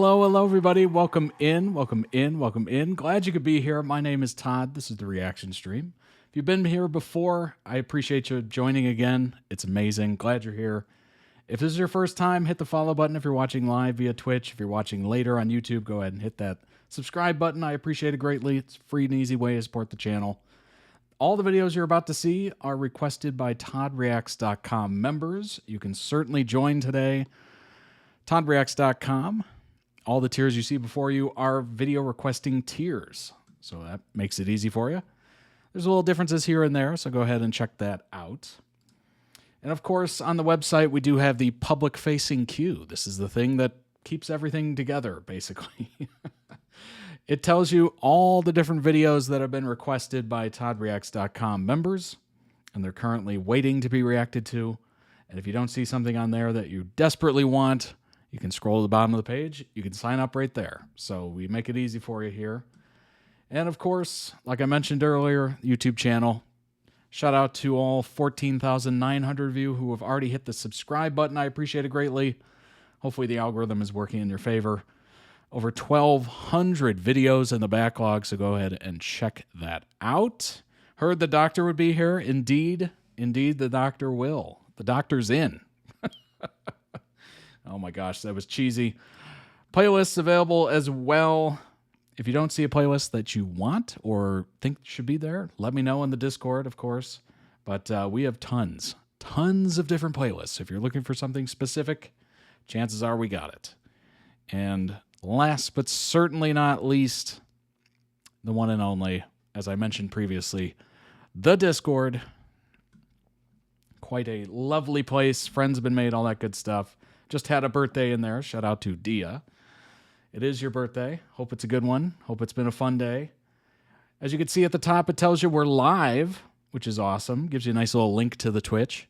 Hello, hello, everybody. Welcome in, welcome in, welcome in. Glad you could be here. My name is Todd. This is the reaction stream. If you've been here before, I appreciate you joining again. It's amazing. Glad you're here. If this is your first time, hit the follow button. If you're watching live via Twitch, if you're watching later on YouTube, go ahead and hit that subscribe button. I appreciate it greatly. It's a free and easy way to support the channel. All the videos you're about to see are requested by ToddReacts.com members. You can certainly join today. ToddReacts.com. All the tiers you see before you are video requesting tiers, so that makes it easy for you. There's a little differences here and there, so go ahead and check that out. And of course, on the website, we do have the public-facing queue. This is the thing that keeps everything together, basically. It tells you all the different videos that have been requested by ToddReacts.com members, and they're currently waiting to be reacted to. And if you don't see something on there that you desperately want, you can scroll to the bottom of the page. You can sign up right there. So we make it easy for you here. And of course, like I mentioned earlier, YouTube channel. Shout out to all 14,900 of you who have already hit the subscribe button. I appreciate it greatly. Hopefully the algorithm is working in your favor. Over 1,200 videos in the backlog, so go ahead and check that out. Heard the doctor would be here. Indeed, the doctor will. The doctor's in. Oh my gosh, that was cheesy. Playlists available as well. If you don't see a playlist that you want or think should be there, let me know in the Discord, of course. But we have tons of different playlists. If you're looking for something specific, chances are we got it. And last but certainly not least, the one and only, as I mentioned previously, the Discord. Quite a lovely place. Friends have been made, all that good stuff. Just had a birthday in there. Shout out to Dia. It is your birthday. Hope it's a good one. Hope it's been a fun day. As you can see at the top, it tells you we're live, which is awesome. Gives you a nice little link to the Twitch.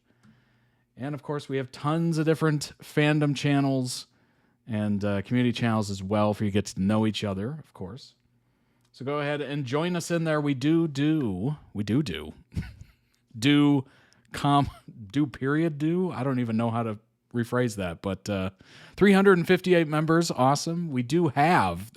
And of course, we have tons of different fandom channels and community channels as well for you to get to know each other, of course. So go ahead and join us in there. We do I don't even know how to rephrase that, but 358 members, awesome. We do have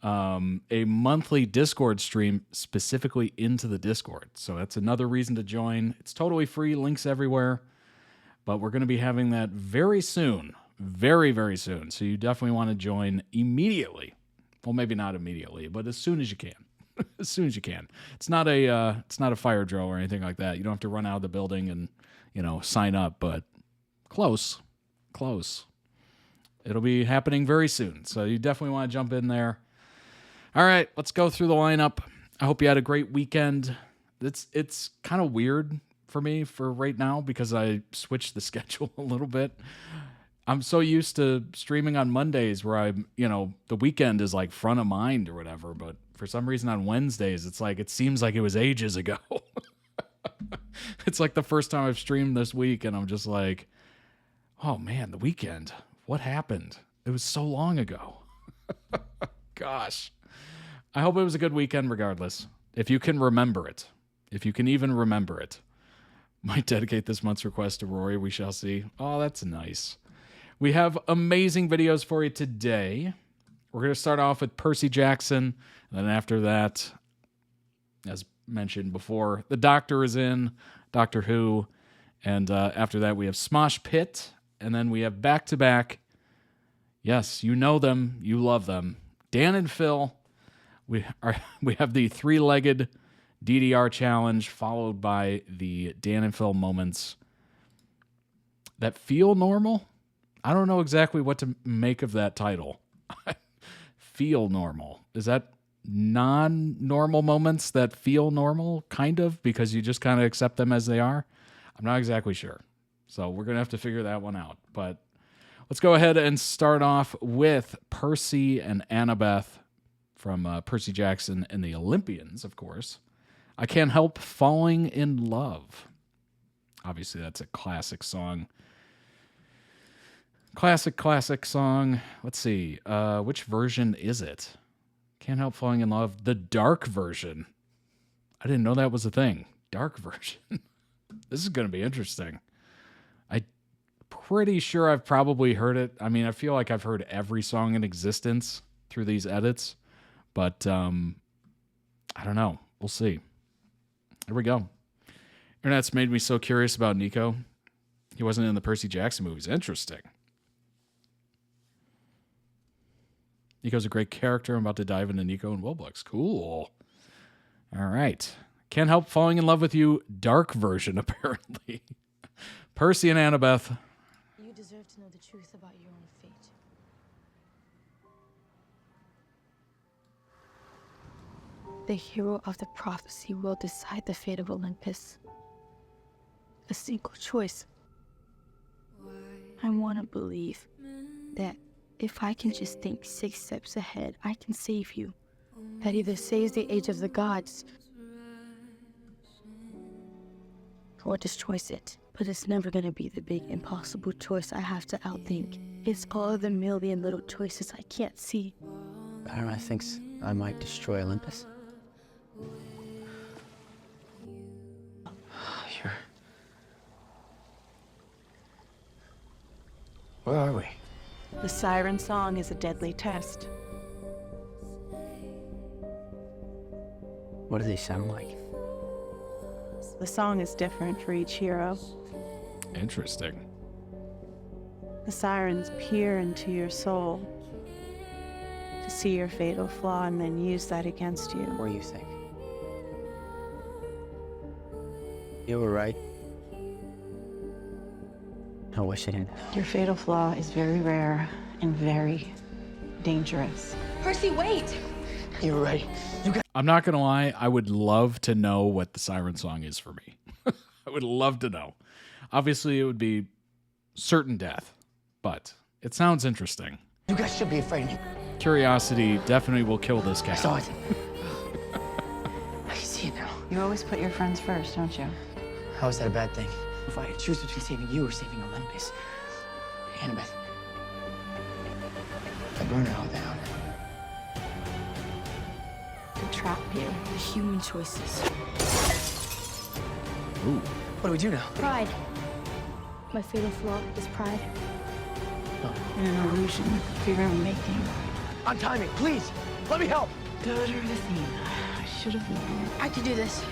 a monthly Discord stream specifically into the Discord, so that's another reason to join. It's totally free, links everywhere, but we're going to be having that very soon, very soon, so you definitely want to join immediately. Well, maybe not immediately, but as soon as you can. As soon as you can. It's not a fire drill or anything like that. You don't have to run out of the building and sign up, but close. It'll be happening very soon, so you definitely want to jump in there. All right, let's go through the lineup. I hope you had a great weekend. It's kind of weird for me for right now because I switched the schedule a little bit. I'm so used to streaming on Mondays where the weekend is like front of mind or whatever, but for some reason on Wednesdays, it seems like it was ages ago. It's like the first time I've streamed this week, and I'm just like, oh man, the weekend. What happened? It was so long ago. Gosh. I hope it was a good weekend regardless. If you can remember it. If you can even remember it. Might dedicate this month's request to Rory. We shall see. Oh, that's nice. We have amazing videos for you today. We're going to start off with Percy Jackson, and then after that, as mentioned before, the Doctor is in, Doctor Who, and after that we have Smosh Pit, and then we have back-to-back, yes, you know them, you love them, Dan and Phil. We have the three-legged DDR challenge, followed by the Dan and Phil moments that feel normal. I don't know exactly what to make of that title. Feel normal. Is that non-normal moments that feel normal, kind of, because you just kind of accept them as they are? I'm not exactly sure. So we're going to have to figure that one out. But let's go ahead and start off with Percy and Annabeth from Percy Jackson and the Olympians, of course. I Can't Help Falling in Love. Obviously, that's a classic song. Classic song. Let's see. Which version is it? Can't Help Falling in Love. The dark version. I didn't know that was a thing. Dark version. This is going to be interesting. I pretty sure I've probably heard it. I mean, I feel like I've heard every song in existence through these edits, but I don't know. We'll see. Here we go. Internet's made me so curious about Nico. He wasn't in the Percy Jackson movies. Interesting. Nico's a great character. I'm about to dive into Nico and Wilbux. Cool. All right. Can't help falling in love with you, dark version, apparently. Percy and Annabeth. You deserve to know the truth about your own fate. The hero of the prophecy will decide the fate of Olympus. A single choice. I want to believe that if I can just think 6 steps ahead, I can save you. That either saves the age of the gods or destroys it. But it's never gonna be the big impossible choice I have to outthink. It's all of the million little choices I can't see. Paramount thinks I might destroy Olympus. Sure. Where are we? The siren song is a deadly test. What do they sound like? The song is different for each hero. Interesting. The sirens peer into your soul to see your fatal flaw and then use that against you. Or you think? You were right. I wish I didn't. Your fatal flaw is very rare and very dangerous. Percy, wait! You were right. I'm not going to lie. I would love to know what the siren song is for me. I would love to know. Obviously, it would be certain death, but it sounds interesting. You guys should be afraid of me. Curiosity definitely will kill this cat. I saw it. I can see it now. You always put your friends first, don't you? How is that a bad thing? If I had to choose between saving you or saving Olympus, Annabeth, I burn it all down. The trap here, the human choices. Ooh. What do we do now? Pride. My fatal flaw is pride. In an illusion of your own making. Untie me, please. Let me help. Daughter of Athena, I should have known. I can do this.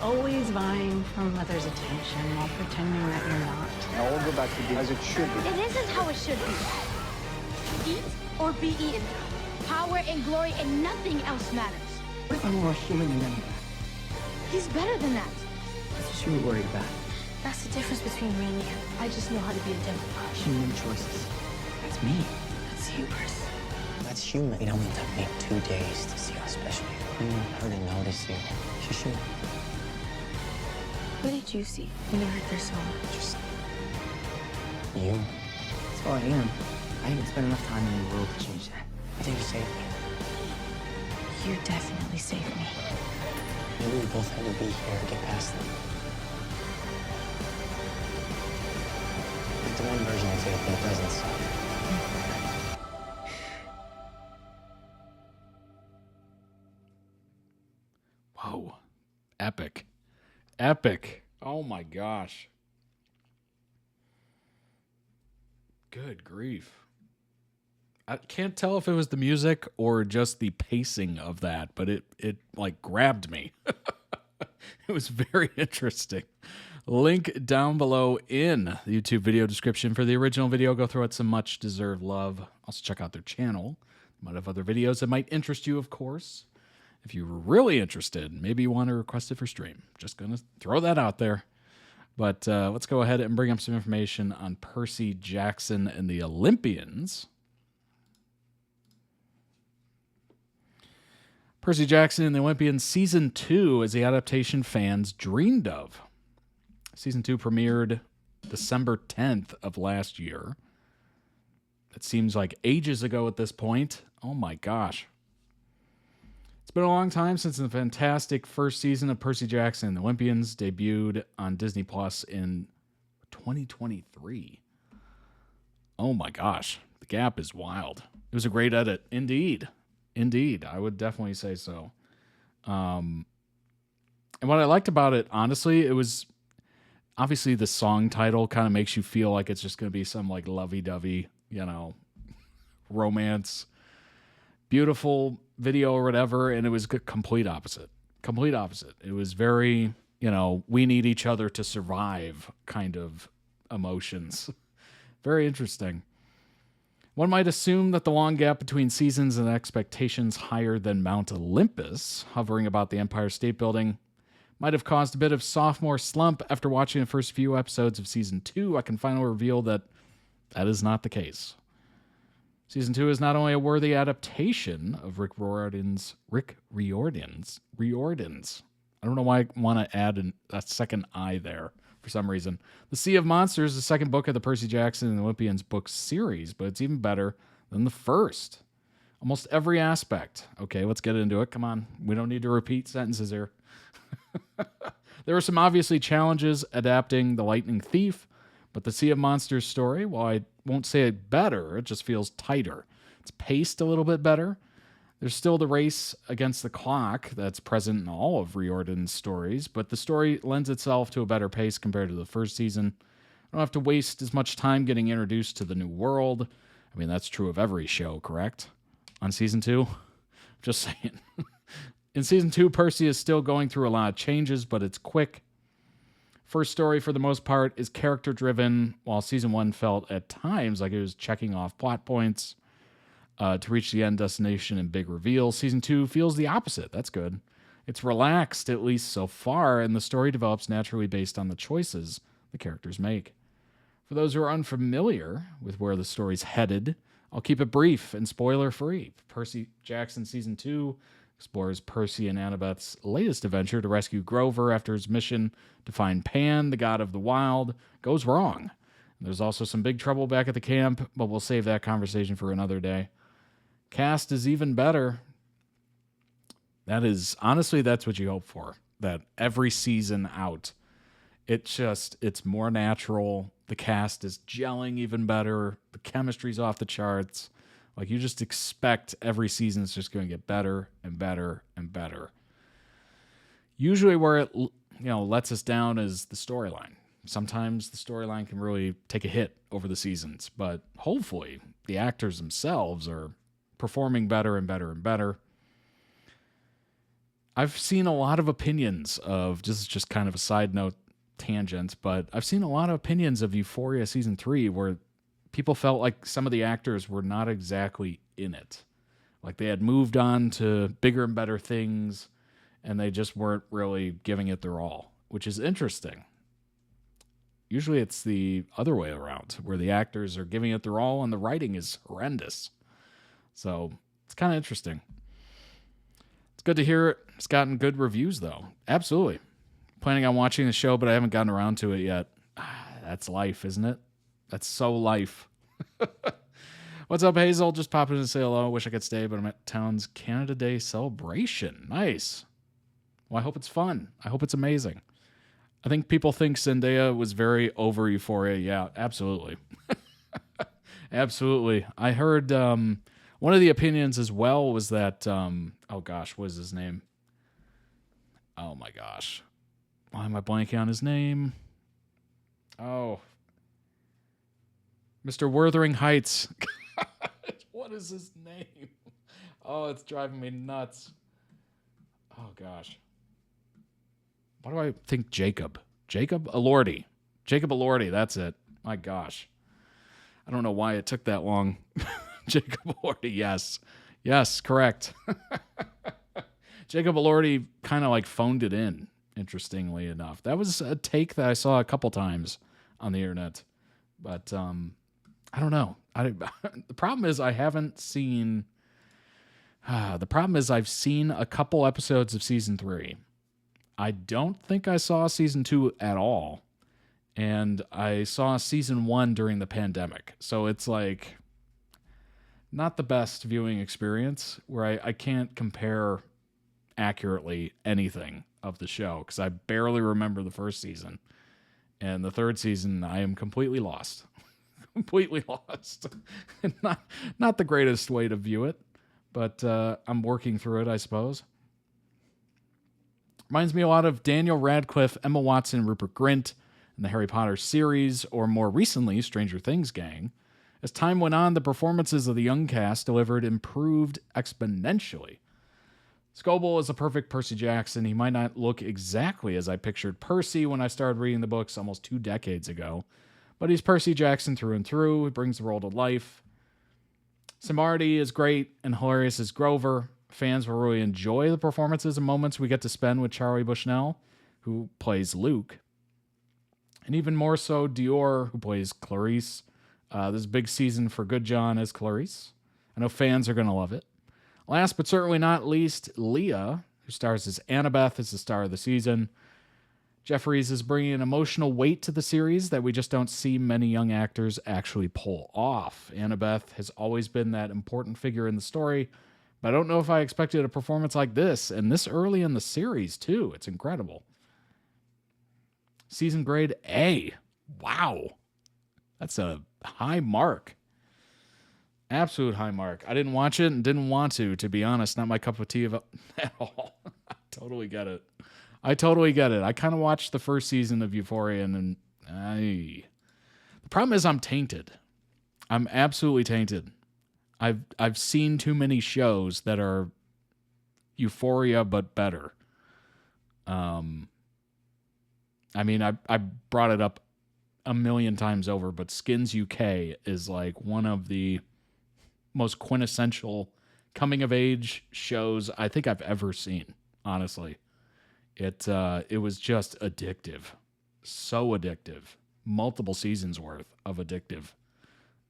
Always vying for mother's attention while pretending that you're not. Now we'll go back to as it should be. It isn't how it should be. Eat or be eaten. Power and glory and nothing else matters. What if I'm more human than them? He's better than that. That's what you were worried about. That's the difference between me and you. I just know how to be a demigod. Human choices. That's me. That's hubris. That's human. It only took me 2 days to see how special you are. I want her to notice you. She should. What did you see when you heard their song? Just you. That's all I am. I haven't spent enough time in the world to change that. I think you saved me. You definitely saved me. Maybe we both had to be here to get past them. Like the one version of faith that doesn't suck. Whoa. Epic. Epic. Oh my gosh. Good grief. I can't tell if it was the music or just the pacing of that, but it like grabbed me. It was very interesting. Link down below in the YouTube video description for the original video. Go throw it some much deserved love. Also check out their channel. They might have other videos that might interest you, of course. If you're really interested, maybe you want to request it for stream. Just going to throw that out there. But let's go ahead and bring up some information on Percy Jackson and the Olympians. Percy Jackson and the Olympians Season 2 is the adaptation fans dreamed of. Season 2 premiered December 10th of last year. It seems like ages ago at this point. Oh my gosh. It's been a long time since the fantastic first season of Percy Jackson and the Olympians debuted on Disney Plus in 2023. Oh my gosh. The gap is wild. It was a great edit. Indeed. Indeed. I would definitely say so. And what I liked about it, honestly, it was... obviously the song title kind of makes you feel like it's just going to be some like lovey-dovey, romance, beautiful video or whatever. And it was complete opposite. Complete opposite. It was very, we need each other to survive kind of emotions. Very interesting. One might assume that the long gap between seasons and expectations higher than Mount Olympus, hovering about the Empire State Building, might have caused a bit of sophomore slump. After watching the first few episodes of Season 2, I can finally reveal that is not the case. Season 2 is not only a worthy adaptation of Rick Riordan's. I don't know why I want to add a second I there for some reason. The Sea of Monsters is the second book of the Percy Jackson and the Olympians book series, but it's even better than the first. Almost every aspect. Okay, let's get into it. Come on. We don't need to repeat sentences here. There were some obviously challenges adapting The Lightning Thief, but the Sea of Monsters story, while I won't say it better, it just feels tighter. It's paced a little bit better. There's still the race against the clock that's present in all of Riordan's stories, but the story lends itself to a better pace compared to the first season. I don't have to waste as much time getting introduced to the new world. I mean, that's true of every show, correct? On Season 2? Just saying. In Season 2, Percy is still going through a lot of changes, but it's quick. First story, for the most part, is character-driven, while Season 1 felt at times like it was checking off plot points to reach the end destination and big reveals. Season 2 feels the opposite. That's good. It's relaxed, at least so far, and the story develops naturally based on the choices the characters make. For those who are unfamiliar with where the story's headed, I'll keep it brief and spoiler-free. Percy Jackson Season 2 explores Percy and Annabeth's latest adventure to rescue Grover after his mission to find Pan, the god of the wild, goes wrong. There's also some big trouble back at the camp, but we'll save that conversation for another day. Cast is even better. Honestly, that's what you hope for. That every season out, it's more natural. The cast is gelling even better. The chemistry's off the charts. Like, you just expect every season is just going to get better and better and better. Usually where it lets us down is the storyline. Sometimes the storyline can really take a hit over the seasons, but hopefully the actors themselves are performing better and better and better. I've seen a lot of opinions of, this is just kind of a side note tangent, but I've seen a lot of opinions of Euphoria Season 3 where people felt like some of the actors were not exactly in it. Like they had moved on to bigger and better things, and they just weren't really giving it their all, which is interesting. Usually it's the other way around, where the actors are giving it their all and the writing is horrendous. So it's kind of interesting. It's good to hear it's gotten good reviews, though. Absolutely. Planning on watching the show, but I haven't gotten around to it yet. That's life, isn't it? That's so life. What's up, Hazel? Just popping in to say hello. Wish I could stay, but I'm at town's Canada Day celebration. Nice. Well, I hope it's fun. I hope it's amazing. I think people think Zendaya was very over Euphoria. Yeah, absolutely. Absolutely. I heard one of the opinions as well was that, what is his name? Oh my gosh. Why am I blanking on his name? Oh. Mr. Wuthering Heights. What is his name? Oh, it's driving me nuts. Oh gosh. Why do I think Jacob Elordi? Jacob Elordi, that's it. My gosh. I don't know why it took that long. Jacob Elordi, yes. Yes, correct. Jacob Elordi kind of like phoned it in, interestingly enough. That was a take that I saw a couple times on the internet. But I don't know. The problem is I haven't seen... the problem is I've seen a couple episodes of Season 3. I don't think I saw Season 2 at all. And I saw Season 1 during the pandemic. So it's like not the best viewing experience where I can't compare accurately anything of the show because I barely remember the first season. And the third season, I am completely lost. Completely lost. Not the greatest way to view it, but I'm working through it, I suppose. Reminds me a lot of Daniel Radcliffe, Emma Watson, Rupert Grint, in the Harry Potter series, or more recently, Stranger Things gang. As time went on, the performances of the young cast improved exponentially. Scoble is a perfect Percy Jackson. He might not look exactly as I pictured Percy when I started reading the books almost 2 decades ago, but he's Percy Jackson through and through. He brings the role to life. Samardi is great and hilarious as Grover. Fans will really enjoy the performances and moments we get to spend with Charlie Bushnell, who plays Luke. And even more so, Dior, who plays Clarice. This is a big season for Good John as Clarice. I know fans are going to love it. Last but certainly not least, Leah, who stars as Annabeth, is the star of the season. Jeffries is bringing an emotional weight to the series that we just don't see many young actors actually pull off. Annabeth has always been that important figure in the story, but I don't know if I expected a performance like this, and this early in the series, too. It's incredible. Season grade A. Wow. That's a high mark. Absolute high mark. I didn't watch it and didn't want to be honest. Not my cup of tea at all. I totally get it. I kind of watched the first season of Euphoria and the problem is I'm tainted. I'm absolutely tainted. I've seen too many shows that are Euphoria but better. I mean, I brought it up a million times over, but Skins UK is like one of the most quintessential coming of age shows I think I've ever seen, honestly. It was just addictive. So addictive. Multiple seasons worth of addictive.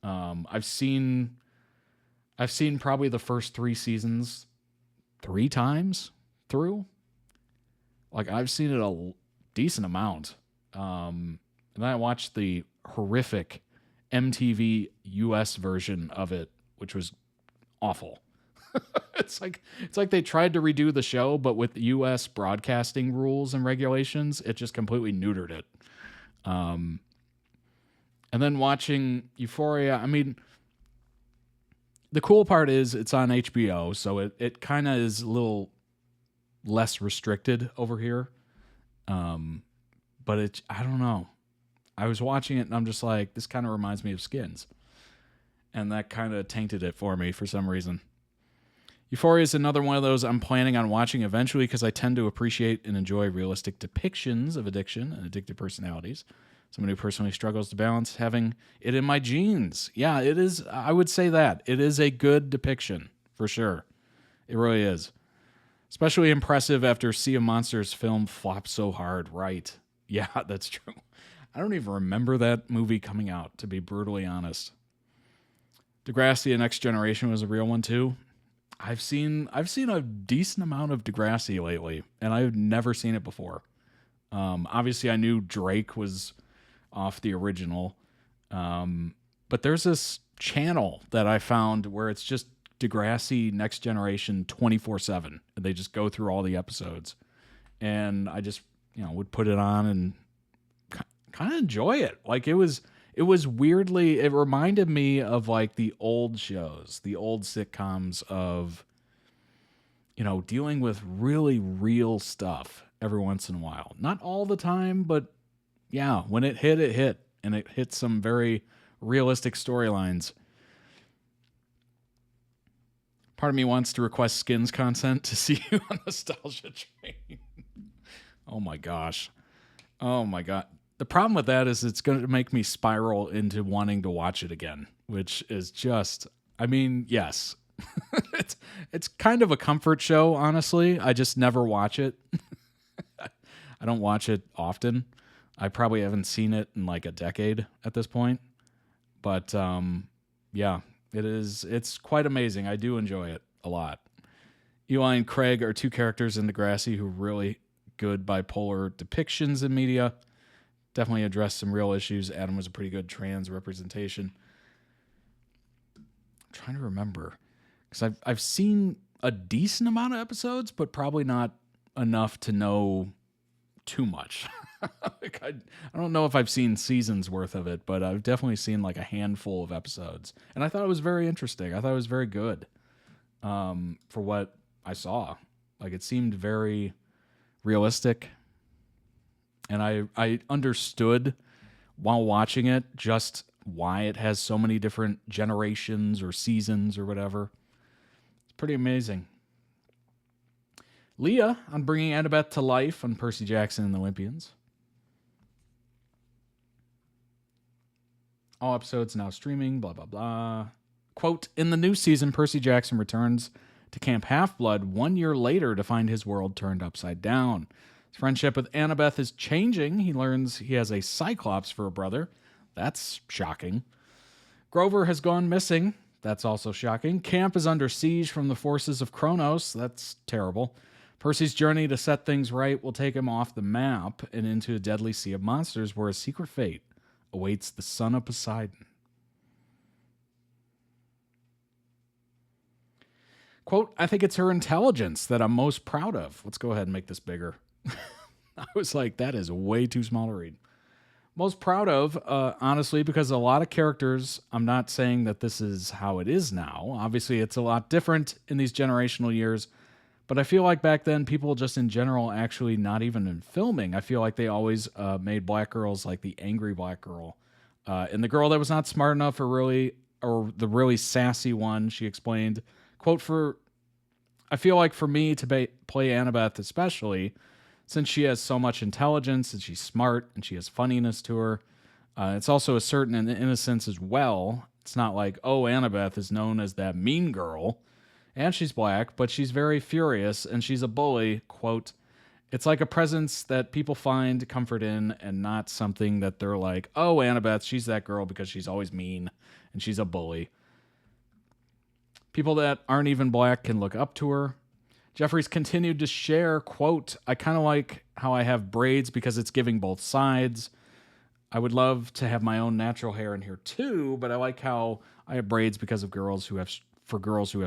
I've seen probably the first 3 seasons 3 times through. Like, I've seen it a decent amount. And then I watched the horrific MTV US version of it, which was awful. It's like they tried to redo the show, but with US broadcasting rules and regulations, it just completely neutered it. And then watching Euphoria, I mean, the cool part is it's on HBO, so it kind of is a little less restricted over here. But I don't know. I was watching it and I'm just like, this kind of reminds me of Skins. And that kind of tainted it for me for some reason. Euphoria is another one of those I'm planning on watching eventually because I tend to appreciate and enjoy realistic depictions of addiction and addictive personalities. Someone who personally struggles to balance having it in my genes. Yeah, it is. I would say that. It is a good depiction, for sure. It really is. Especially impressive after Sea of Monsters film flopped so hard, right? Yeah, that's true. I don't even remember that movie coming out, to be brutally honest. Degrassi: A Next Generation was a real one, too. I've seen a decent amount of Degrassi lately, and I've never seen it before. Obviously, I knew Drake was off the original, but there's this channel that I found where it's just Degrassi Next Generation 24/7, and they just go through all the episodes, and I just would put it on and kind of enjoy it. Like it was weirdly, it reminded me of like the old shows, the old sitcoms of dealing with really real stuff every once in a while. Not all the time, but yeah, when it hit, and it hit some very realistic storylines. Part of me wants to request Skins content to see you on Nostalgia Train. Oh my gosh. Oh my God. The problem with that is it's going to make me spiral into wanting to watch it again, which is just, I mean, yes. It's kind of a comfort show, honestly. I just never watch it. I don't watch it often. I probably haven't seen it in like a decade at this point. But yeah, it's quite amazing. I do enjoy it a lot. Eli and Craig are 2 characters in Degrassi who are really good bipolar depictions in media. Definitely addressed some real issues. Adam was a pretty good trans representation. I'm trying to remember, because I've seen a decent amount of episodes, but probably not enough to know too much. Like I don't know if I've seen seasons worth of it, but I've definitely seen like a handful of episodes, and I thought it was very interesting. I thought it was very good for what I saw. Like it seemed very realistic, and I understood while watching it, just why it has so many different generations or seasons or whatever. It's pretty amazing. Leah on bringing Annabeth to life on Percy Jackson and the Olympians. All episodes now streaming, blah, blah, blah. Quote, in the new season, Percy Jackson returns to Camp Half-Blood 1 year later to find his world turned upside down. His friendship with Annabeth is changing. He learns he has a Cyclops for a brother. That's shocking. Grover has gone missing. That's also shocking. Camp is under siege from the forces of Kronos. That's terrible. Percy's journey to set things right will take him off the map and into a deadly sea of monsters where a secret fate awaits the son of Poseidon. Quote, I think it's her intelligence that I'm most proud of. Let's go ahead and make this bigger. I was like, that is way too small to read. Most proud of, honestly, because a lot of characters, I'm not saying that this is how it is now. Obviously, it's a lot different in these generational years. But I feel like back then, people just in general, actually not even in filming, I feel like they always made black girls like the angry black girl. And the girl that was not smart enough or the really sassy one, she explained, quote, I feel like for me to play Annabeth especially, since she has so much intelligence and she's smart and she has funniness to her, it's also a certain innocence as well. It's not like, oh, Annabeth is known as that mean girl. And she's black, but she's very furious, and she's a bully, quote, it's like a presence that people find comfort in and not something that they're like, oh, Annabeth, she's that girl because she's always mean, and she's a bully. People that aren't even black can look up to her. Jeffries continued to share, quote, I kind of like how I have braids because it's giving both sides. I would love to have my own natural hair in here too, but I like how I have braids because of girls who have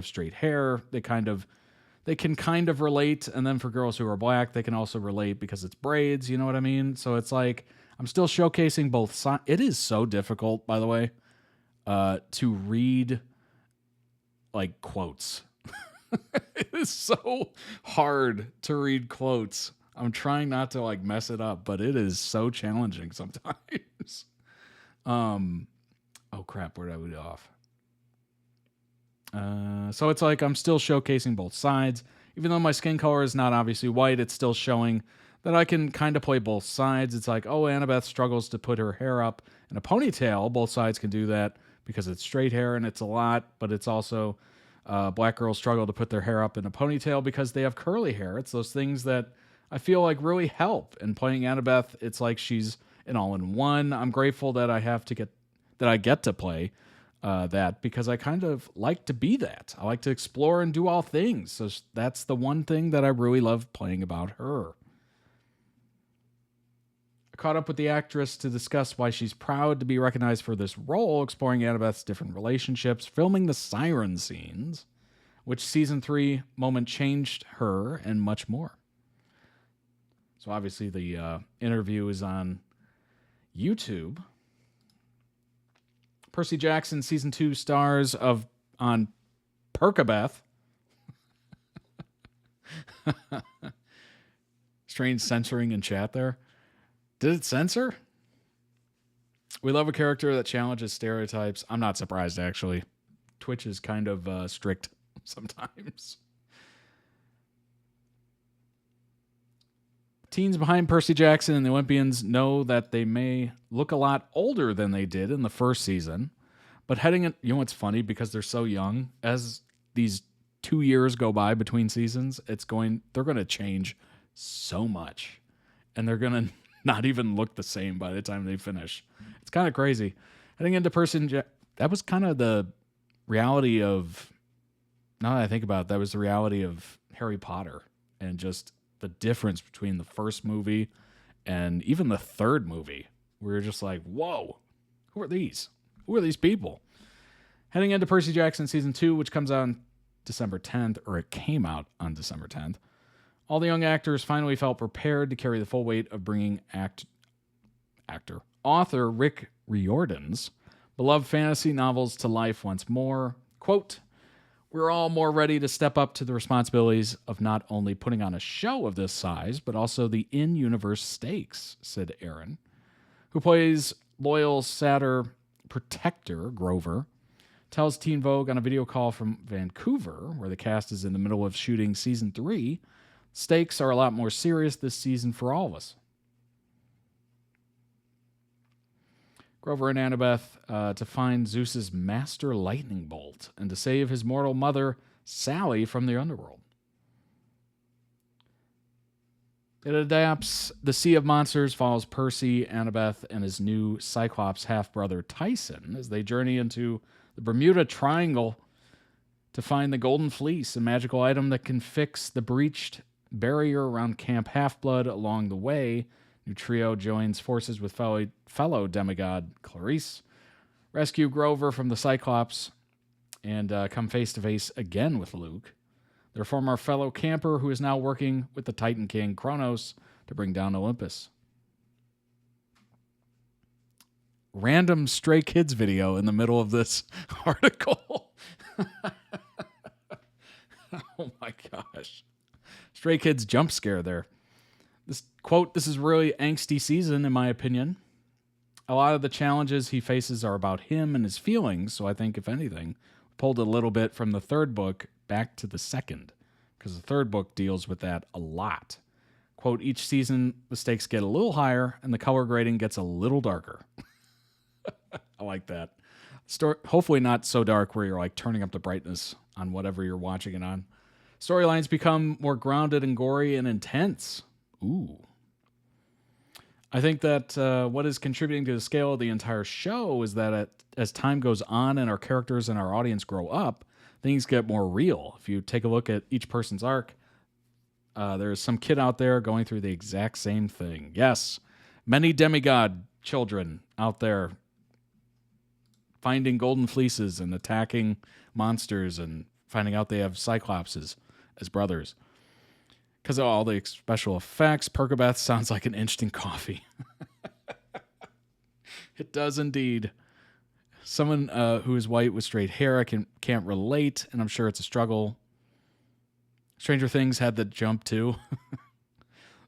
straight hair. They can kind of relate, and then for girls who are black, they can also relate because it's braids, you know what I mean? So it's like, I'm still showcasing both sides. It is so difficult, by the way, to read, like, quotes. It is so hard to read quotes. I'm trying not to, like, mess it up, but it is so challenging sometimes. Oh, crap, where did I leave off? So it's like I'm still showcasing both sides. Even though my skin color is not obviously white, it's still showing that I can kind of play both sides. It's like, oh, Annabeth struggles to put her hair up in a ponytail. Both sides can do that because it's straight hair and it's a lot, but it's also black girls struggle to put their hair up in a ponytail because they have curly hair. It's those things that I feel like really help. And playing Annabeth, it's like she's an all-in-one. I'm grateful that I get to play that because I kind of like to be that. I like to explore and do all things. So that's the one thing that I really love playing about her. I caught up with the actress to discuss why she's proud to be recognized for this role, exploring Annabeth's different relationships, filming the siren scenes, which season 3 moment changed her, and much more. So obviously the interview is on YouTube. Percy Jackson season 2 stars on Percabeth. Strange censoring in chat there. Did it censor? We love a character that challenges stereotypes. I'm not surprised, actually. Twitch is kind of strict sometimes. Teens behind Percy Jackson and the Olympians know that they may look a lot older than they did in the first season, but heading in, you know what's funny, because they're so young, as these 2 years go by between seasons, they're going to change so much, and they're going to not even look the same by the time they finish. It's kind of crazy. Heading into that was kind of the reality of, now that I think about it, that was the reality of Harry Potter, and just the difference between the first movie and even the third movie. We were just like, whoa, who are these? Who are these people? Heading into Percy Jackson season 2, which comes out on December 10th, or it came out on December 10th. All the young actors finally felt prepared to carry the full weight of bringing author Rick Riordan's beloved fantasy novels to life once more. Quote, we're all more ready to step up to the responsibilities of not only putting on a show of this size, but also the in-universe stakes, said Aaron, who plays loyal satyr protector, Grover, tells Teen Vogue on a video call from Vancouver, where the cast is in the middle of shooting season 3, stakes are a lot more serious this season for all of us. Grover and Annabeth to find Zeus's master lightning bolt and to save his mortal mother, Sally, from the underworld. It adapts The Sea of Monsters, follows Percy, Annabeth, and his new Cyclops half-brother Tyson as they journey into the Bermuda Triangle to find the Golden Fleece, a magical item that can fix the breached barrier around Camp Half-Blood. Along the way, new trio joins forces with fellow demigod Clarice, rescue Grover from the Cyclops, and come face-to-face again with Luke, their former fellow camper who is now working with the Titan King Kronos to bring down Olympus. Random Stray Kids video in the middle of this article. Oh my gosh. Stray Kids jump scare there. This quote, "This is really angsty season, in my opinion. A lot of the challenges he faces are about him and his feelings, so I think, if anything, pulled a little bit from the third book back to the second, because the third book deals with that a lot. Quote, each season, the stakes get a little higher and the color grading gets a little darker." I like that. Hopefully not so dark where you're like turning up the brightness on whatever you're watching it on. Storylines become more grounded and gory and intense. Ooh. I think that what is contributing to the scale of the entire show is that as time goes on and our characters and our audience grow up, things get more real. If you take a look at each person's arc, there's some kid out there going through the exact same thing. Yes, many demigod children out there finding golden fleeces and attacking monsters and finding out they have Cyclopses as brothers. Because of all the special effects, Percabeth sounds like an instant coffee. It does indeed. Someone who is white with straight hair, I can't relate, and I'm sure it's a struggle. Stranger Things had the jump too.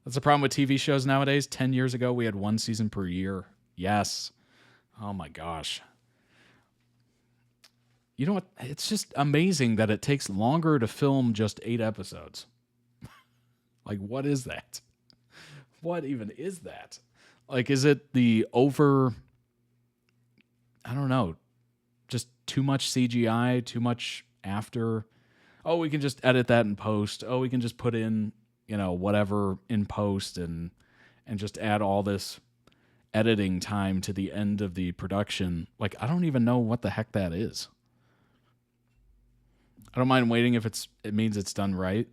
That's the problem with TV shows nowadays. 10 years ago, we had one season per year. Yes. Oh my gosh. You know what? It's just amazing that it takes longer to film just 8 episodes. Like, what is that? What even is that? Like, is it I don't know, just too much CGI, too much after? Oh, we can just edit that in post. Oh, we can just put in, whatever in post and just add all this editing time to the end of the production. Like, I don't even know what the heck that is. I don't mind waiting if it means it's done right.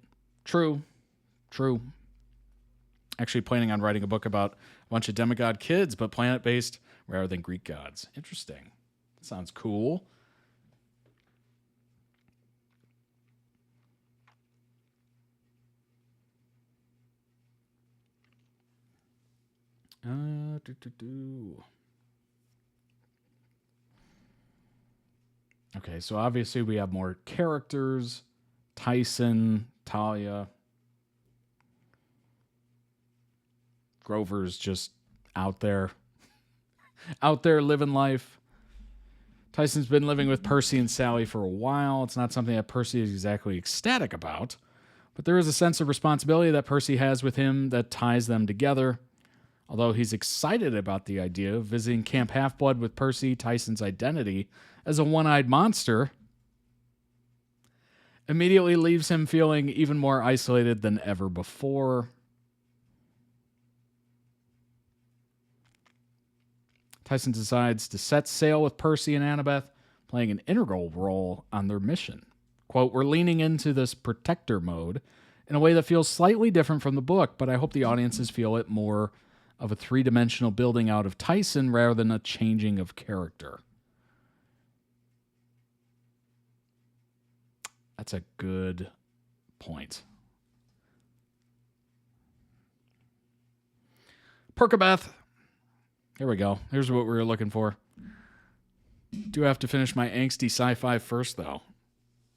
True. Actually planning on writing a book about a bunch of demigod kids, but planet-based rather than Greek gods. Interesting. Sounds cool. Okay, so obviously we have more characters. Tyson, Talia. Grover's just out there living life. Tyson's been living with Percy and Sally for a while. It's not something that Percy is exactly ecstatic about, but there is a sense of responsibility that Percy has with him that ties them together. Although he's excited about the idea of visiting Camp Half-Blood with Percy, Tyson's identity as a one-eyed monster immediately leaves him feeling even more isolated than ever before. Tyson decides to set sail with Percy and Annabeth, playing an integral role on their mission. Quote, "We're leaning into this protector mode in a way that feels slightly different from the book, but I hope the audiences feel it more of a three-dimensional building out of Tyson rather than a changing of character." That's a good point. Percabeth. Here we go. Here's what we were looking for. Do have to finish my angsty sci-fi first, though.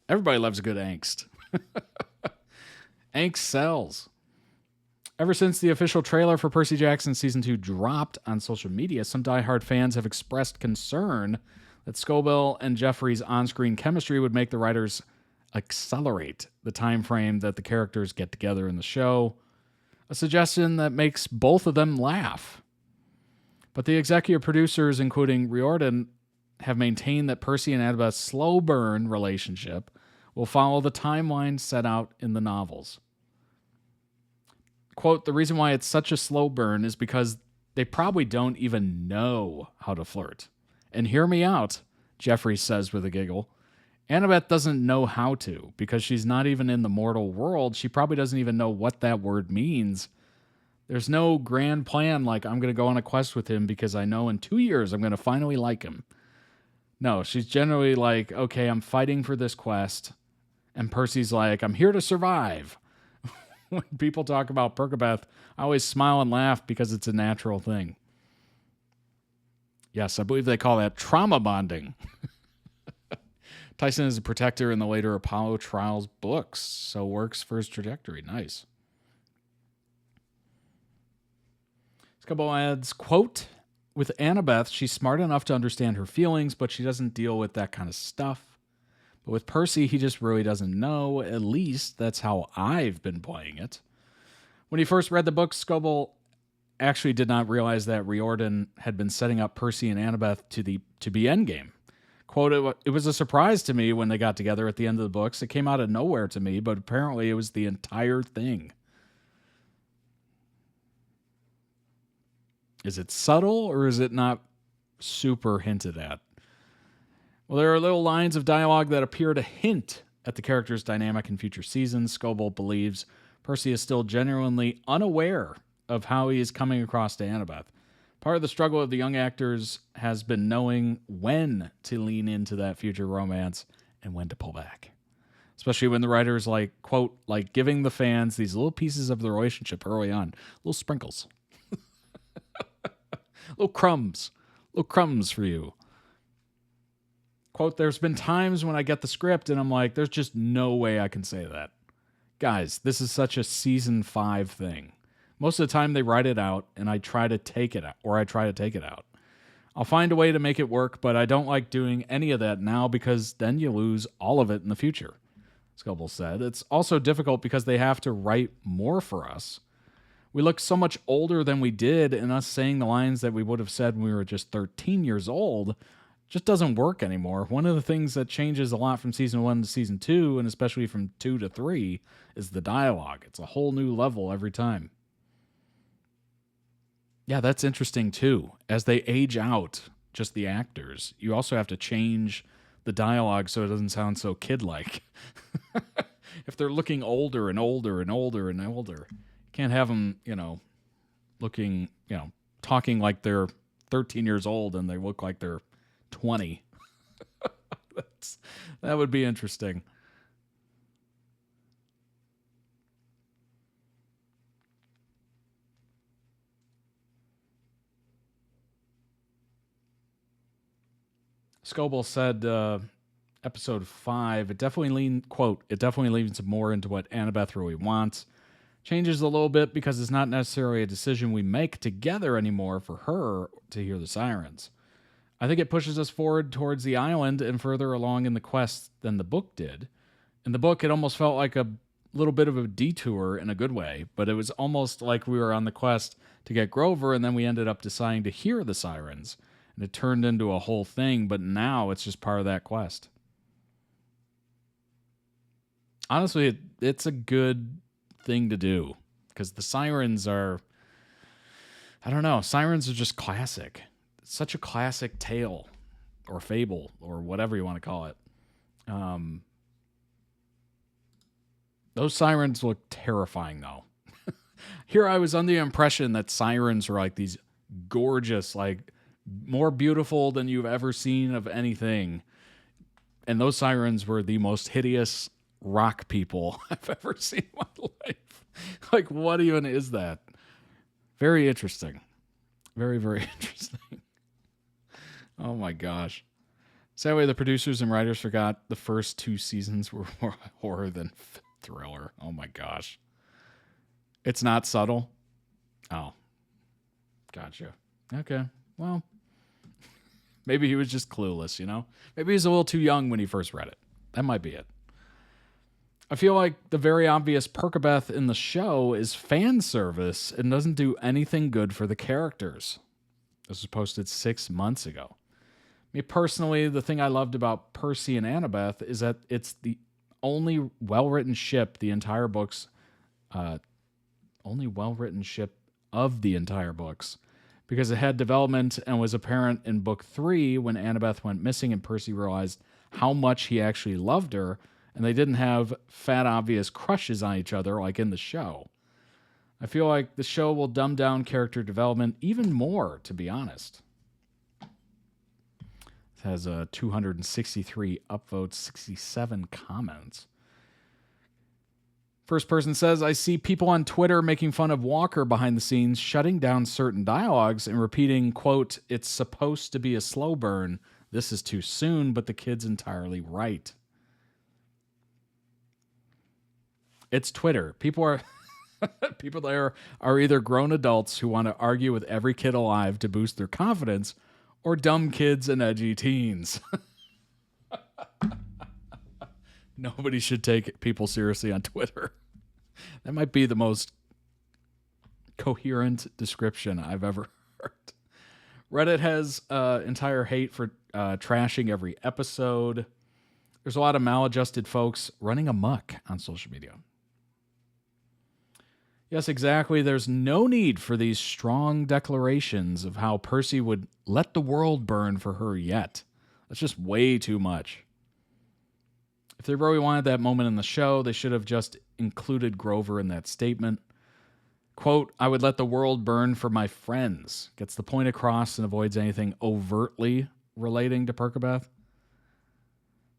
Everybody loves a good angst. Angst sells. Ever since the official trailer for Percy Jackson Season 2 dropped on social media, some diehard fans have expressed concern that Scobell and Jeffrey's on-screen chemistry would make the writers accelerate the time frame that the characters get together in the show, a suggestion that makes both of them laugh. But the executive producers, including Riordan, have maintained that Percy and Annabeth's slow burn relationship will follow the timeline set out in the novels. Quote, the reason why it's such a slow burn is because they probably don't even know how to flirt. And hear me out, Jeffrey says with a giggle. Annabeth doesn't know how to because she's not even in the mortal world. She probably doesn't even know what that word means. There's no grand plan like I'm going to go on a quest with him because I know in 2 years I'm going to finally like him. No, she's generally like, okay, I'm fighting for this quest. And Percy's like, I'm here to survive. When people talk about Percabeth, I always smile and laugh because it's a natural thing. Yes, I believe they call that trauma bonding. Tyson is a protector in the later Apollo Trials books, so works for his trajectory. Nice. Scobell adds, quote, with Annabeth, she's smart enough to understand her feelings, but she doesn't deal with that kind of stuff. But with Percy, he just really doesn't know. At least that's how I've been playing it. When he first read the book, Scobell actually did not realize that Riordan had been setting up Percy and Annabeth to be endgame. Quote, it was a surprise to me when they got together at the end of the books. It came out of nowhere to me, but apparently it was the entire thing. Is it subtle or is it not super hinted at? Well, there are little lines of dialogue that appear to hint at the character's dynamic in future seasons. Scobell believes Percy is still genuinely unaware of how he is coming across to Annabeth. Part of the struggle of the young actors has been knowing when to lean into that future romance and when to pull back. Especially when the writers quote, giving the fans these little pieces of the relationship early on. Little sprinkles. Little crumbs for you. Quote, there's been times when I get the script and I'm like, there's just no way I can say that. Guys, this is such a season 5 thing. Most of the time they write it out and I try to take it out. I'll find a way to make it work, but I don't like doing any of that now because then you lose all of it in the future, Scobell said. It's also difficult because they have to write more for us. We look so much older than we did, and us saying the lines that we would have said when we were just 13 years old just doesn't work anymore. One of the things that changes a lot from season 1 to season 2, and especially from 2 to 3, is the dialogue. It's a whole new level every time. Yeah, that's interesting too. As they age out, just the actors, you also have to change the dialogue so it doesn't sound so kid-like. If they're looking older and older and older and older, you can't have them, looking, talking like they're 13 years old and they look like they're 20. That would be interesting. Scobell said, episode 5, it definitely leans more into what Annabeth really wants. Changes a little bit because it's not necessarily a decision we make together anymore for her to hear the sirens. I think it pushes us forward towards the island and further along in the quest than the book did. In the book, it almost felt like a little bit of a detour in a good way, but it was almost like we were on the quest to get Grover, and then we ended up deciding to hear the sirens, and it turned into a whole thing, but now it's just part of that quest. Honestly, it's a good thing to do, because the sirens are, I don't know, sirens are just classic. It's such a classic tale, or fable, or whatever you want to call it. Those sirens look terrifying, though. Here I was under the impression that sirens are like these gorgeous, more beautiful than you've ever seen of anything. And those sirens were the most hideous rock people I've ever seen in my life. What even is that? Very interesting. Very, very interesting. Oh my gosh. Sadly, the producers and writers forgot the first 2 seasons were more horror than thriller. Oh my gosh. It's not subtle. Oh, gotcha. Okay. Well, maybe he was just clueless, you know? Maybe he was a little too young when he first read it. That might be it. I feel like the very obvious Percabeth in the show is fan service and doesn't do anything good for the characters. This was posted 6 months ago. Me personally, the thing I loved about Percy and Annabeth is that it's the only well-written ship the entire books, only well-written ship of the entire books, because it had development and was apparent in book 3 when Annabeth went missing and Percy realized how much he actually loved her, and they didn't have fat obvious crushes on each other like in the show. I feel like the show will dumb down character development even more, to be honest. It has 263 upvotes, 67 comments. First person says, I see people on Twitter making fun of Walker behind the scenes, shutting down certain dialogues and repeating, quote, it's supposed to be a slow burn. This is too soon, but the kid's entirely right. It's Twitter. People there are either grown adults who want to argue with every kid alive to boost their confidence, or dumb kids and edgy teens. Nobody should take people seriously on Twitter. That might be the most coherent description I've ever heard. Reddit has entire hate for trashing every episode. There's a lot of maladjusted folks running amok on social media. Yes, exactly. There's no need for these strong declarations of how Percy would let the world burn for her yet. That's just way too much. If they really wanted that moment in the show, they should have just included Grover in that statement. Quote, I would let the world burn for my friends. Gets the point across and avoids anything overtly relating to Percabeth.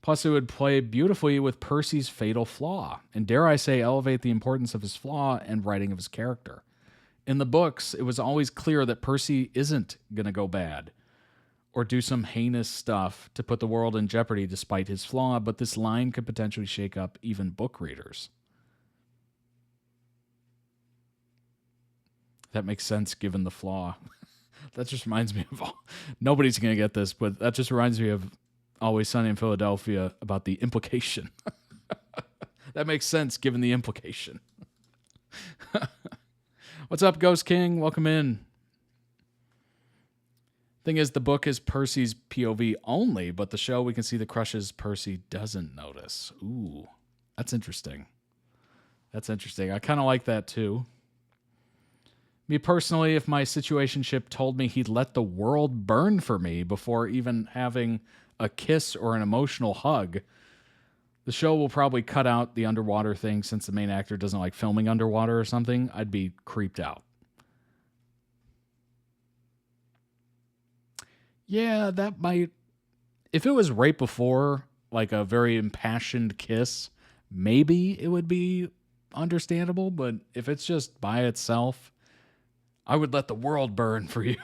Plus, it would play beautifully with Percy's fatal flaw, and dare I say, elevate the importance of his flaw and writing of his character. In the books, it was always clear that Percy isn't going to go bad or do some heinous stuff to put the world in jeopardy despite his flaw, but this line could potentially shake up even book readers. That makes sense given the flaw. That just reminds me of nobody's going to get this, but that just reminds me of Always Sunny in Philadelphia about the implication. That makes sense given the implication. What's up, Ghost King? Welcome in. Thing is, the book is Percy's POV only, but the show we can see the crushes Percy doesn't notice. Ooh, that's interesting. That's interesting. I kind of like that too. Me personally, if my situationship told me he'd let the world burn for me before even having a kiss or an emotional hug, the show will probably cut out the underwater thing since the main actor doesn't like filming underwater or something. I'd be creeped out. Yeah, that might... If it was right before, like a very impassioned kiss, maybe it would be understandable, but if it's just by itself, I would let the world burn for you.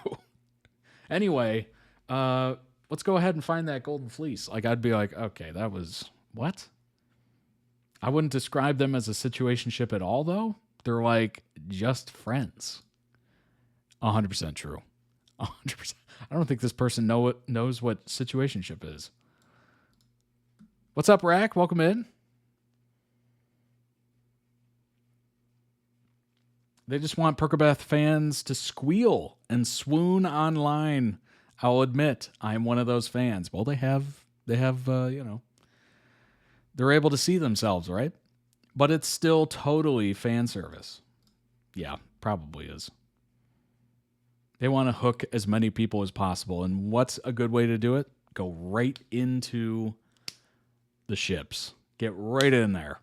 Anyway, let's go ahead and find that golden fleece. Like, I'd be like, okay, that was... What? I wouldn't describe them as a situationship at all, though. They're like just friends. 100% true. 100%. I don't think this person knows what situationship is. What's up, Rack? Welcome in. They just want Percabeth fans to squeal and swoon online. I'll admit, I'm one of those fans. Well, they have, you know, they're able to see themselves, right? But it's still totally fan service. Yeah, probably is. They want to hook as many people as possible. And what's a good way to do it? Go right into the ships. Get right in there.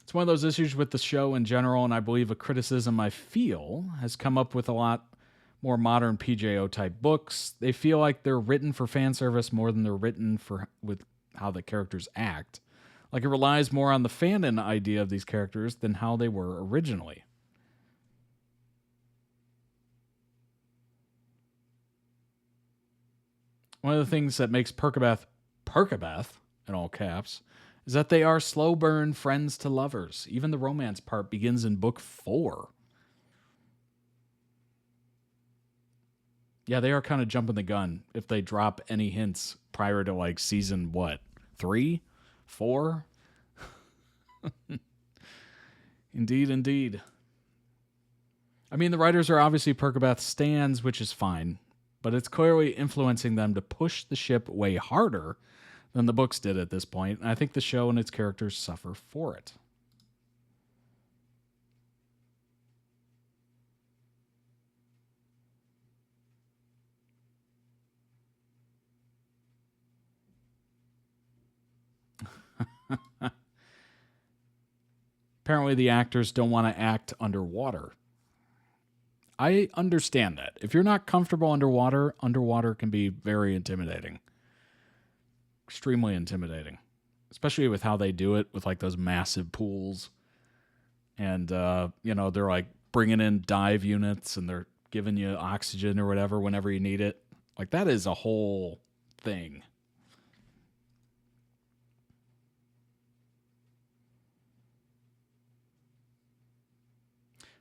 It's one of those issues with the show in general, and I believe a criticism I feel has come up with a lot more modern PJO type books. They feel like they're written for fan service more than they're written for with how the characters act. Like it relies more on the fanon idea of these characters than how they were originally. One of the things that makes Percabeth, in all caps, is that they are slow burn friends to lovers. Even the romance part begins in book 4. Yeah, they are kind of jumping the gun if they drop any hints prior to like season, what, 3? 4? Indeed, indeed. I mean, the writers are obviously Percabeth stans, which is fine, but it's clearly influencing them to push the ship way harder than the books did at this point, and I think the show and its characters suffer for it. Apparently the actors don't want to act underwater. I understand that. If you're not comfortable underwater, underwater can be very intimidating. Extremely intimidating. Especially with how they do it with like those massive pools. And, they're like bringing in dive units and they're giving you oxygen or whatever whenever you need it. Like that is a whole thing.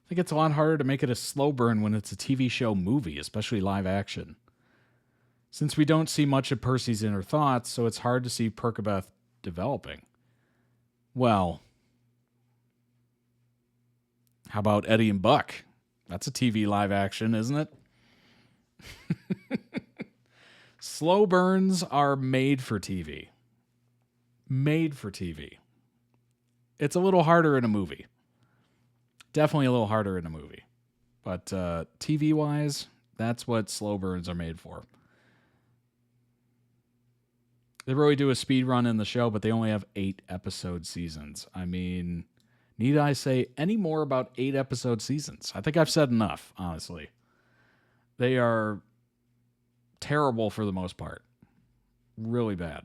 I think it's a lot harder to make it a slow burn when it's a TV show movie, especially live action. Since we don't see much of Percy's inner thoughts, so it's hard to see Percabeth developing. Well, how about Eddie and Buck? That's a TV live action, isn't it? Slow burns are made for TV. Made for TV. It's a little harder in a movie. Definitely a little harder in a movie. But TV-wise, that's what slow burns are made for. They really do a speed run in the show, but they only have 8-episode seasons. I mean, need I say any more about 8-episode seasons? I think I've said enough, honestly. They are terrible for the most part. Really bad.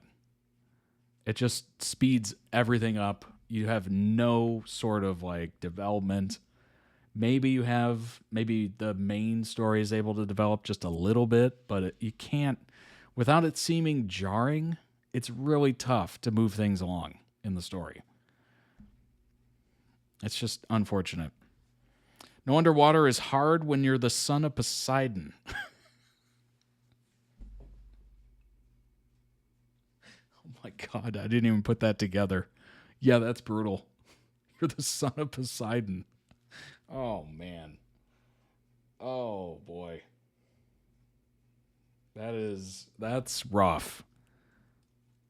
It just speeds everything up. You have no sort of like development. Maybe the main story is able to develop just a little bit, but you can't, without it seeming jarring, it's really tough to move things along in the story. It's just unfortunate. No underwater is hard when you're the son of Poseidon. Oh my God, I didn't even put that together. Yeah, that's brutal. You're the son of Poseidon. Oh, man. Oh, boy. That's rough.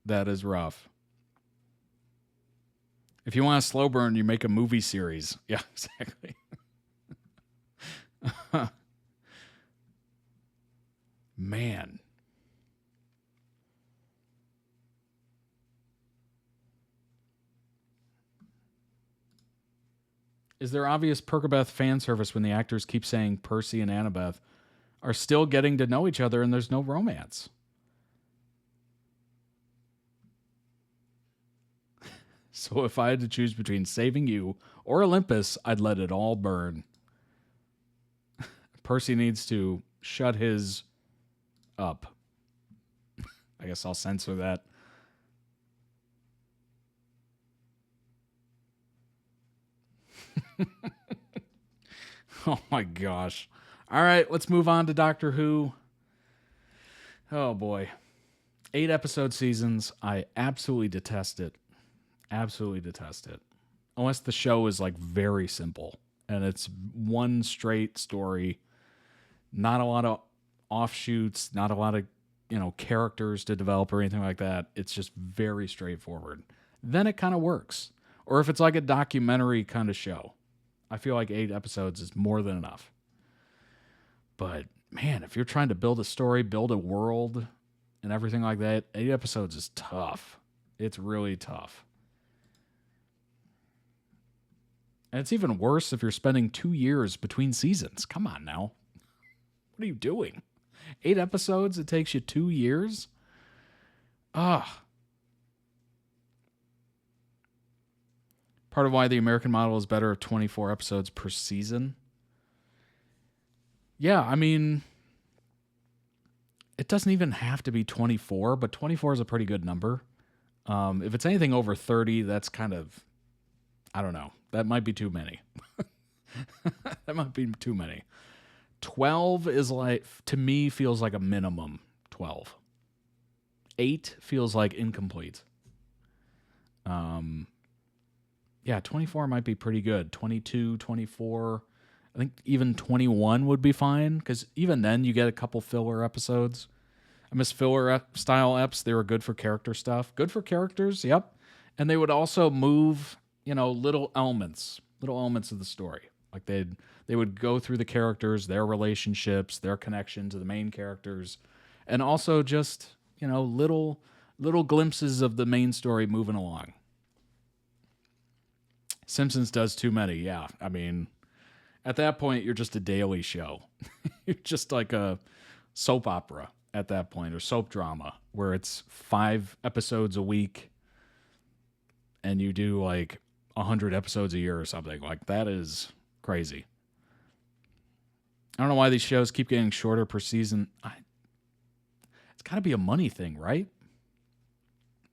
That is rough. If you want a slow burn, you make a movie series. Yeah, exactly. Man. Is there obvious Percabeth fan service when the actors keep saying Percy and Annabeth are still getting to know each other and there's no romance? So if I had to choose between saving you or Olympus, I'd let it all burn. Percy needs to shut his up. I guess I'll censor that. Oh my gosh. All right, let's move on to Doctor Who. Oh boy. 8-episode seasons. I absolutely detest it. Absolutely detest it. Unless the show is like very simple and it's one straight story. Not a lot of offshoots, not a lot of, characters to develop or anything like that. It's just very straightforward. Then it kind of works. Or if it's like a documentary kind of show, I feel like 8 episodes is more than enough. But man, if you're trying to build a story, build a world and everything like that, 8 episodes is tough. It's really tough. And it's even worse if you're spending 2 years between seasons. Come on now. What are you doing? 8 episodes, it takes you 2 years? Ah. Part of why the American model is better at 24 episodes per season. Yeah, I mean, it doesn't even have to be 24, but 24 is a pretty good number. If it's anything over 30, that's kind of, I don't know. That might be too many. That might be too many. 12 is like, to me, feels like a minimum 12. 8 feels like incomplete. Yeah, 24 might be pretty good. 22, 24. I think even 21 would be fine, because even then you get a couple filler episodes. I miss filler style eps. They were good for character stuff. Good for characters, yep. And they would also move, little elements of the story. Like they would go through the characters, their relationships, their connection to the main characters, and also just, little glimpses of the main story moving along. Simpsons does too many, yeah. I mean, at that point, you're just a daily show. You're just like a soap opera at that point, or soap drama, where it's 5 episodes a week, and you do like 100 episodes a year or something. Like, that is crazy. I don't know why these shows keep getting shorter per season. It's got to be a money thing, right?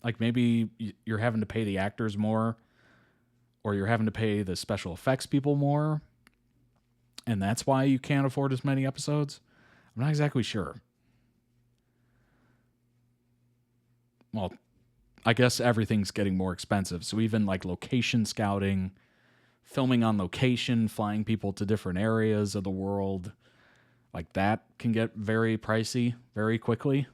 Like, maybe you're having to pay the actors more, or you're having to pay the special effects people more, and that's why you can't afford as many episodes. I'm not exactly sure. Well, I guess everything's getting more expensive. So even like location scouting, filming on location, flying people to different areas of the world, like that can get very pricey very quickly.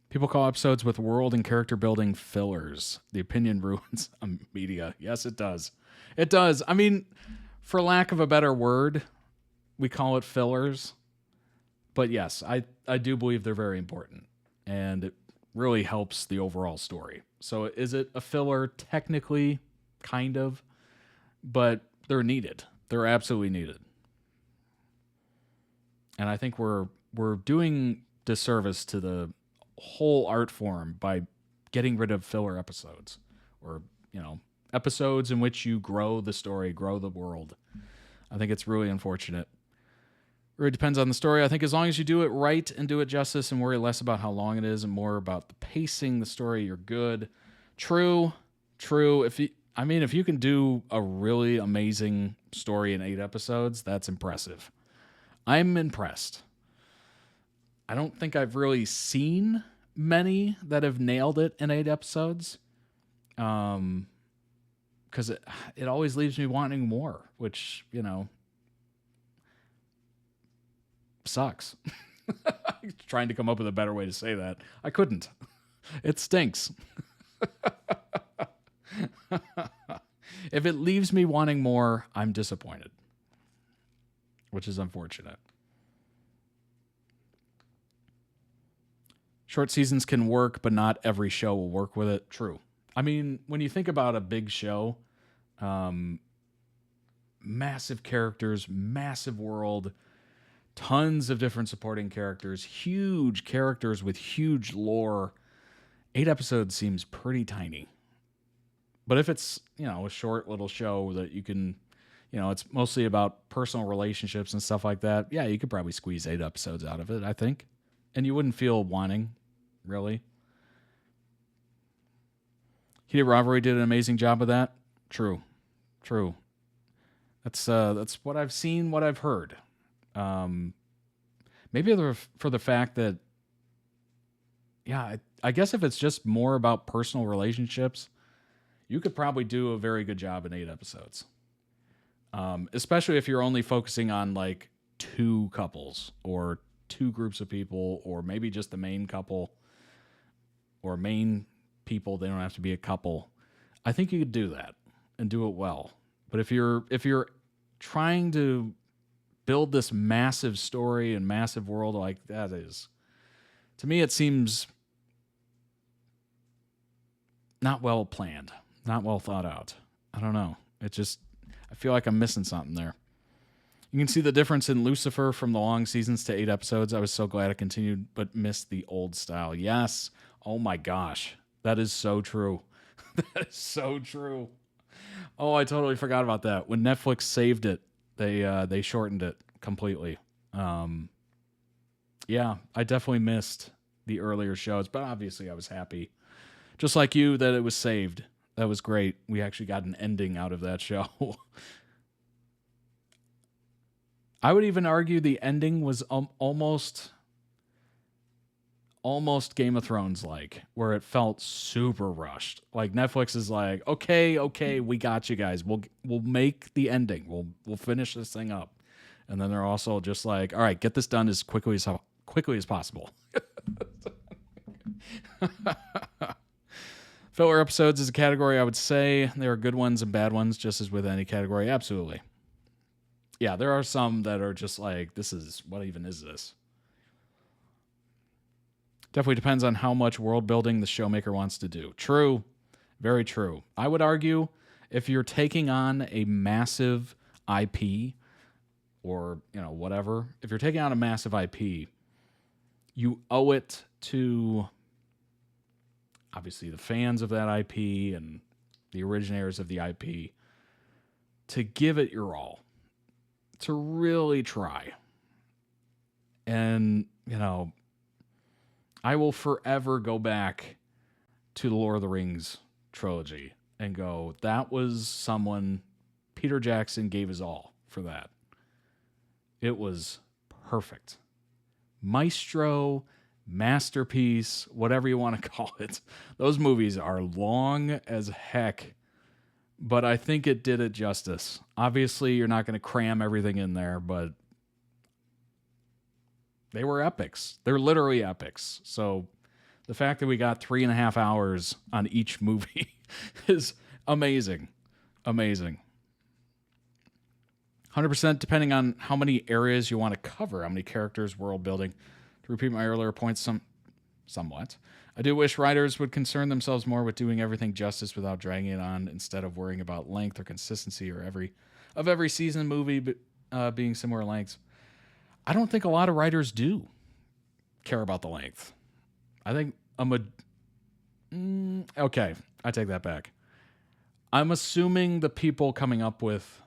People call episodes with world and character building fillers. The opinion ruins media. Yes, it does. It does. I mean, for lack of a better word, we call it fillers. But yes, I do believe they're very important. And it really helps the overall story. So is it a filler? Technically, kind of. But they're needed. They're absolutely needed. And I think we're doing disservice to the whole art form by getting rid of filler episodes, or episodes in which you grow the story, grow the world. I think it's really unfortunate. It really depends on the story. I think as long as you do it right and do it justice and worry less about how long it is and more about the pacing, the story, you're good. True. If you can do a really amazing story in 8 episodes, that's impressive. I'm impressed. I don't think I've really seen many that have nailed it in 8 episodes. Because it always leaves me wanting more, which, sucks. Trying to come up with a better way to say that. I couldn't. It stinks. If it leaves me wanting more, I'm disappointed, which is unfortunate. Short seasons can work, but not every show will work with it. True. I mean, when you think about a big show, massive characters, massive world, tons of different supporting characters, huge characters with huge lore, 8 episodes seems pretty tiny. But if it's, a short little show that you can, it's mostly about personal relationships and stuff like that, yeah, you could probably squeeze 8 episodes out of it, I think. And you wouldn't feel wanting, really. Heated Rivalry did an amazing job of that. True. That's what I've seen, what I've heard. Maybe for the fact that, yeah, I guess if it's just more about personal relationships, you could probably do a very good job in 8 episodes. Especially if you're only focusing on like 2 couples or 2 groups of people, or maybe just the main couple or main people. They don't have to be a couple. I think you could do that and do it well. But if you're trying to build this massive story and massive world like that, is, to me, it seems not well planned, not well thought out. I don't know. I feel like I'm missing something there. You can see the difference in Lucifer from the long seasons to 8 episodes. I was so glad I continued, but missed the old style. Yes. Oh my gosh. That is so true. That is so true. Oh, I totally forgot about that. When Netflix saved it, they shortened it completely. Yeah, I definitely missed the earlier shows, but obviously I was happy, just like you, that it was saved. That was great. We actually got an ending out of that show. I would even argue the ending was almost Game of Thrones like, where it felt super rushed. Like Netflix is like, okay, we got you guys. We'll make the ending. We'll finish this thing up. And then they're also just like, all right, get this done as quickly as possible. Filler episodes is a category I would say. There are good ones and bad ones, just as with any category. Absolutely. Yeah, there are some that are just like, what even is this? Definitely depends on how much world building the showmaker wants to do. True. Very true. I would argue if you're taking on a massive IP or, whatever, if you're taking on a massive IP, you owe it to obviously the fans of that IP and the originators of the IP to give it your all, to really try. And, I will forever go back to the Lord of the Rings trilogy and go, that was someone, Peter Jackson gave his all for that. It was perfect. Maestro, masterpiece, whatever you want to call it. Those movies are long as heck, but I think it did it justice. Obviously, you're not going to cram everything in there, but they were epics. They're literally epics. So the fact that we got 3.5 hours on each movie is amazing. Amazing. 100% depending on how many areas you want to cover, how many characters, world building. To repeat my earlier points somewhat, I do wish writers would concern themselves more with doing everything justice without dragging it on instead of worrying about length or consistency or every season movie being similar lengths. I don't think a lot of writers do care about the length. I think okay, I take that back. I'm assuming the people coming up with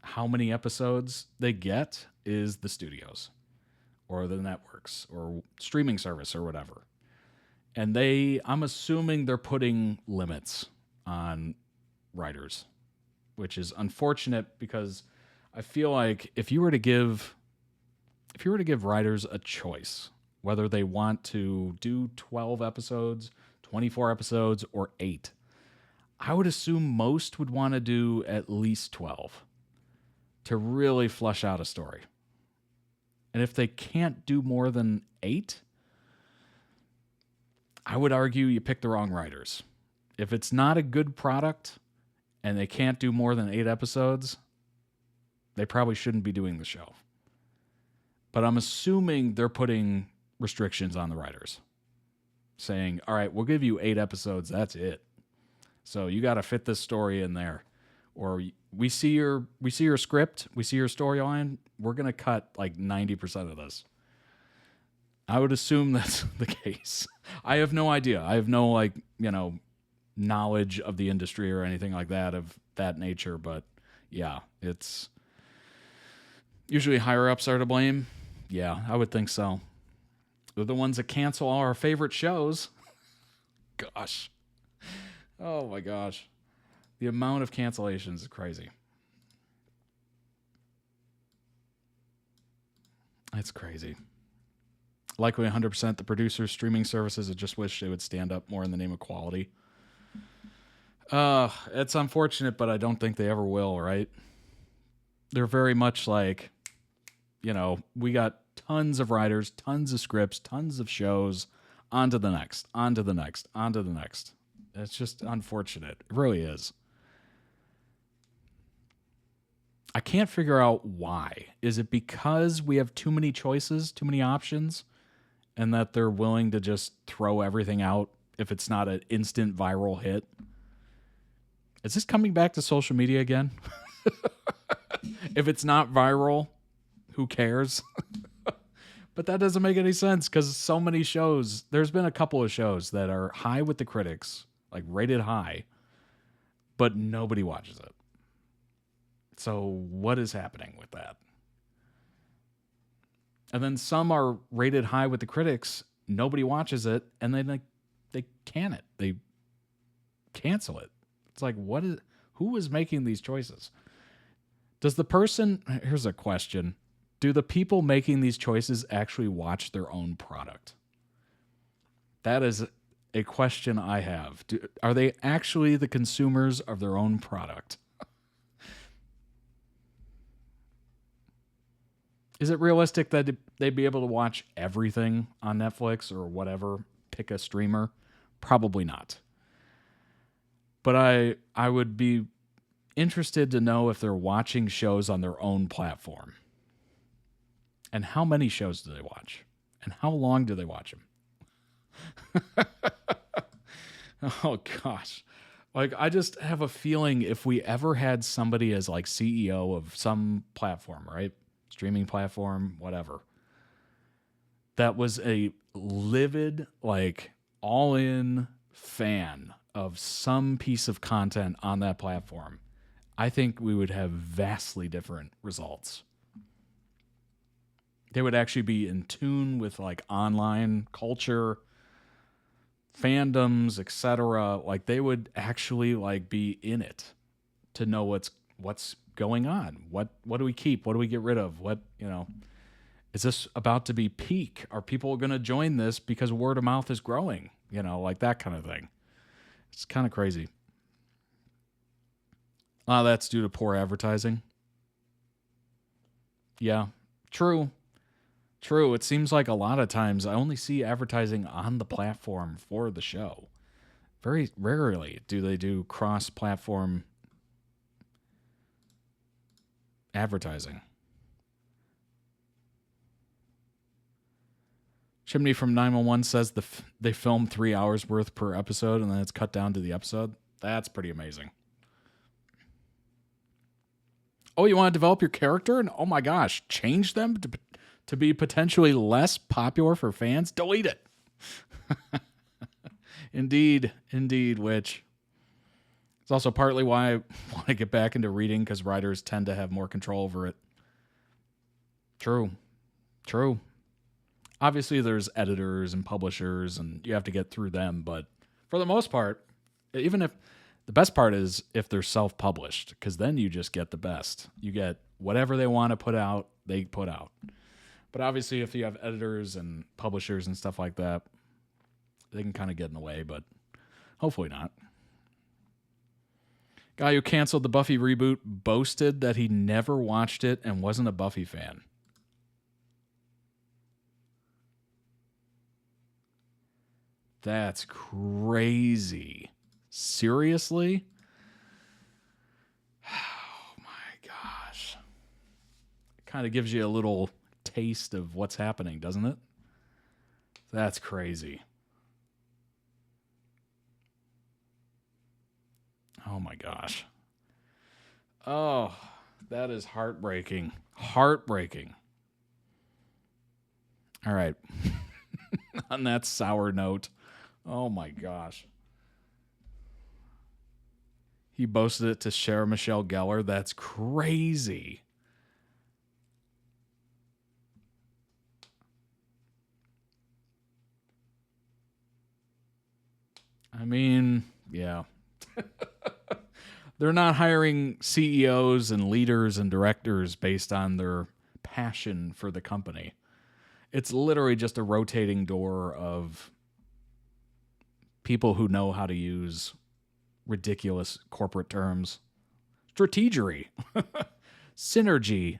how many episodes they get is the studios or the networks or streaming service or whatever. And I'm assuming they're putting limits on writers, which is unfortunate because I feel like if you were to give writers a choice, whether they want to do 12 episodes, 24 episodes, or 8, I would assume most would want to do at least 12 to really flesh out a story. And if they can't do more than 8, I would argue you pick the wrong writers. If it's not a good product and they can't do more than 8 episodes, they probably shouldn't be doing the show. But I'm assuming they're putting restrictions on the writers, saying, all right, we'll give you 8 episodes. That's it. So you got to fit this story in there. Or we see your script, we see your storyline. We're going to cut like 90% of this. I would assume that's the case. I have no idea. I have no knowledge of the industry or anything like that of that nature. But yeah, it's usually higher ups are to blame. Yeah, I would think so. They're the ones that cancel all our favorite shows. Gosh. Oh my gosh. The amount of cancellations is crazy. It's crazy. Likely 100% the producers, streaming services, I just wish they would stand up more in the name of quality. It's unfortunate, but I don't think they ever will, right? They're very much like, we got tons of writers, tons of scripts, tons of shows, on to the next, on to the next, on to the next. It's just unfortunate. It really is. I can't figure out why. Is it because we have too many choices, too many options, and that they're willing to just throw everything out if it's not an instant viral hit? Is this coming back to social media again? If it's not viral, who cares? But that doesn't make any sense because so many shows, there's been a couple of shows that are high with the critics, like rated high, but nobody watches it. So what is happening with that? And then some are rated high with the critics, nobody watches it, and then they can it. They cancel it. It's like, who is making these choices? Does the person, here's a question. Do the people making these choices actually watch their own product? That is a question I have. Are they actually the consumers of their own product? Is it realistic that they'd be able to watch everything on Netflix or whatever, pick a streamer? Probably not. But I would be interested to know if they're watching shows on their own platform. And how many shows do they watch? And how long do they watch them? Oh, gosh. Like, I just have a feeling if we ever had somebody as, like, CEO of some platform, right? Streaming platform, whatever, that was a livid, like, all-in fan of some piece of content on that platform, I think we would have vastly different results. They would actually be in tune with, like, online culture, fandoms, etc. Like, they would actually, like, be in it to know what's going on. What do we keep? What do we get rid of? What, is this about to be peak? Are people going to join this because word of mouth is growing? Like that kind of thing. It's kind of crazy. That's due to poor advertising. Yeah, true. It seems like a lot of times I only see advertising on the platform for the show. Very rarely do they do cross-platform advertising. Chimney from 911 says they film 3 hours worth per episode and then it's cut down to the episode. That's pretty amazing. Oh, you want to develop your character and, oh my gosh, change them to be potentially less popular for fans? Delete it. Indeed, which it's also partly why I want to get back into reading, because writers tend to have more control over it. True. Obviously, there's editors and publishers, and you have to get through them. But for the most part, even if the best part is if they're self-published, because then you just get the best. You get whatever they want to put out, they put out. But obviously, if you have editors and publishers and stuff like that, they can kind of get in the way, but hopefully not. Guy who canceled the Buffy reboot boasted that he never watched it and wasn't a Buffy fan. That's crazy. Seriously? Oh my gosh. It kind of gives you a little taste of what's happening, doesn't it? That's crazy. Oh my gosh. Oh, that is heartbreaking. Heartbreaking. All right. On that sour note, oh my gosh. He boasted it to Sarah Michelle Gellar. That's crazy. I mean, yeah. They're not hiring CEOs and leaders and directors based on their passion for the company. It's literally just a rotating door of people who know how to use ridiculous corporate terms. Strategery. Synergy.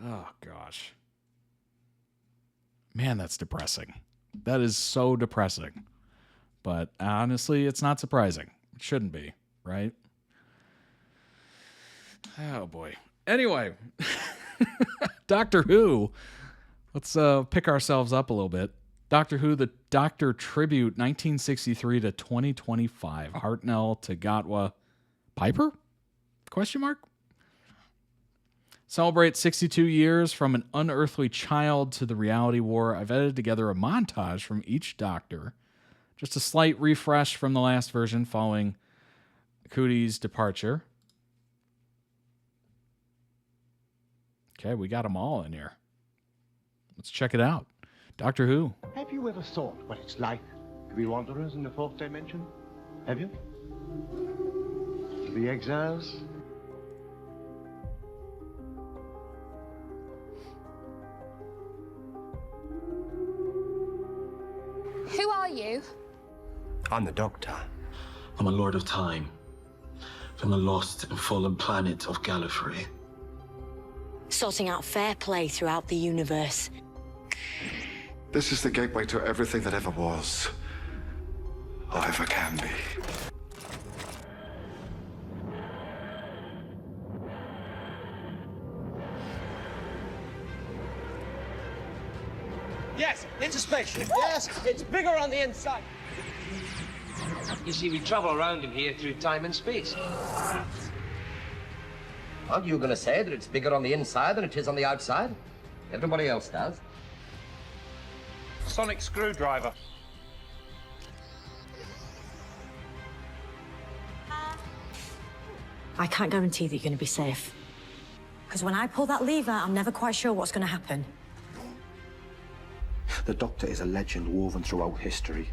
Oh, gosh. Man, that's depressing. That is so depressing. But honestly, it's not surprising. It shouldn't be, right? Oh, boy. Anyway, Doctor Who. Let's pick ourselves up a little bit. Doctor Who, the Doctor Tribute, 1963 to 2025. Hartnell to Gatwa. Piper? Question mark? Celebrate 62 years from an unearthly child to the reality war. I've edited together a montage from each Doctor. Just a slight refresh from the last version following Cootie's departure. Okay, we got them all in here. Let's check it out. Doctor Who. Have you ever thought what it's like to be wanderers in the fourth dimension? Have you? To be exiles? Who are you? I'm the Doctor. I'm a Lord of Time, from the lost and fallen planet of Gallifrey. Sorting out fair play throughout the universe. This is the gateway to everything that ever was, or ever can be. Yes, it's a spaceship. Yes, it's bigger on the inside. You see, we travel around in here through time and space. Aren't you going to say that it's bigger on the inside than it is on the outside? Everybody else does. Sonic screwdriver. I can't guarantee that you're going to be safe. Because when I pull that lever, I'm never quite sure what's going to happen. The Doctor is a legend woven throughout history.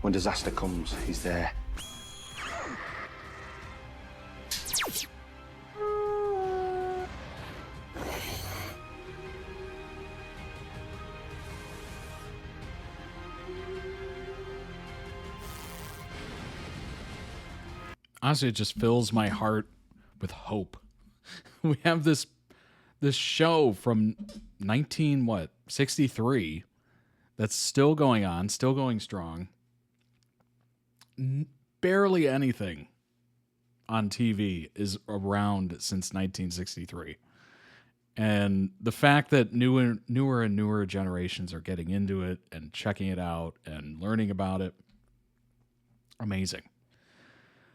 When disaster comes, he's there. Honestly, it just fills my heart with hope. We have this show from 63 that's still going on, still going strong. Barely anything on TV is around since 1963. And the fact that newer and newer generations are getting into it and checking it out and learning about it, amazing.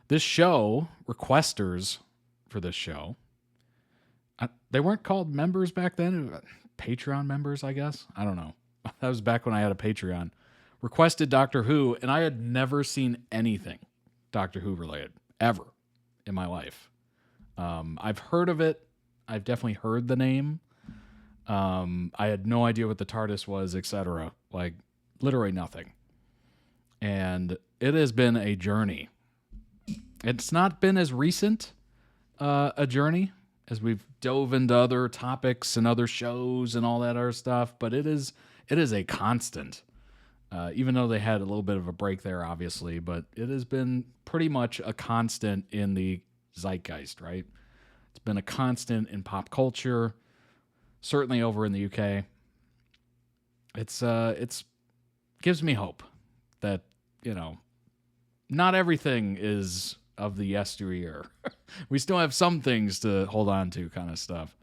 This show, requesters for this show, they weren't called members back then. Patreon members, I guess. I don't know. That was back when I had a Patreon. Requested Doctor Who, and I had never seen anything Doctor Who related, ever, in my life. I've heard of it. I've definitely heard the name. I had no idea what the TARDIS was, etc. Like, literally nothing. And it has been a journey. It's not been as recent a journey as we've dove into other topics and other shows and all that other stuff, but it is a constant. Even though they had a little bit of a break there, obviously, but it has been pretty much a constant in the zeitgeist, right? It's been a constant in pop culture, certainly over in the UK. It's gives me hope that, not everything is of the yesteryear. We still have some things to hold on to, kind of stuff.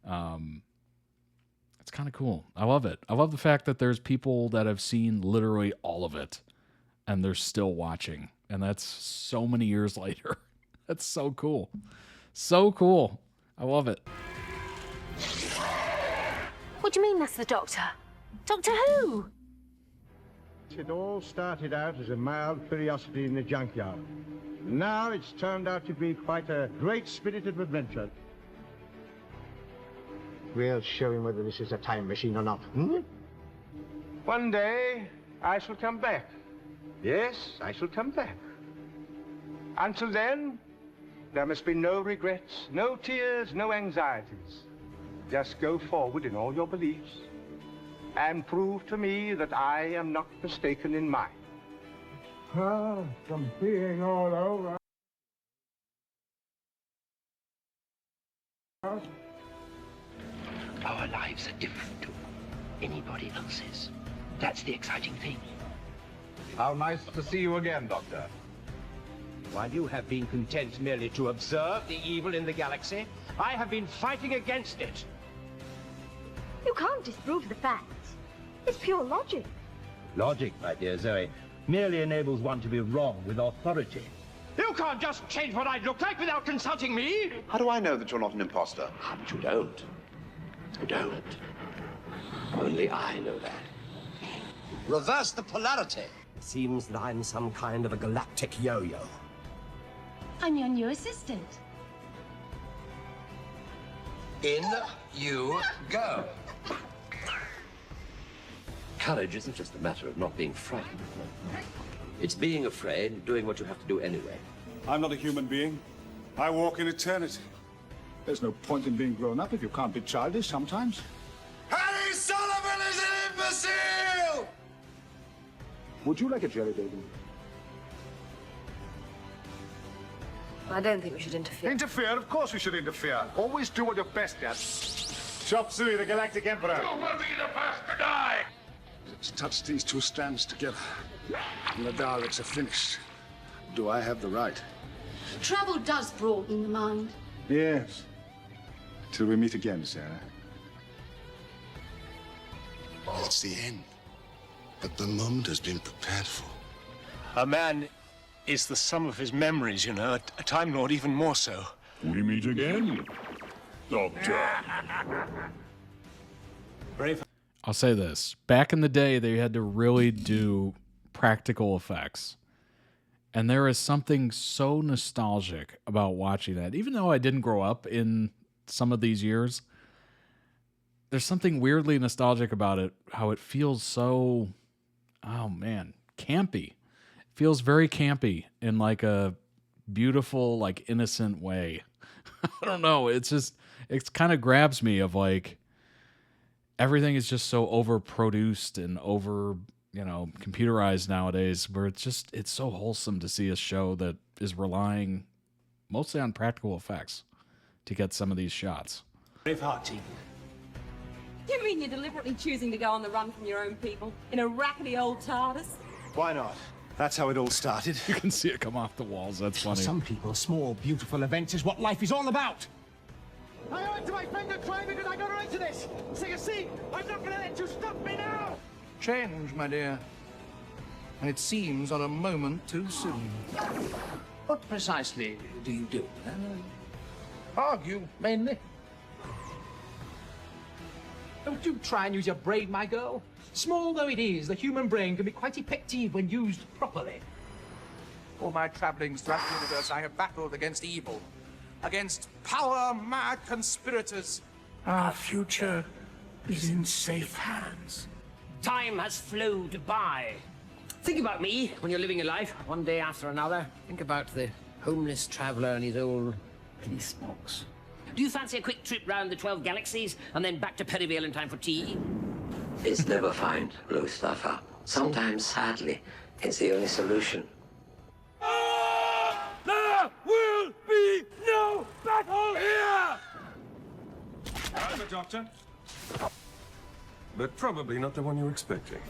It's kind of cool. I love it. I love the fact that there's people that have seen literally all of it and they're still watching. And that's so many years later. That's so cool. So cool. I love it. What do you mean that's the Doctor? Doctor Who? It all started out as a mild curiosity in the junkyard. Now it's turned out to be quite a great spirited adventure. We'll show him whether this is a time machine or not. One day, I shall come back. Yes, I shall come back. Until then, there must be no regrets, no tears, no anxieties. Just go forward in all your beliefs and prove to me that I am not mistaken in mine. From being all over. Our lives are different to anybody else's. That's the exciting thing. How nice to see you again, Doctor. While you have been content merely to observe the evil in the galaxy, I have been fighting against it. You can't disprove the facts. It's pure logic. Logic, my dear Zoe, merely enables one to be wrong with authority. You can't just change what I look like without consulting me! How do I know that you're not an imposter? But you don't. You don't. Only I know that. Reverse the polarity. Seems that I'm some kind of a galactic yo-yo. I'm your new assistant. In you go. Courage isn't just a matter of not being frightened. It's being afraid and doing what you have to do anyway. I'm not a human being. I walk in eternity. There's no point in being grown up if you can't be childish sometimes. Harry Sullivan is an imbecile! Would you like a jelly baby? I don't think we should interfere. Interfere? Of course we should interfere. Always do what you're best at. Chop Suey, the Galactic Emperor. You will be the first to die! Let's touch these two strands together. And the Daleks are finished. Do I have the right? Travel does broaden the mind. Yes. Till we meet again, Sarah. It's the end. But the moment has been prepared for. A man is the sum of his memories, you know. A Time Lord even more so. We meet again, Doctor. Brave. I'll say this. Back in the day, they had to really do practical effects. And there is something so nostalgic about watching that. Even though I didn't grow up in some of these years, there's something weirdly nostalgic about it. How it feels so, oh man, campy. It feels very campy in like a beautiful, like innocent way. I don't know. It's just, it kind of grabs me of like, everything is just so overproduced and over, you know, computerized nowadays, where it's so wholesome to see a show that is relying mostly on practical effects to get some of these shots. Braveheart team. You mean you're deliberately choosing to go on the run from your own people in a rackety old TARDIS? Why not? That's how it all started. You can see it come off the walls. That's funny. For some people, small, beautiful events is what life is all about. I owe it to my friend that climbed that I got right to this. So you see, I'm not going to let you stop me now. Change, my dear. And it seems on a moment too soon. What precisely do you do? Argue, mainly. Don't you try and use your brain, my girl. Small though it is, the human brain can be quite effective when used properly. All my travellings throughout the universe, I have battled against evil. Against power-mad conspirators. Our future is in safe hands. Time has flowed by. Think about me when you're living your life, one day after another. Think about the homeless traveller and his old police box. Do you fancy a quick trip round the 12 galaxies and then back to Perryville in time for tea? It's never fine to blow stuff up. Sometimes, sadly, it's the only solution. There will be no battle here! I'm the Doctor. But probably not the one you're expecting.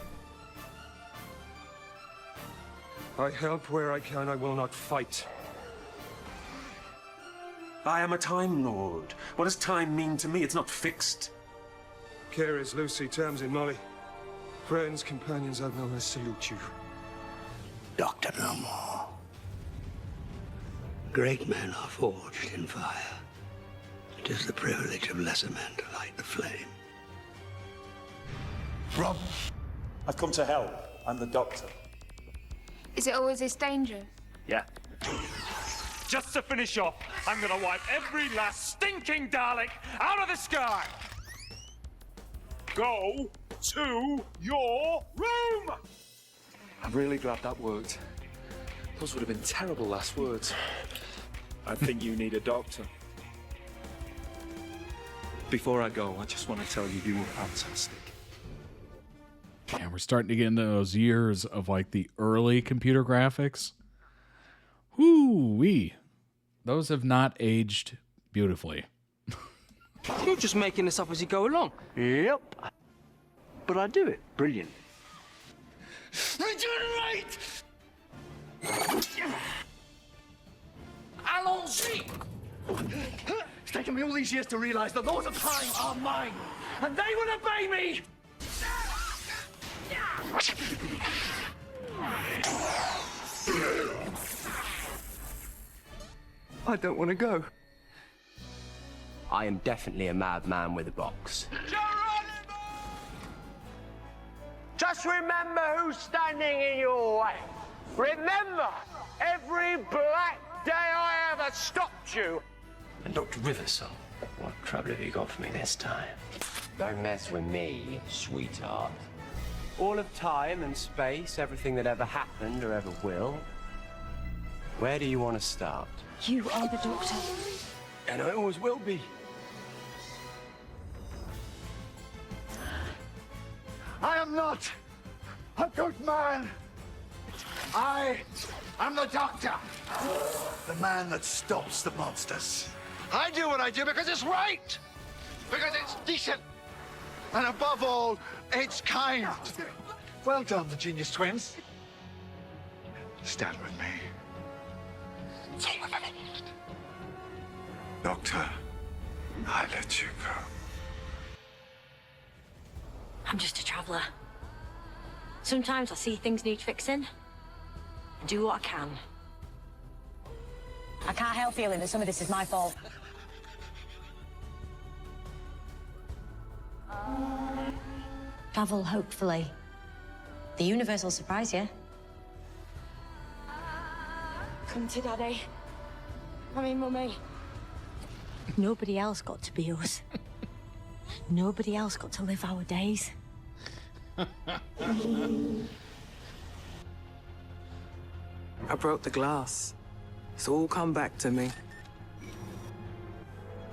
I help where I can, I will not fight. I am a Time Lord. What does time mean to me? It's not fixed. Care is Lucy, terms in Molly. Friends, companions I've known, I salute you. Doctor no more. Great men are forged in fire. It is the privilege of lesser men to light the flame. Rob, I've come to help. I'm the Doctor. Is it always this dangerous? Yeah. Just to finish off, I'm gonna wipe every last stinking Dalek out of the sky! Go to your room! I'm really glad that worked. Those would have been terrible last words. I think you need a doctor. Before I go, I just want to tell you were fantastic. And we're starting to get into those years of like the early computer graphics. Whoo-wee. Those have not aged beautifully. You're just making this up as you go along. Yep. But I do it brilliant. Regenerate! Allons-y! It's taken me all these years to realize the laws of time are mine, and they will obey me! I don't want to go. I am definitely a madman with a box. Just remember who's standing in your way. Remember, every black day I ever stopped you. And Dr. Riversall, what trouble have you got for me this time? Don't mess with me, sweetheart. All of time and space, everything that ever happened or ever will. Where do you want to start? You are the Doctor. And I always will be. I am not a good man. I am the Doctor. The man that stops the monsters. I do what I do because it's right. Because it's decent. And above all, it's kind. Well done, the Genius Twins. Stand with me. It's all I've ever wanted. Doctor, I let you go. I'm just a traveller. Sometimes I see things need fixing. Do what I can. I can't help feeling that some of this is my fault. Travel, hopefully. The universe will surprise you. Come to Daddy. I mean, Mummy. Nobody else got to be us. Nobody else got to live our days. I broke the glass. It's all come back to me.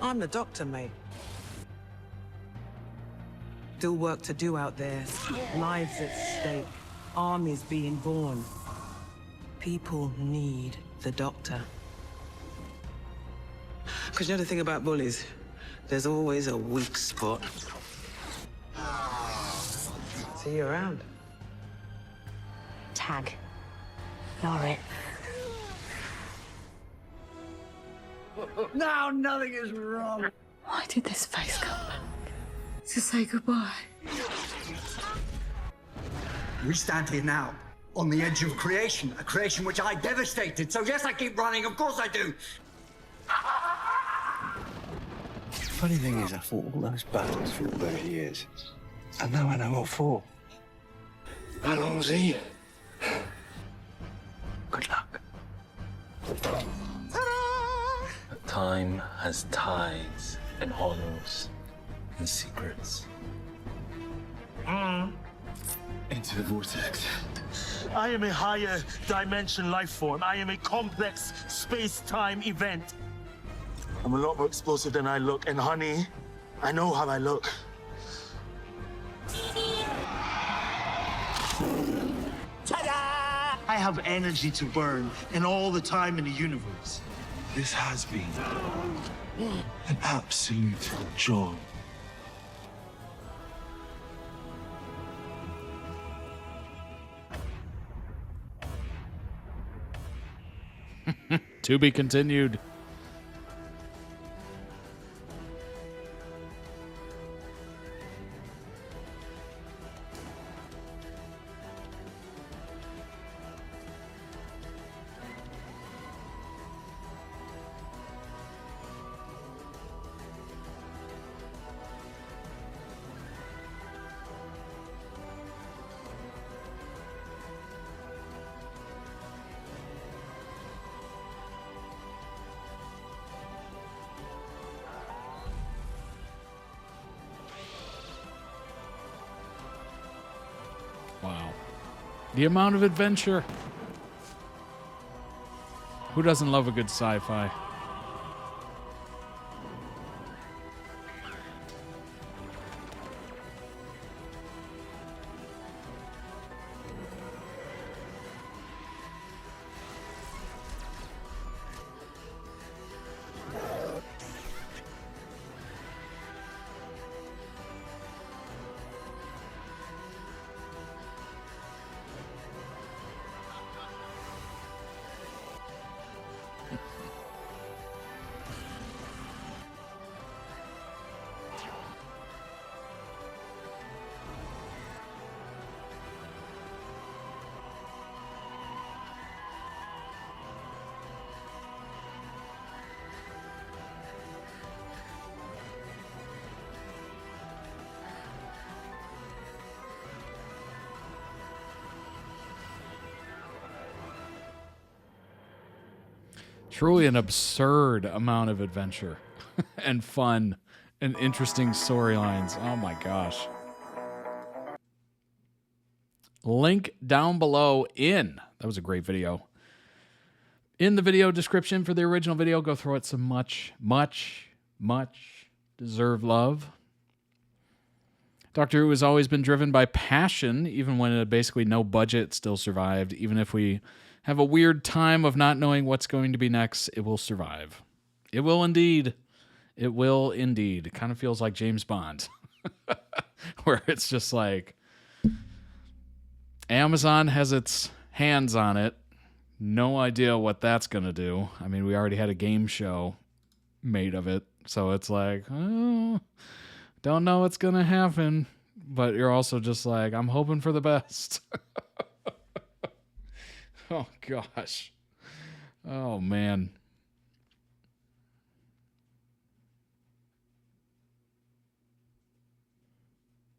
I'm the Doctor, mate. Still work to do out there. Lives at stake. Armies being born. People need the Doctor. Because you know the thing about bullies? There's always a weak spot. See you around. Tag. You're it. Now nothing is wrong. Why did this face come back? To say goodbye. We stand here now, on the edge of creation, a creation which I devastated. So yes, I keep running, of course I do. Funny thing is, I fought all those battles for all those years. And now I know what for. How long's he? Good luck. Time has tides and hollows and secrets. Into the vortex. I am a higher dimension life form. I am a complex space-time event. I'm a lot more explosive than I look, and honey, I know how I look. Ta-da! I have energy to burn, and all the time in the universe. This has been an absolute joy. To be continued. Wow. The amount of adventure. Who doesn't love a good sci-fi? Truly an absurd amount of adventure and fun and interesting storylines. Oh my gosh. Link down below that was a great video. In the video description for the original video, go throw it some much, much, much deserved love. Doctor Who has always been driven by passion, even when it had basically no budget, it still survived. Even if we have a weird time of not knowing what's going to be next, it will survive. It will indeed. It will indeed. It kind of feels like James Bond, where it's just like Amazon has its hands on it. No idea what that's going to do. I mean, we already had a game show made of it. So it's like, oh, don't know what's going to happen. But you're also just like, I'm hoping for the best. Oh, gosh. Oh, man.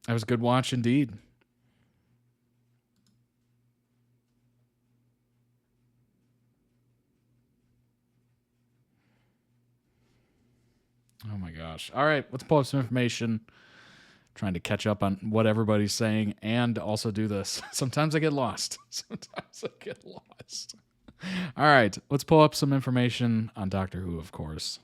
That was a good watch indeed. Oh my gosh. All right, let's pull up some information. Trying to catch up on what everybody's saying and also do this. Sometimes I get lost. All right, let's pull up some information on Doctor Who, of course.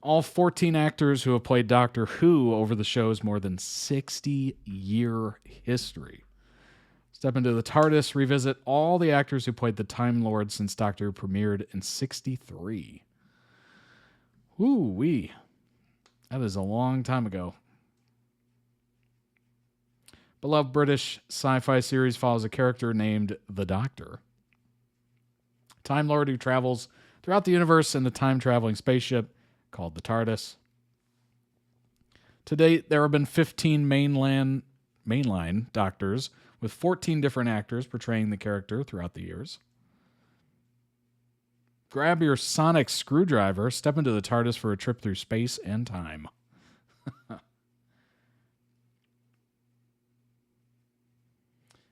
All 14 actors who have played Doctor Who over the show's more than 60-year history. Step into the TARDIS, revisit all the actors who played the Time Lord since Doctor Who premiered in 63. Woo-wee. That is a long time ago. Beloved British sci-fi series follows a character named the Doctor. Time Lord who travels throughout the universe in the time-traveling spaceship called the TARDIS. To date, there have been 15 mainline Doctors, with 14 different actors portraying the character throughout the years. Grab your sonic screwdriver, step into the TARDIS for a trip through space and time.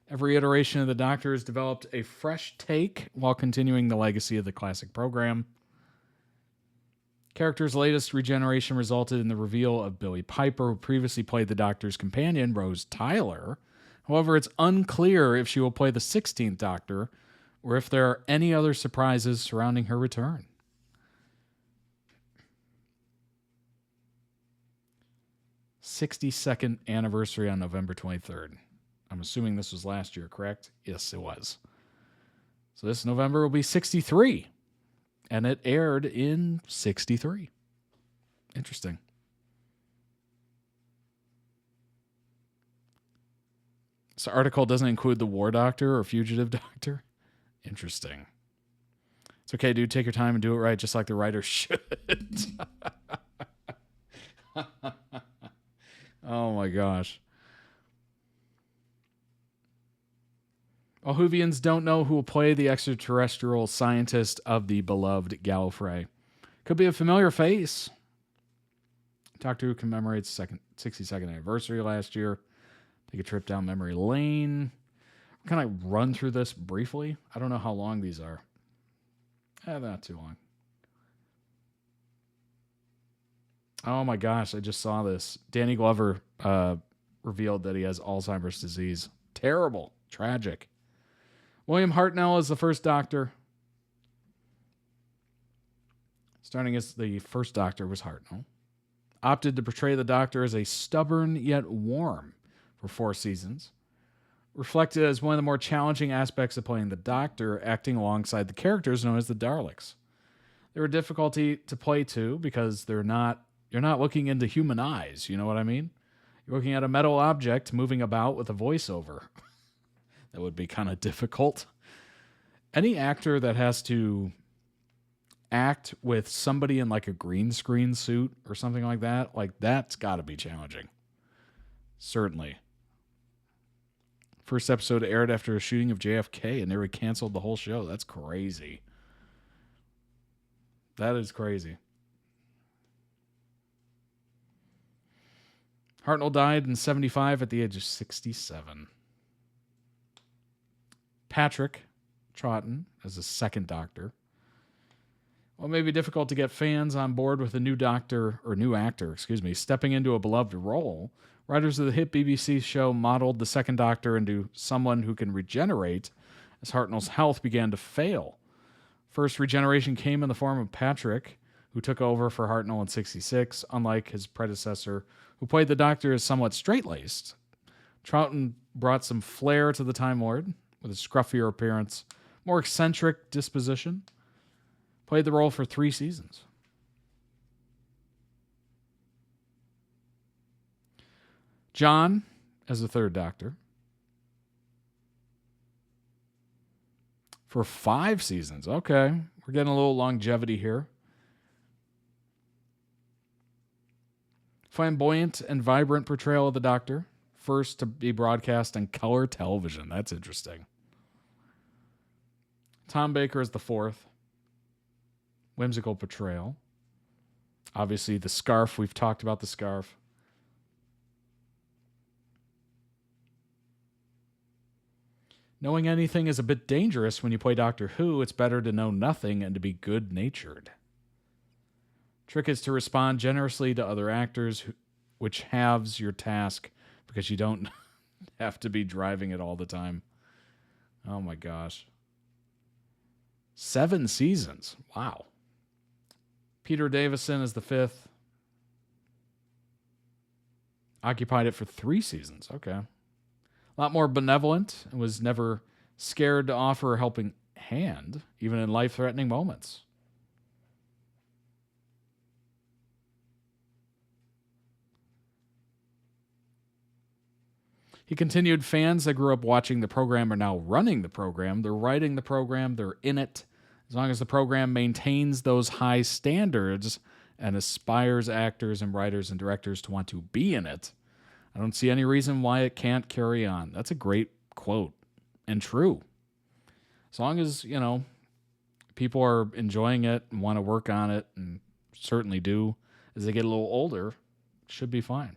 Every iteration of the Doctor has developed a fresh take while continuing the legacy of the classic program. Character's latest regeneration resulted in the reveal of Billie Piper, who previously played the Doctor's companion, Rose Tyler. However, it's unclear if she will play the 16th Doctor or if there are any other surprises surrounding her return. '62nd anniversary on November 23rd. I'm assuming this was last year, correct? Yes, it was. So this November will be 63. And it aired in 63. Interesting. This article doesn't include the War Doctor or Fugitive Doctor. Interesting. It's okay, dude. Take your time and do it right, just like the writer should. Oh my gosh. Whovians don't know who will play the extraterrestrial scientist of the beloved Gallifrey. Could be a familiar face. Doctor Who commemorates 62nd anniversary last year. Take a trip down memory lane. Can I run through this briefly? I don't know how long these are. Not too long. Oh my gosh, I just saw this. Danny Glover revealed that he has Alzheimer's disease. Terrible. Tragic. William Hartnell is the first Doctor. Starting as the first Doctor was Hartnell. Opted to portray the Doctor as a stubborn yet warm for 4 seasons. Reflected as one of the more challenging aspects of playing the Doctor, acting alongside the characters known as the Daleks. They were difficulty to play to because you're not looking into human eyes, you know what I mean? You're looking at a metal object moving about with a voiceover. That would be kind of difficult. Any actor that has to act with somebody in like a green screen suit or something like that's got to be challenging. Certainly. First episode aired after a shooting of JFK and they canceled the whole show. That's crazy. That is crazy. Hartnell died in 1975 at the age of 67. Patrick Troughton as the second Doctor. Well, it may be difficult to get fans on board with a new actor, stepping into a beloved role Writers of the hit BBC show modeled the Second Doctor into someone who can regenerate as Hartnell's health began to fail. First regeneration came in the form of Patrick, who took over for Hartnell in 66, unlike his predecessor, who played the Doctor as somewhat straight-laced. Troughton brought some flair to the Time Lord, with a scruffier appearance, more eccentric disposition. Played the role for 3 seasons. John as the Third Doctor for 5 seasons. Okay, we're getting a little longevity here. Flamboyant and vibrant portrayal of the Doctor, first to be broadcast on color television. That's interesting. Tom Baker as the fourth. Whimsical portrayal. Obviously, the scarf. We've talked about the scarf. Knowing anything is a bit dangerous when you play Doctor Who. It's better to know nothing and to be good-natured. Trick is to respond generously to other actors, which halves your task because you don't have to be driving it all the time. Oh my gosh. 7 seasons. Wow. Peter Davison is the 5th. Occupied it for 3 seasons. Okay. A lot more benevolent and was never scared to offer a helping hand, even in life-threatening moments. He continued, fans that grew up watching the program are now running the program. They're writing the program. They're in it. As long as the program maintains those high standards and aspires actors and writers and directors to want to be in it, I don't see any reason why it can't carry on. That's a great quote and true. As long as, people are enjoying it and want to work on it, and certainly do as they get a little older, it should be fine.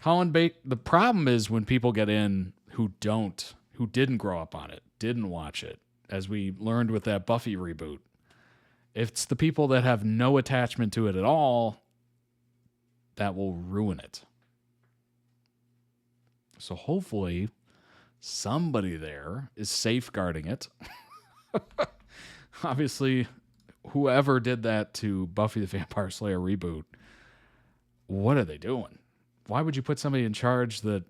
The problem is when people get in who didn't grow up on it, didn't watch it, as we learned with that Buffy reboot. It's the people that have no attachment to it at all that will ruin it. So hopefully somebody there is safeguarding it. Obviously, whoever did that to Buffy the Vampire Slayer reboot, what are they doing? Why would you put somebody in charge that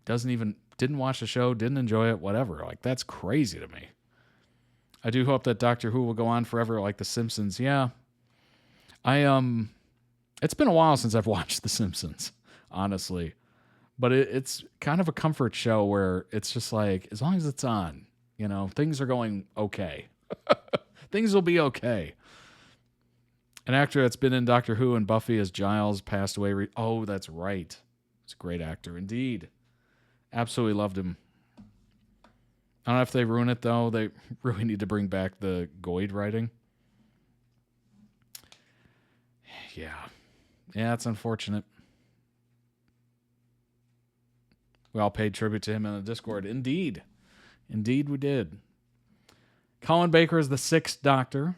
didn't watch the show, didn't enjoy it, whatever? Like, that's crazy to me. I do hope that Doctor Who will go on forever like The Simpsons. Yeah. It's been a while since I've watched The Simpsons, honestly. But it's kind of a comfort show where it's just like, as long as it's on, things are going okay. Things will be okay. An actor that's been in Doctor Who and Buffy as Giles passed away. Oh, that's right. He's a great actor indeed. Absolutely loved him. I don't know if they ruin it, though. They really need to bring back the Goyd writing. Yeah. Yeah, it's unfortunate. We all paid tribute to him in the Discord. Indeed. Indeed we did. Colin Baker is the 6th Doctor.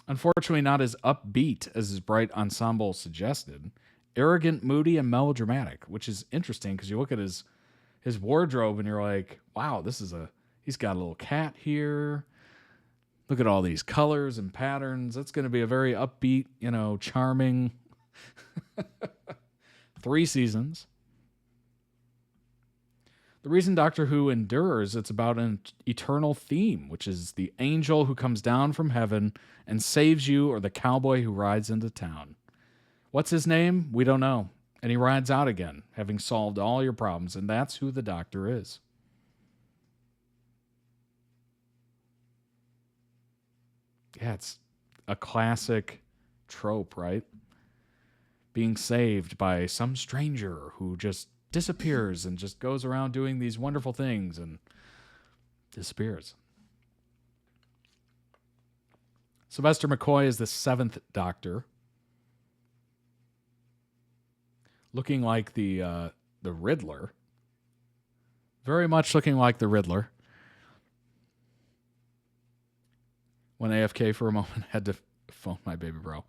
Unfortunately, not as upbeat as his bright ensemble suggested. Arrogant, moody, and melodramatic, which is interesting because you look at his wardrobe and you're like, wow, he's got a little cat here. Look at all these colors and patterns. That's going to be a very upbeat, charming 3 seasons. The reason Doctor Who endures, it's about an eternal theme, which is the angel who comes down from heaven and saves you, or the cowboy who rides into town. What's his name? We don't know. And he rides out again, having solved all your problems, and that's who the Doctor is. Yeah, it's a classic trope, right? Being saved by some stranger who just disappears and just goes around doing these wonderful things and disappears. Sylvester McCoy is the 7th Doctor. Looking like the Riddler. Very much looking like the Riddler. When AFK for a moment, had to phone my baby bro.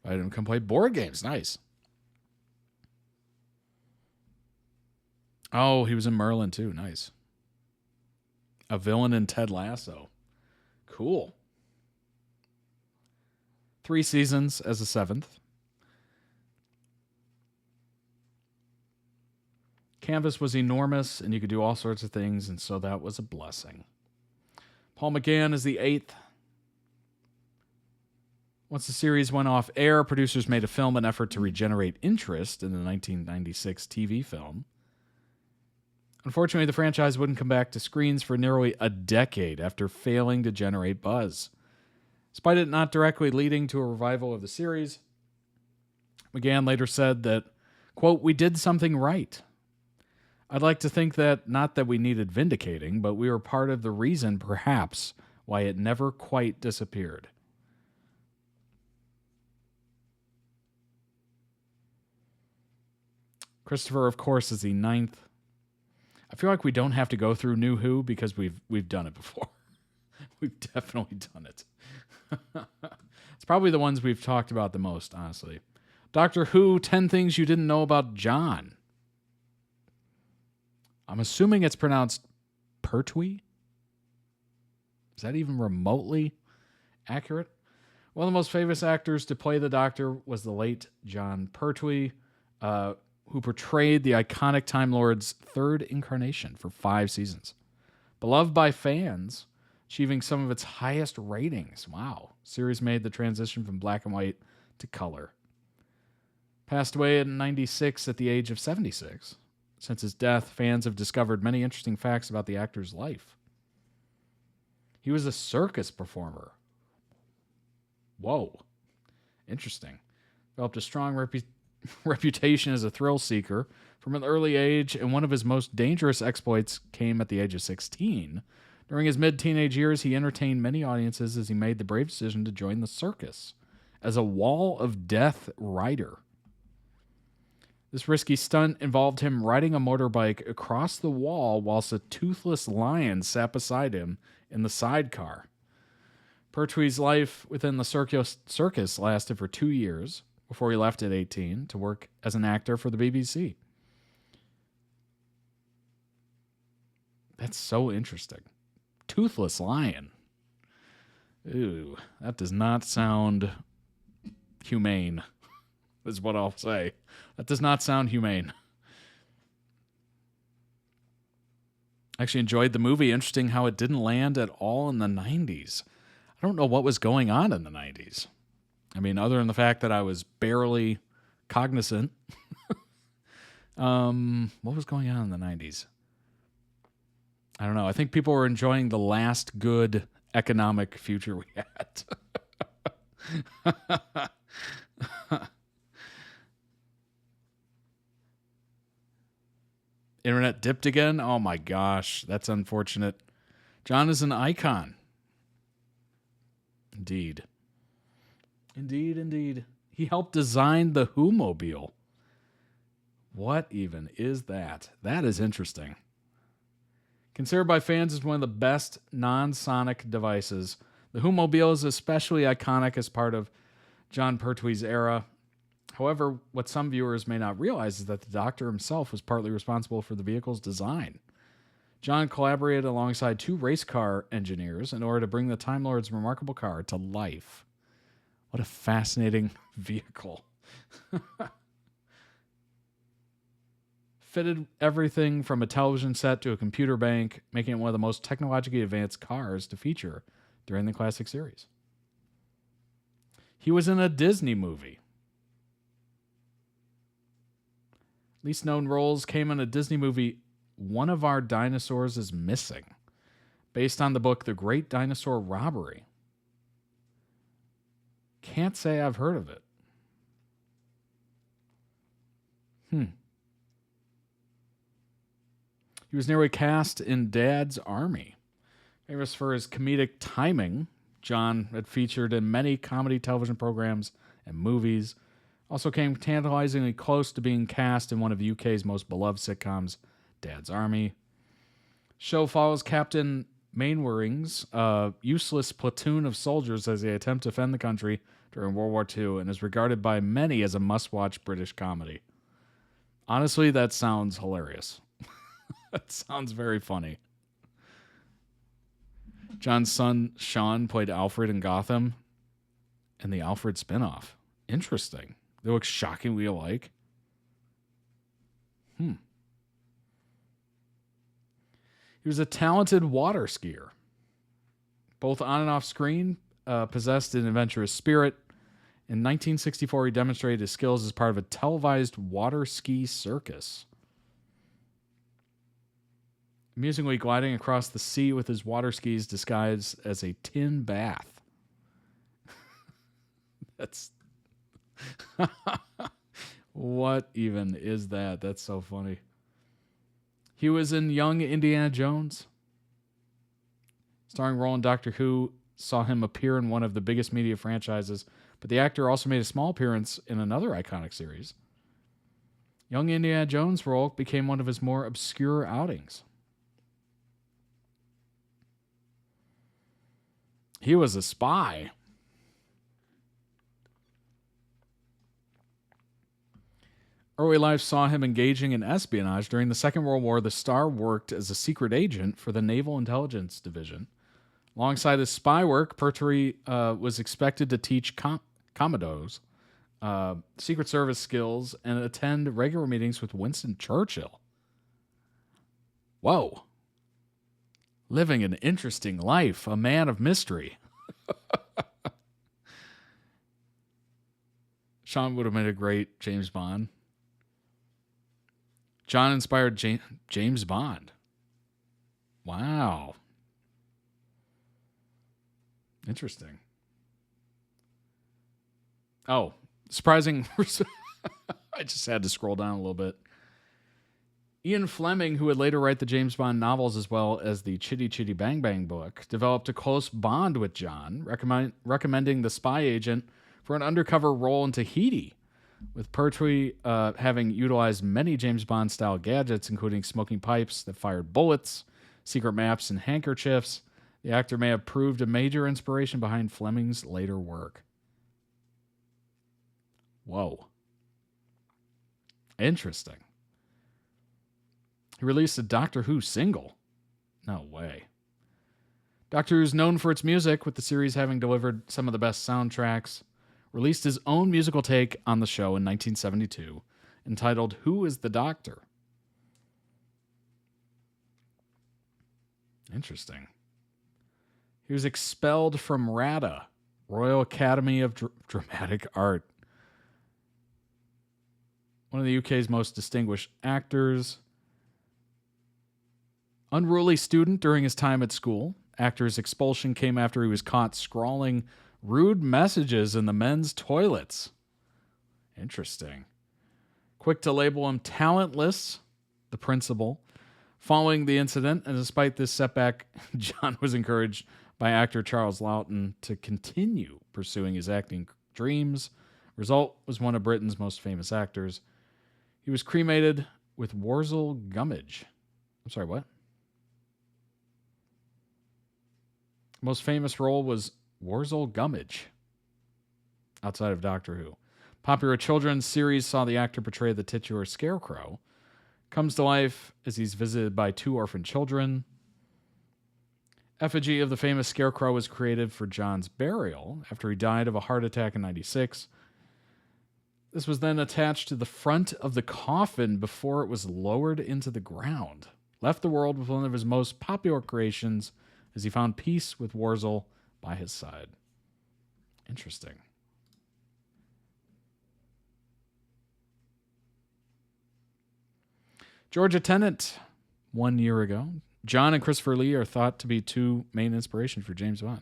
I didn't come play board games. Nice. Oh, he was in Merlin too. Nice. A villain in Ted Lasso. Cool. 3 seasons as a 7th. Canvas was enormous, and you could do all sorts of things, and so that was a blessing. Paul McGann is the 8th. Once the series went off air, producers made a film an effort to regenerate interest in the 1996 TV film. Unfortunately, the franchise wouldn't come back to screens for nearly a decade after failing to generate buzz. Despite it not directly leading to a revival of the series, McGann later said that, quote, "We did something right. I'd like to think that, not that we needed vindicating, but we were part of the reason, perhaps, why it never quite disappeared." Christopher, of course, is the 9th. I feel like we don't have to go through New Who because we've done it before. We've definitely done it. It's probably the ones we've talked about the most, honestly. Doctor Who, 10 Things You Didn't Know About John. I'm assuming it's pronounced Pertwee. Is that even remotely accurate? One of the most famous actors to play the Doctor was the late John Pertwee, who portrayed the iconic Time Lord's 3rd incarnation for 5 seasons. Beloved by fans, achieving some of its highest ratings. Wow. Series made the transition from black and white to color. Passed away in 96 at the age of 76. Since his death, fans have discovered many interesting facts about the actor's life. He was a circus performer. Whoa. Interesting. Developed a strong reputation as a thrill seeker from an early age, and one of his most dangerous exploits came at the age of 16. During his mid-teenage years, he entertained many audiences as he made the brave decision to join the circus as a Wall of Death rider. This risky stunt involved him riding a motorbike across the wall whilst a toothless lion sat beside him in the sidecar. Pertwee's life within the circus lasted for 2 years before he left at 18 to work as an actor for the BBC. That's so interesting. Toothless lion. Ooh, that does not sound humane, is what I'll say. That does not sound humane. I actually enjoyed the movie. Interesting how it didn't land at all in the 90s. I don't know what was going on in the 90s. I mean, other than the fact that I was barely cognizant. What was going on in the 90s? I don't know. I think people were enjoying the last good economic future we had. Internet dipped again? Oh my gosh, that's unfortunate. John is an icon. Indeed. Indeed. He helped design the Who-mobile. What even is that? That is interesting. Considered by fans as one of the best non-sonic devices, the Who-mobile is especially iconic as part of John Pertwee's era. However, what some viewers may not realize is that the Doctor himself was partly responsible for the vehicle's design. John collaborated alongside 2 race car engineers in order to bring the Time Lord's remarkable car to life. What a fascinating vehicle. Fitted everything from a television set to a computer bank, making it one of the most technologically advanced cars to feature during the classic series. He was in a Disney movie. Least known roles came in a Disney movie, One of Our Dinosaurs is Missing, based on the book The Great Dinosaur Robbery. Can't say I've heard of it. He was nearly cast in Dad's Army. Famous for his comedic timing, John had featured in many comedy television programs and movies. Also came tantalizingly close to being cast in one of UK's most beloved sitcoms, Dad's Army. Show follows Captain Mainwaring's useless platoon of soldiers as they attempt to defend the country during World War II and is regarded by many as a must-watch British comedy. Honestly, that sounds hilarious. That sounds very funny. John's son, Sean, played Alfred in Gotham and the Alfred spinoff. Interesting. They look shockingly alike. He was a talented water skier. Both on and off screen, possessed an adventurous spirit. In 1964, he demonstrated his skills as part of a televised water ski circus. Amusingly gliding across the sea with his water skis disguised as a tin bath. That's... What even is that? That's so funny. He was in Young Indiana Jones. Starring role in Doctor Who, saw him appear in one of the biggest media franchises, but the actor also made a small appearance in another iconic series. Young Indiana Jones' role became one of his more obscure outings. He was a spy. Early life saw him engaging in espionage. During the Second World War, the star worked as a secret agent for the Naval Intelligence Division. Alongside his spy work, Pertwee was expected to teach Commodores Secret Service skills and attend regular meetings with Winston Churchill. Whoa. Living an interesting life, a man of mystery. Sean would have made a great James Bond. John inspired James Bond. Wow. Interesting. Oh, surprising. I just had to scroll down a little bit. Ian Fleming, who would later write the James Bond novels as well as the Chitty Chitty Bang Bang book, developed a close bond with John, recommending the spy agent for an undercover role in Tahiti, with Pertwee having utilized many James Bond-style gadgets, including smoking pipes that fired bullets, secret maps, and handkerchiefs. The actor may have proved a major inspiration behind Fleming's later work. Whoa. Interesting. He released a Doctor Who single. No way. Doctor Who is known for its music, with the series having delivered some of the best soundtracks. Released his own musical take on the show in 1972, entitled Who is the Doctor? Interesting. He was expelled from RADA, Royal Academy of Dramatic Art. One of the UK's most distinguished actors. Unruly student during his time at school. Actor's expulsion came after he was caught scrawling rude messages in the men's toilets. Interesting. Quick to label him talentless, the principal. Following the incident, and despite this setback, John was encouraged by actor Charles Loughton to continue pursuing his acting dreams. Result was one of Britain's most famous actors. He was cremated with Worzel Gummidge. I'm sorry, what? Most famous role was Worzel Gummidge, outside of Doctor Who. Popular children's series saw the actor portray the titular Scarecrow. Comes to life as he's visited by two orphan children. Effigy of the famous Scarecrow was created for John's burial after he died of a heart attack in 1996. This was then attached to the front of the coffin before it was lowered into the ground. Left the world with one of his most popular creations as he found peace with Worzel by his side. Interesting. Georgia Tennant, 1 year ago. John and Christopher Lee are thought to be two main inspirations for James Bond.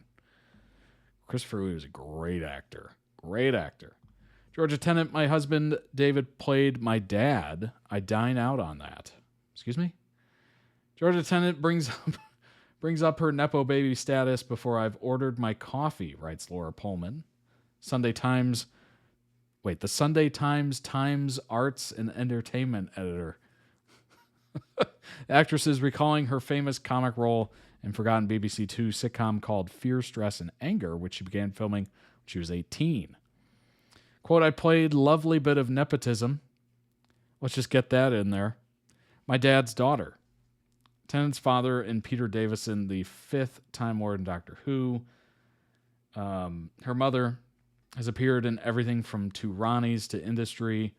Christopher Lee was a great actor. Great actor. Georgia Tennant, my husband David played my dad. I dine out on that. Excuse me? Georgia Tennant brings up her Nepo baby status before I've ordered my coffee, writes Laura Pullman. The Sunday Times Times Arts and Entertainment editor. The actress is recalling her famous comic role in forgotten BBC Two sitcom called Fear, Stress, and Anger, which she began filming when she was 18. Quote, I played lovely bit of nepotism. Let's just get that in there. My dad's daughter. Tennant's father and Peter Davison, the 5th Time Lord in Doctor Who. Her mother has appeared in everything from Two Ronnies to Industry.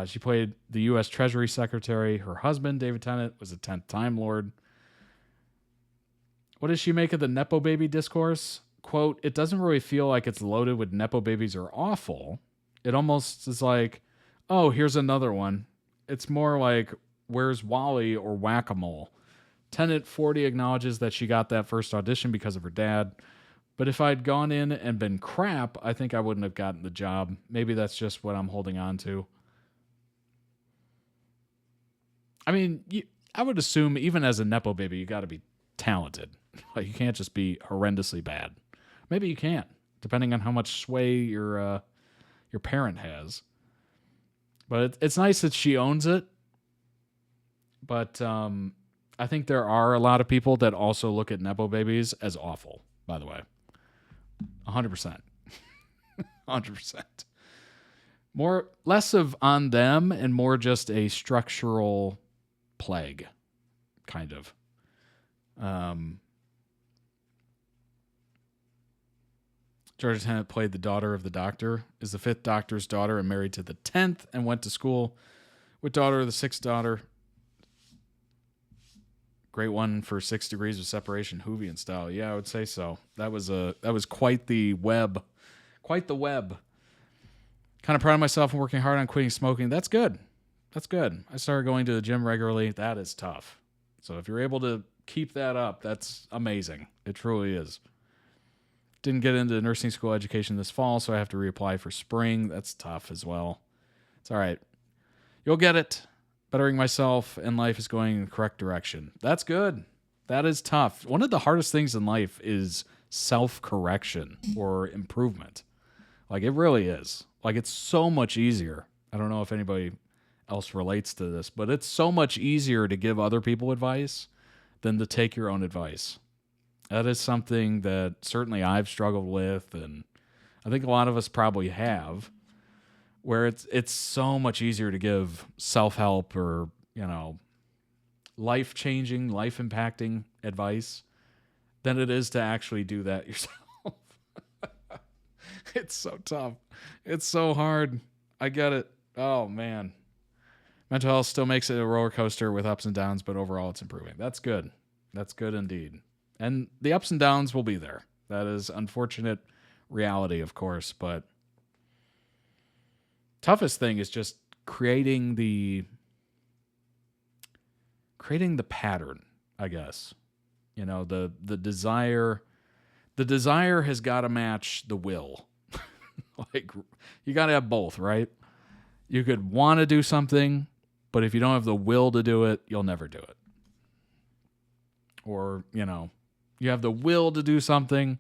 She played the U.S. Treasury Secretary. Her husband, David Tennant, was a 10th Time Lord. What does she make of the Nepo Baby discourse? Quote, it doesn't really feel like it's loaded with Nepo babies are awful. It almost is like, oh, here's another one. It's more like, where's Wally or Whack-A-Mole? Tennant 40 acknowledges that she got that first audition because of her dad. But if I'd gone in and been crap, I think I wouldn't have gotten the job. Maybe that's just what I'm holding on to. I mean, I would assume even as a Nepo baby, you got to be talented. Like, you can't just be horrendously bad. Maybe you can't, depending on how much sway your parent has. But it's nice that she owns it. But I think there are a lot of people that also look at Nepo babies as awful, by the way. 100%. 100%. Less of on them and more just a structural plague, kind of. Georgia Tennant played the daughter of the Doctor, is the 5th Doctor's daughter and married to the 10th, and went to school with daughter of the 6th daughter. Great one for 6 Degrees of Separation, Whovian style. Yeah, I would say so. That was quite the web. Quite the web. Kind of proud of myself and working hard on quitting smoking. That's good. That's good. I started going to the gym regularly. That is tough. So if you're able to keep that up, that's amazing. It truly is. Didn't get into nursing school education this fall, so I have to reapply for spring. That's tough as well. It's all right. You'll get it. Bettering myself and life is going in the correct direction. That's good. That is tough. One of the hardest things in life is self-correction or improvement. Like, it really is. Like, it's so much easier. I don't know if anybody else relates to this, but it's so much easier to give other people advice than to take your own advice. That is something that certainly I've struggled with, and I think a lot of us probably have, where it's so much easier to give self-help or, life-changing, life-impacting advice than it is to actually do that yourself. It's so tough. It's so hard. I get it. Oh, man. Mental health still makes it a roller coaster with ups and downs, but overall it's improving. That's good. That's good indeed. And the ups and downs will be there. That is unfortunate reality, of course, but toughest thing is just creating the pattern, I guess. The desire has got to match the will. Like, you got to have both, right? You could want to do something, but if you don't have the will to do it, you'll never do it. Or, you have the will to do something,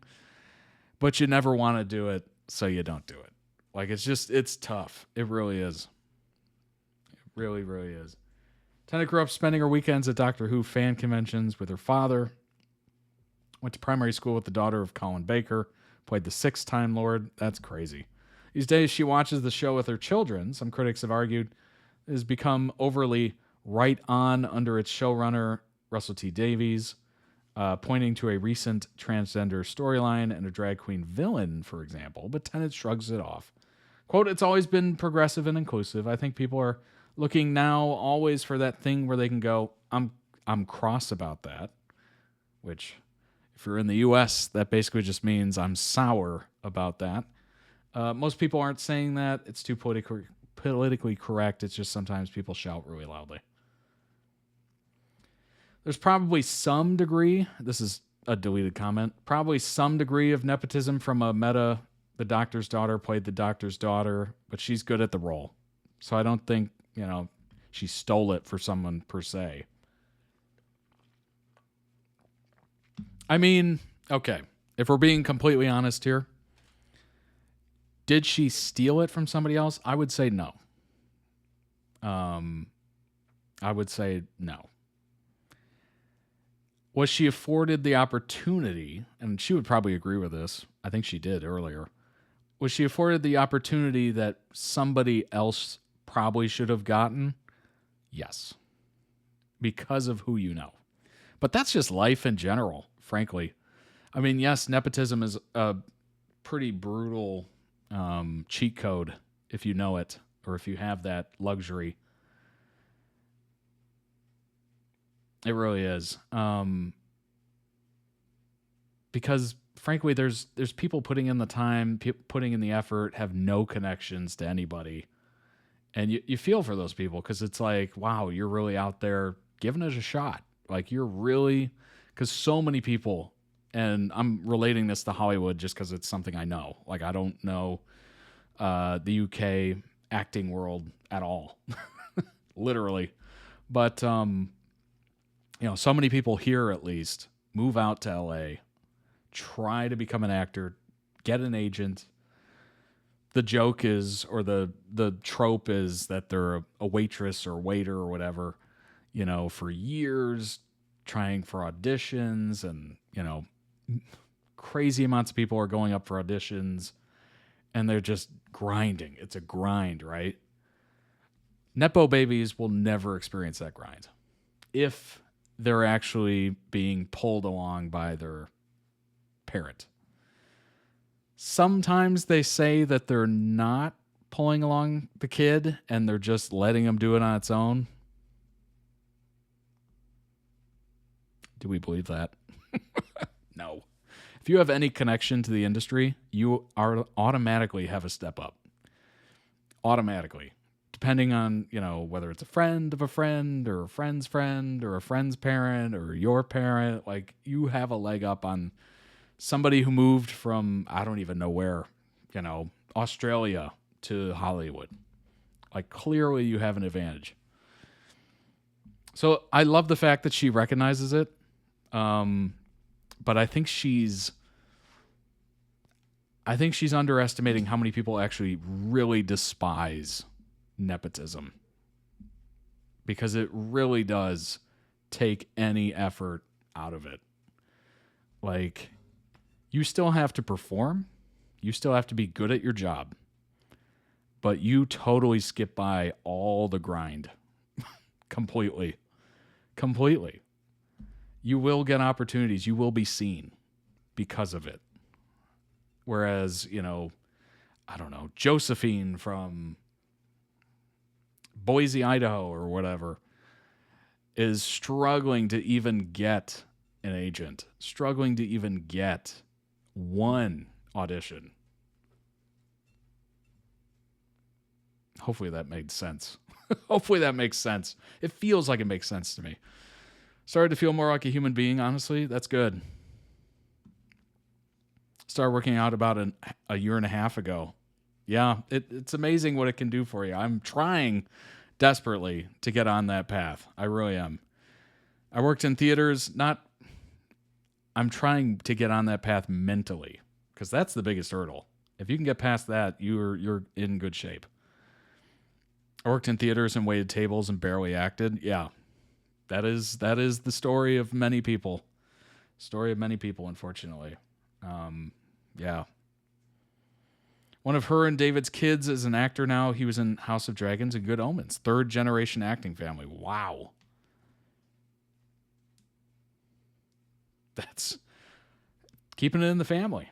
but you never want to do it, so you don't do it. Like, it's tough. It really is. It really, really is. Tennant grew up spending her weekends at Doctor Who fan conventions with her father. Went to primary school with the daughter of Colin Baker. Played the 6th Time Lord. That's crazy. These days, she watches the show with her children. Some critics have argued it has become overly right on under its showrunner, Russell T Davies, pointing to a recent transgender storyline and a drag queen villain, for example, but Tennant shrugs it off. Quote, it's always been progressive and inclusive. I think people are looking now always for that thing where they can go, I'm cross about that, which, if you're in the U.S., that basically just means I'm sour about that. Most people aren't saying that. It's too politically correct. It's just sometimes people shout really loudly. There's probably some degree, this is a deleted comment, probably some degree of nepotism from a meta. The Doctor's daughter played the Doctor's daughter, but she's good at the role. So I don't think, she stole it for someone per se. I mean, okay, if we're being completely honest here, did she steal it from somebody else? I would say no. I would say no. Was she afforded the opportunity, and she would probably agree with this, I think she did earlier, Was she afforded the opportunity that somebody else probably should have gotten? Yes. Because of who you know. But that's just life in general, frankly. I mean, yes, nepotism is a pretty brutal cheat code if you know it or if you have that luxury. It really is. Because frankly, there's people putting in the time, putting in the effort, have no connections to anybody. And you feel for those people because it's like, wow, you're really out there giving it a shot. Like you're really, because so many people, and I'm relating this to Hollywood just because it's something I know. Like I don't know the UK acting world at all, literally. But, you know, so many people here at least move out to LA, try to become an actor, get an agent. The joke is, or the trope is that they're a waitress or waiter or whatever, you know, for years trying for auditions and, you know, crazy amounts of people are going up for auditions and they're just grinding. It's a grind, right? Nepo babies will never experience that grind if they're actually being pulled along by their parent. Sometimes they say that they're not pulling along the kid and they're just letting him do it on its own. Do we believe that? No. If you have any connection to the industry, you are automatically have a step up. Automatically. Depending on, you know, whether it's a friend of a friend or a friend's friend or a friend's parent or your parent, like you have a leg up on somebody who moved from, I don't even know where, you know, Australia to Hollywood. Like clearly you have an advantage. So I love the fact that she recognizes it. But I think she's underestimating how many people actually really despise nepotism. Because it really does take any effort out of it. Like, you still have to perform. You still have to be good at your job. But you totally skip by all the grind. Completely. Completely. You will get opportunities. You will be seen because of it. Whereas, you know, I don't know, Josephine from Boise, Idaho or whatever is struggling to even get an agent, struggling to even get one audition. Hopefully that made sense. Hopefully that makes sense. It feels like it makes sense to me. Started to feel more like a human being, honestly. That's good. Started working out about a year and a half ago. Yeah, it's amazing what it can do for you. I'm trying desperately to get on that path. I really am. I worked in theaters. I'm trying to get on that path mentally because that's the biggest hurdle. If you can get past that, you're in good shape. I worked in theaters and waited tables and barely acted. Yeah. That is the story of many people. Story of many people, unfortunately. Yeah. One of her and David's kids is an actor now. He was in House of Dragons and Good Omens. 3rd generation acting family. Wow. That's keeping it in the family.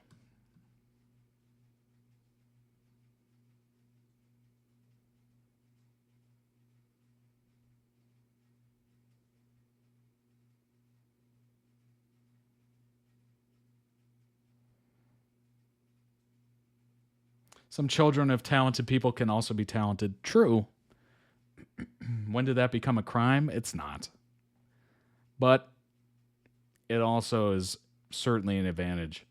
Some children of talented people can also be talented. True. When did that become a crime? It's not. But it also is certainly an advantage.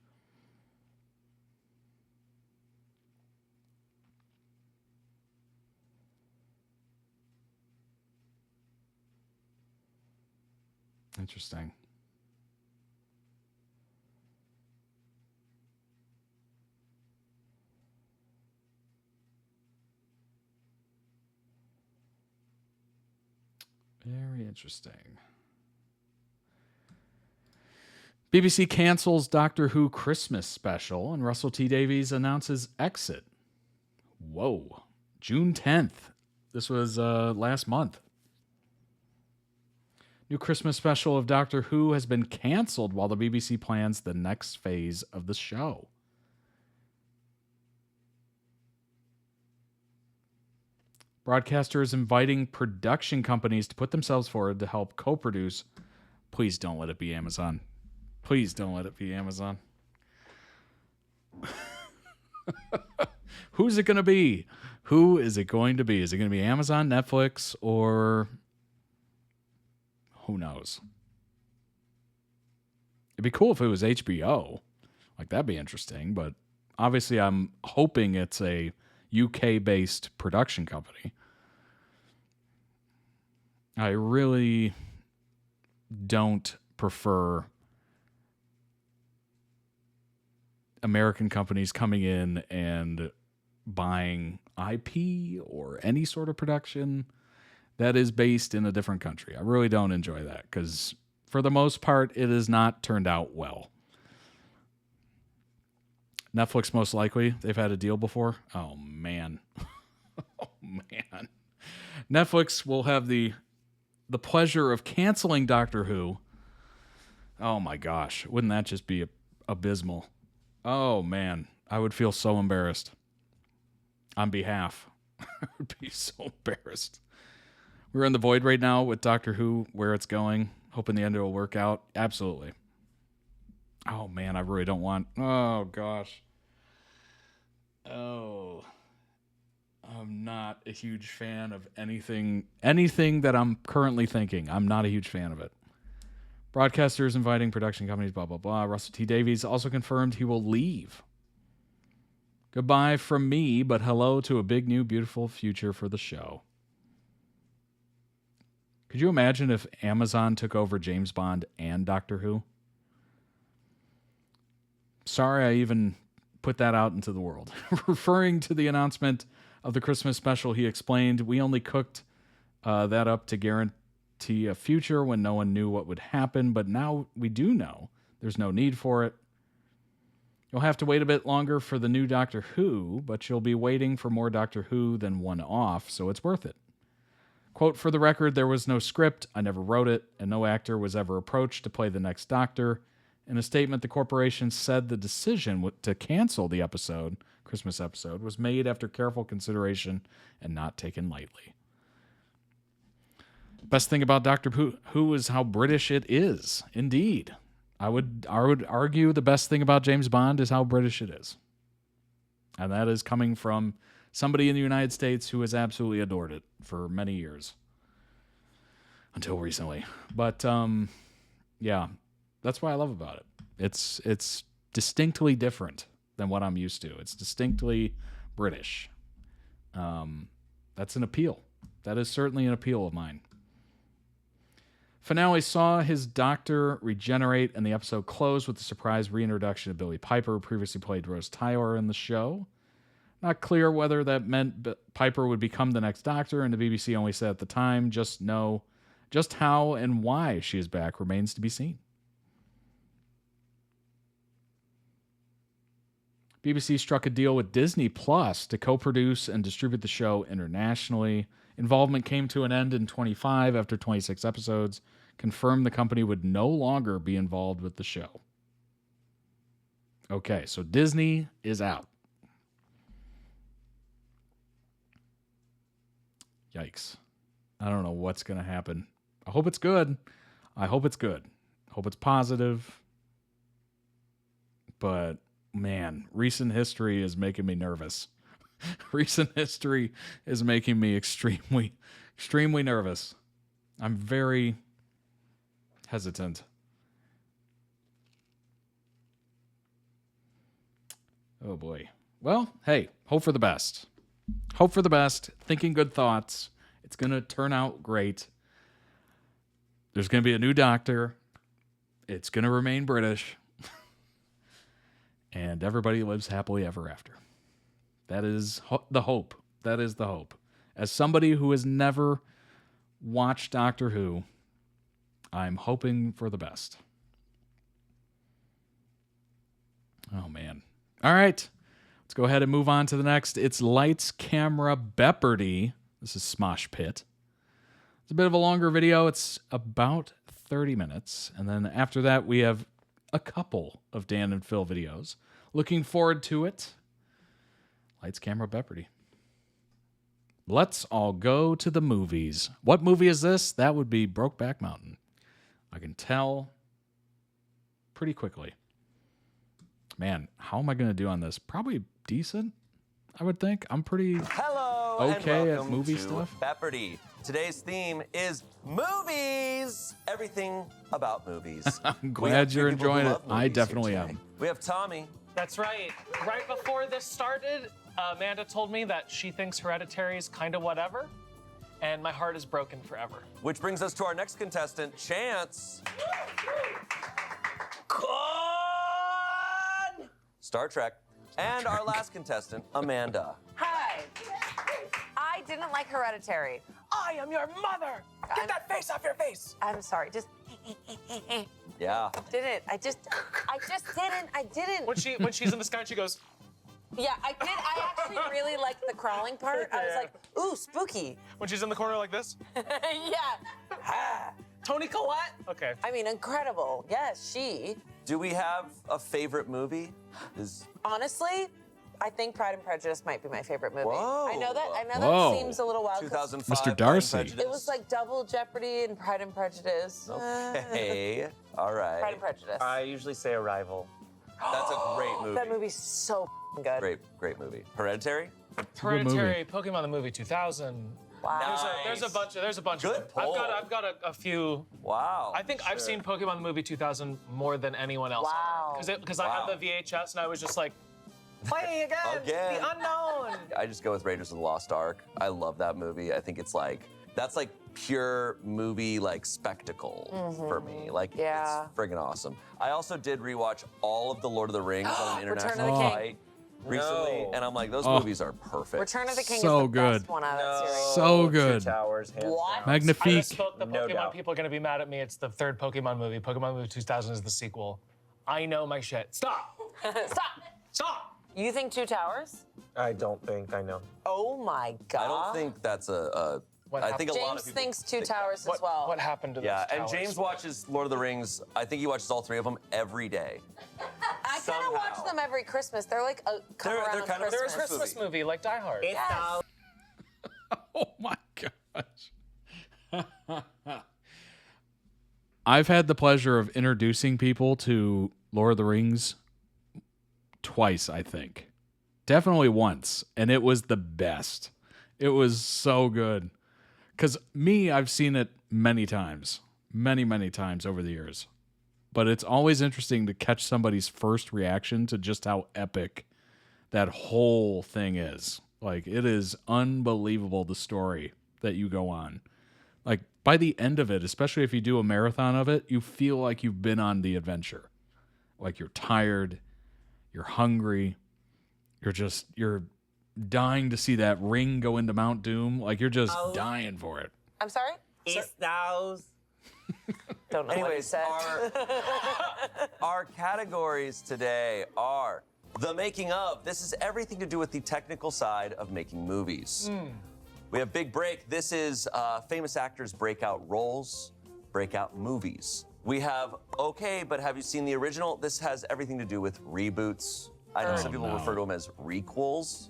Interesting. Very interesting. BBC cancels Doctor Who Christmas special, and Russell T Davies announces exit. Whoa. June 10th. This was last month. New Christmas special of Doctor Who has been canceled while the BBC plans the next phase of the show. Broadcaster is inviting production companies to put themselves forward to help co-produce. Please don't let it be Amazon. Please don't let it be Amazon. Who's it going to be? Who is it going to be? Is it going to be Amazon, Netflix, or who knows? It'd be cool if it was HBO. Like, that'd be interesting, but obviously I'm hoping it's a UK-based production company. I really don't prefer American companies coming in and buying IP or any sort of production that is based in a different country. I really don't enjoy that because for the most part, it has not turned out well. Netflix, most likely. They've had a deal before. Oh, man. Oh, man. Netflix will have the pleasure of canceling Doctor Who. Oh, my gosh. Wouldn't that just be abysmal? Oh, man. I would feel so embarrassed. On behalf. I would be so embarrassed. We're in the void right now with Doctor Who, where it's going. Hoping the end will work out. Absolutely. Oh, man, I really don't want... Oh, gosh. Oh. I'm not a huge fan of anything that I'm currently thinking. I'm not a huge fan of it. Broadcasters inviting production companies, blah, blah, blah. Russell T Davies also confirmed he will leave. Goodbye from me, but hello to a big, new, beautiful future for the show. Could you imagine if Amazon took over James Bond and Doctor Who? Sorry I even put that out into the world. Referring to the announcement of the Christmas special, he explained, we only cooked that up to guarantee a future when no one knew what would happen, but now we do know. There's no need for it. You'll have to wait a bit longer for the new Doctor Who, but you'll be waiting for more Doctor Who than one off, so it's worth it. Quote, for the record, there was no script, I never wrote it, and no actor was ever approached to play the next Doctor. In a statement, the corporation said the decision to cancel the Christmas episode, was made after careful consideration and not taken lightly. Best thing about Doctor Who is how British it is. Indeed. I would argue the best thing about James Bond is how British it is. And that is coming from somebody in the United States who has absolutely adored it for many years. Until recently. But, yeah, that's what I love about it. It's distinctly different than what I'm used to. It's distinctly British. That's an appeal. That is certainly an appeal of mine. Finale saw his doctor regenerate, and the episode closed with the surprise reintroduction of Billie Piper, who previously played Rose Tyler in the show. Not clear whether that meant Piper would become the next Doctor, and the BBC only said at the time, just how and why she is back remains to be seen. BBC struck a deal with Disney Plus to co-produce and distribute the show internationally. Involvement came to an end in 25 after 26 episodes, confirmed the company would no longer be involved with the show. Okay, so Disney is out. Yikes. I don't know what's going to happen. I hope it's good. I hope it's good. Hope it's positive. But, man, recent history is making me nervous. Recent history is making me extremely, extremely nervous. I'm very hesitant. Oh, boy. Well, hey, hope for the best. Hope for the best. Thinking good thoughts. It's going to turn out great. There's going to be a new Doctor. It's going to remain British. And everybody lives happily ever after. That is the hope. That is the hope. As somebody who has never watched Doctor Who, I'm hoping for the best. Oh, man. All right. Let's go ahead and move on to the next. It's Lights, Camera, Beppardy. This is Smosh Pit. It's a bit of a longer video. It's about 30 minutes. And then after that, we have a couple of Dan and Phil videos. Looking forward to it. Lights, Camera, Beppardy. Let's all go to the movies. What movie is this? That would be Brokeback Mountain. I can tell pretty quickly. Man, how am I going to do on this? Probably decent, I would think. I'm pretty okay at movie stuff. Beppardy. Today's theme is movies. Everything about movies. I'm glad you're enjoying it. I definitely am. We have Tommy. That's right. Right before this started, Amanda told me that she thinks Hereditary is kind of whatever, and my heart is broken forever. Which brings us to our next contestant, Chance. Star Trek. And our last contestant, Amanda. Hi. I didn't like Hereditary. I am your mother. Get that face off your face. I'm sorry. Just Yeah. didn't. I just didn't. I didn't. When she's in the sky and she goes, Yeah, I did. I actually really liked the crawling part. I was like, ooh, spooky. when she's in the corner like this, Yeah. Toni Collette. Okay. I mean, incredible. Yes, she. Do we have a favorite movie? Honestly, I think Pride and Prejudice might be my favorite movie. Whoa. I know that Whoa. seems a little wild. 2005. Mr. Darcy. It was like Double Jeopardy and Pride and Prejudice. Okay. All right. Pride and Prejudice. I usually say Arrival. That's a great movie. That movie's so good. Great movie. Hereditary? Hereditary, Pokemon the movie 2000. Wow. There's a bunch Good of them. pull. I've got a few. Wow. I think I've seen Pokemon the movie 2000 more than anyone else. Wow. Because I had the VHS and I was just like, Playing again. The unknown. I just go with Raiders of the Lost Ark. I love that movie. I think it's that's like pure movie spectacle for me. Like Yeah. it's friggin' awesome. I also did rewatch all of the Lord of the Rings on an Return of international the King. flight recently, No. and I'm like, those movies are perfect. Return of the King So is the good. best one out of that series. So good. Two Towers, hands What? down. I Magnifique. misspoke. The No Pokemon doubt. people are going to be mad at me. It's the third Pokemon movie. Pokemon movie 2000 is the sequel. I know my shit. Stop. Stop. You think Two Towers? I don't think I know. Oh my God. I don't think that's a. What I think a James lot of people thinks Two think Towers What, as well. what happened to Yeah, those and towers? James watches Lord of the Rings. I think he watches all three of them every day. I kind of watch them every Christmas. They're like come They're around on kind of a They're a Christmas. Christmas movie like Die Hard. Yes. Oh my gosh. I've had the pleasure of introducing people to Lord of the Rings twice, I think. Definitely once. And it was the best. It was so good. Because I've seen it many times. Many times over the years. But it's always interesting to catch somebody's first reaction to just how epic that whole thing is. Like, it is unbelievable, the story that you go on. Like, by the end of it, especially if you do a marathon of it, you feel like you've been on the adventure. Like, you're tired, you're hungry, you're dying to see that ring go into Mount Doom. Like, you're just dying for it. I'm sorry? Don't know what he Anyways, said. our categories today are the making of. This is everything to do with the technical side of making movies. We have Big Break. This is famous actors' breakout roles, breakout movies. We have Okay, but have you seen the original? This has everything to do with reboots. I know some people refer to them as requels.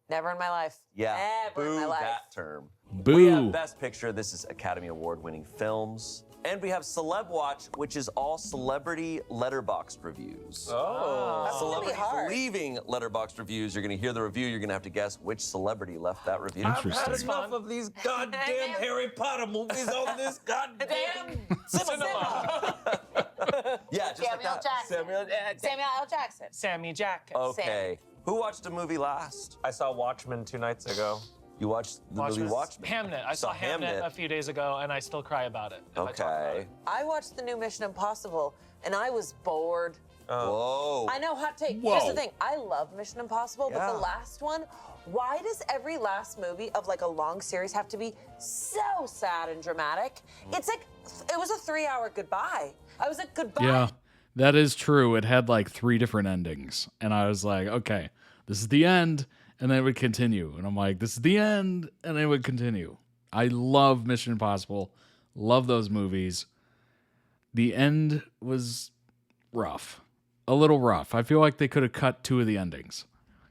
Never in my life. Yeah, Never in my boo life. that term. Boo. We have Best Picture. This is Academy Award-winning films. And we have Celeb Watch, which is all celebrity letterboxd reviews. That's gonna be hard. Celebrities leaving letterboxd reviews. You're going to hear the review. You're going to have to guess which celebrity left that review. I've had enough of these goddamn Harry Potter movies on this goddamn cinema. Yeah, just like Samuel that. Jackson. Samuel L. Jackson. Sammy Jackson. Okay. Who watched a movie last? I saw Watchmen 2 nights ago. You watched the movie Watchmen? Hamnet. I saw Hamnet a few days ago, and I still cry about it. Okay. I watched the new Mission Impossible, and I was bored. Whoa. I know, hot take. Whoa. Here's the thing. I love Mission Impossible, but Yeah. the last one, why does every last movie of like a long series have to be so sad and dramatic? It's like, it was a 3-hour goodbye. I was like, goodbye. Yeah. That is true. It had like 3 different endings. And I was like, okay, this is the end. And then it would continue. And I'm like, this is the end. And it would continue. I love Mission Impossible. Love those movies. The end was rough. A little rough. I feel like they could have cut 2 of the endings.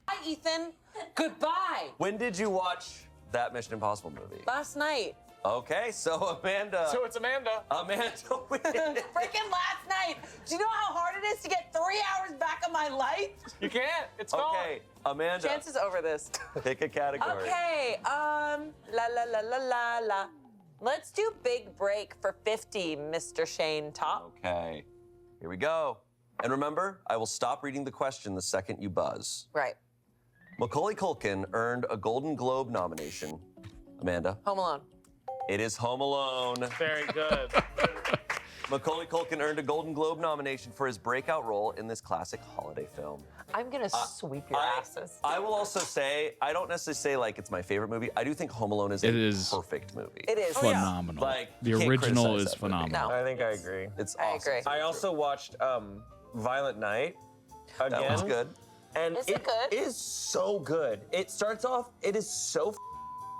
Hi, Ethan. Goodbye. When did you watch that Mission Impossible movie? Last night. Okay, so Amanda. So it's Amanda. Amanda wins. Freaking last night. Do you know how hard it is to get 3 hours back of my life? You can't. It's gone. Okay, Amanda. Chances over this. Pick a category. Okay, la la la la la la. Let's do big break for 50, Mr. Shane Top. Okay, here we go. And remember, I will stop reading the question the second you buzz. Right. Macaulay Culkin earned a Golden Globe nomination. Amanda. Home Alone. It is Home Alone. Very good. Macaulay Culkin earned a Golden Globe nomination for his breakout role in this classic holiday film. I'm gonna sweep your asses. I will also say, I don't necessarily say like it's my favorite movie. I do think Home Alone is a perfect movie. It is. Phenomenal. Like, the you can't original criticize is that movie. phenomenal. I think I agree. It's I awesome. agree. I also watched Violent Night again. That was good. And Is it good? is so good. It starts off, it is so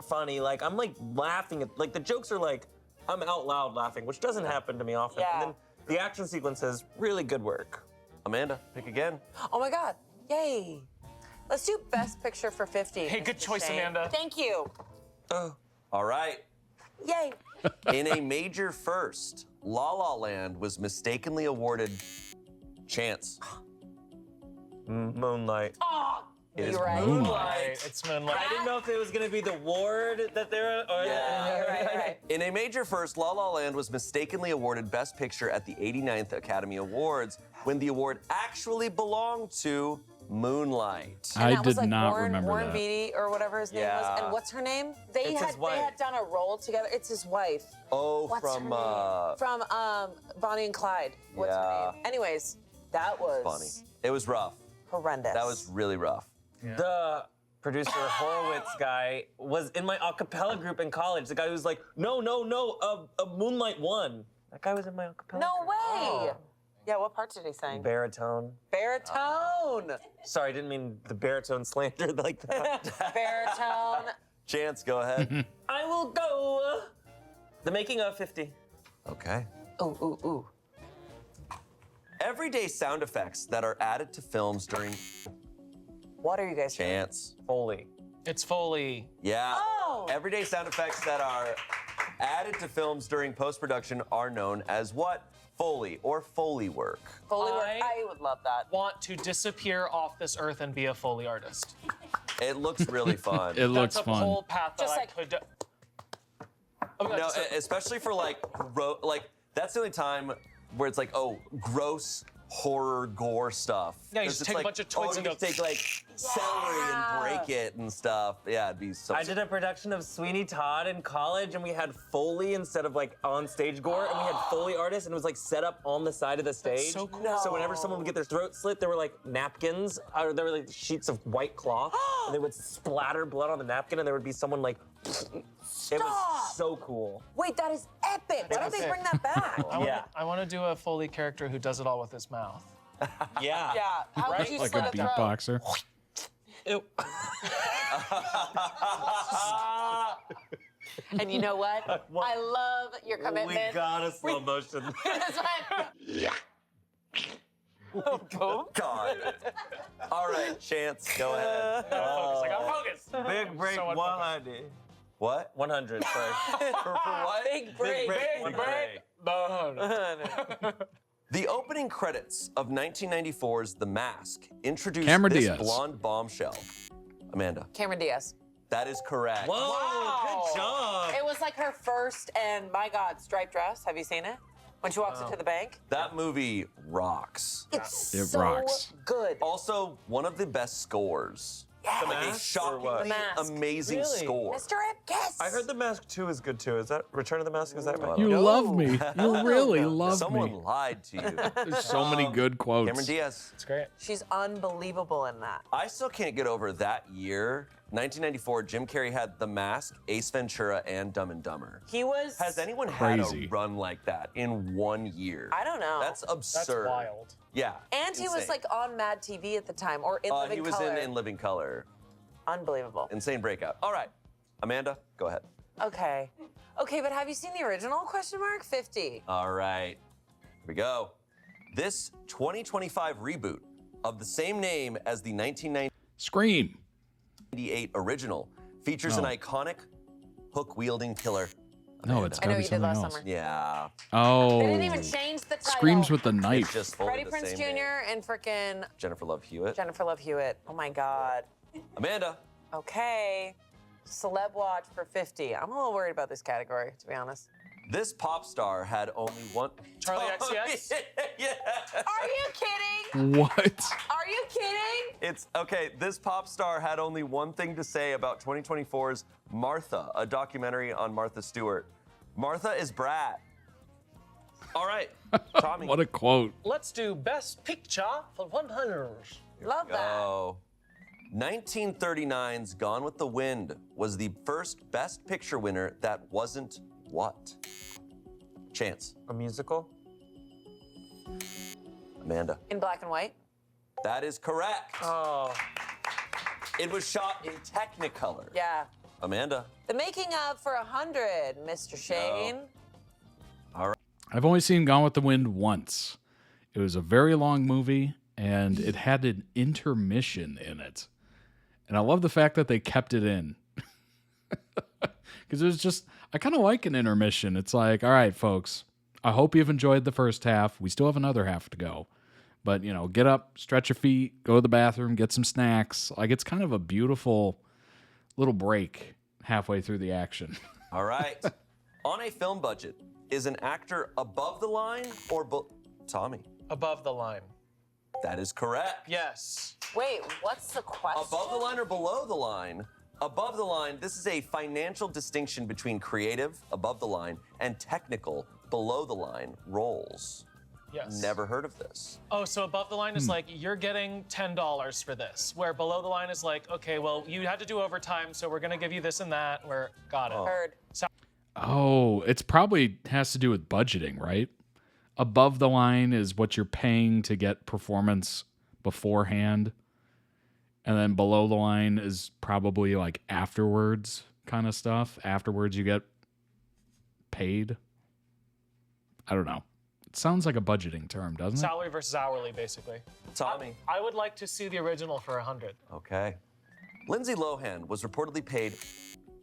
funny. Like, I'm like laughing at, like the jokes are like, I'm out loud laughing, which doesn't happen to me often. Yeah. And then the action sequences, really good work. Amanda, pick again. Oh my God. Yay. Let's do best picture for 50. Hey, good Mr. choice, Shane. Amanda. Thank you. All right. Yay. In a major first, La La Land was mistakenly awarded Chance. Moonlight. Oh, It is you're right. Moonlight. It's Moonlight. I didn't know if it was gonna be the ward that they're. Or You're right. In a major first, La La Land was mistakenly awarded Best Picture at the 89th Academy Awards when the award actually belonged to Moonlight. And I that was did like not Warren, remember Warren that. Beatty or whatever his name was. Yeah. And what's her name? They It's his had wife. done a role together. It's his wife. Oh, What's from her name? From Bonnie and Clyde. What's her name? Anyways, that was funny. It was rough. horrendous. That was really rough. The producer Horowitz guy was in my a cappella group in college. The guy who was like, no, Moonlight won. That guy was in my a cappella No group. way. Yeah, what part did he sing? Baritone. Baritone. Sorry, I didn't mean the baritone slander like that. Baritone. Chance, go ahead. I will go. The Making of 50. Okay. Ooh. Everyday sound effects that are added to films during What are you guys doing? Chance. Foley. It's Foley. Yeah. Oh. Everyday sound effects that are added to films during post-production are known as what? Foley or Foley work. Foley work. I would love that. Want to disappear off this earth and be a Foley artist. It looks really fun. It looks That's a fun. whole path that Just I like- could. Oh my God, No, so- especially for like that's the only time where it's like, oh, gross horror gore stuff. Yeah, you 'Cause just it's take a like, bunch of toys oh, and you go, take like celery and break it and stuff. Yeah, it'd be so. I did a production of Sweeney Todd in college, and we had Foley instead of like on stage gore, and we had Foley artists, and it was like set up on the side of the stage. so cool. So whenever someone would get their throat slit, there were like napkins, or there were like sheets of white cloth, and they would splatter blood on the napkin, and there would be someone like. It was so cool. Wait, that is epic. Why don't they bring that back? I want to do a Foley character who does it all with his mouth. Yeah. Yeah. How would Right? you Like slit a a throat? beatboxer. Ew. And you know what? I love your commitment. We got a slow motion. That's fine. God. All right, Chance, go ahead. I got focus. Big break So 100. What? 100, sorry. For what? Big break. Big break. No. The opening credits of 1994's The Mask introduced Cameron this Diaz. blonde bombshell. Amanda, Cameron Diaz. that is correct. Whoa, Wow. good job. It was like her first and, my God, striped dress. Have you seen it? When she walks into the bank? That movie rocks. It's It so rocks. good. Also, one of the best scores. Yes. Like a Mask or shockingly what? The Mask. amazing Really? score. Mr. Ipkiss. I heard The Mask 2 is good too. Is that Return of the Mask? Is that right? You No. love me. You really love Someone me. lied to you. There's so many good quotes. Cameron Diaz. It's great. She's unbelievable in that. I still can't get over that year 1994, Jim Carrey had The Mask, Ace Ventura, and Dumb and Dumber. He was. Has anyone Crazy. had a run like that in 1 year? I don't know. That's absurd. That's wild. Yeah. And he was insane. like on Mad TV at the time, or in Living He was Color. in Living Color. Unbelievable. Insane breakout. All right, Amanda, go ahead. Okay. Okay, but have you seen the original? Question mark 50. All right, here we go. This 2025 reboot of the same name as the 1998 Scream. original features an iconic hook-wielding killer. No, it's I know gotta be you did something last else. summer. Yeah. Oh. They didn't even change the title. Screams with the It's knife. just fully Freddie the Prinze same Jr. name. and frickin' Jennifer Love Hewitt. Jennifer Love Hewitt. Oh my God. Amanda. Okay. Celeb watch for 50. I'm a little worried about this category, to be honest. This pop star had only one. Charlie XCX? Yeah. Are you kidding? What? Are you kidding? It's okay. This pop star had only one thing to say about 2024's Martha, a documentary on Martha Stewart. Martha is Brad. All right, Tommy. What a quote. Let's do Best Picture for 100. Love that. Oh. 1939's Gone with the Wind was the first Best Picture winner that wasn't what? Chance. A musical? Amanda. In black and white? That is correct. Oh. It was shot in Technicolor. Yeah. Amanda. The making of for 100, Mr. Shane. All right. I've only seen Gone with the Wind once. It was a very long movie, and it had an intermission in it. And I love the fact that they kept it in. Because it was just, I kind of like an intermission. It's like, all right, folks, I hope you've enjoyed the first half. We still have another half to go. But, you know, get up, stretch your feet, go to the bathroom, get some snacks. Like, it's kind of a beautiful little break halfway through the action. All right. On a film budget, is an actor above the line or Tommy? Above the line. That is correct. Yes. Wait, what's the question? Above the line or below the line? Above the line, this is a financial distinction between creative, above the line, and technical, below the line roles. Yes. Never heard of this. Oh, so above the line is like, you're getting $10 for this. Where below the line is like, okay, well, you had to do overtime, so we're going to give you this and that. We're got it. Heard. Oh, it's probably has to do with budgeting, right? Above the line is what you're paying to get performance beforehand. And then below the line is probably like afterwards kind of stuff. Afterwards, you get paid. I don't know. It sounds like a budgeting term, doesn't it? Salary versus hourly, basically. Tommy. I would like to see the original for 100. Okay. Lindsay Lohan was reportedly paid.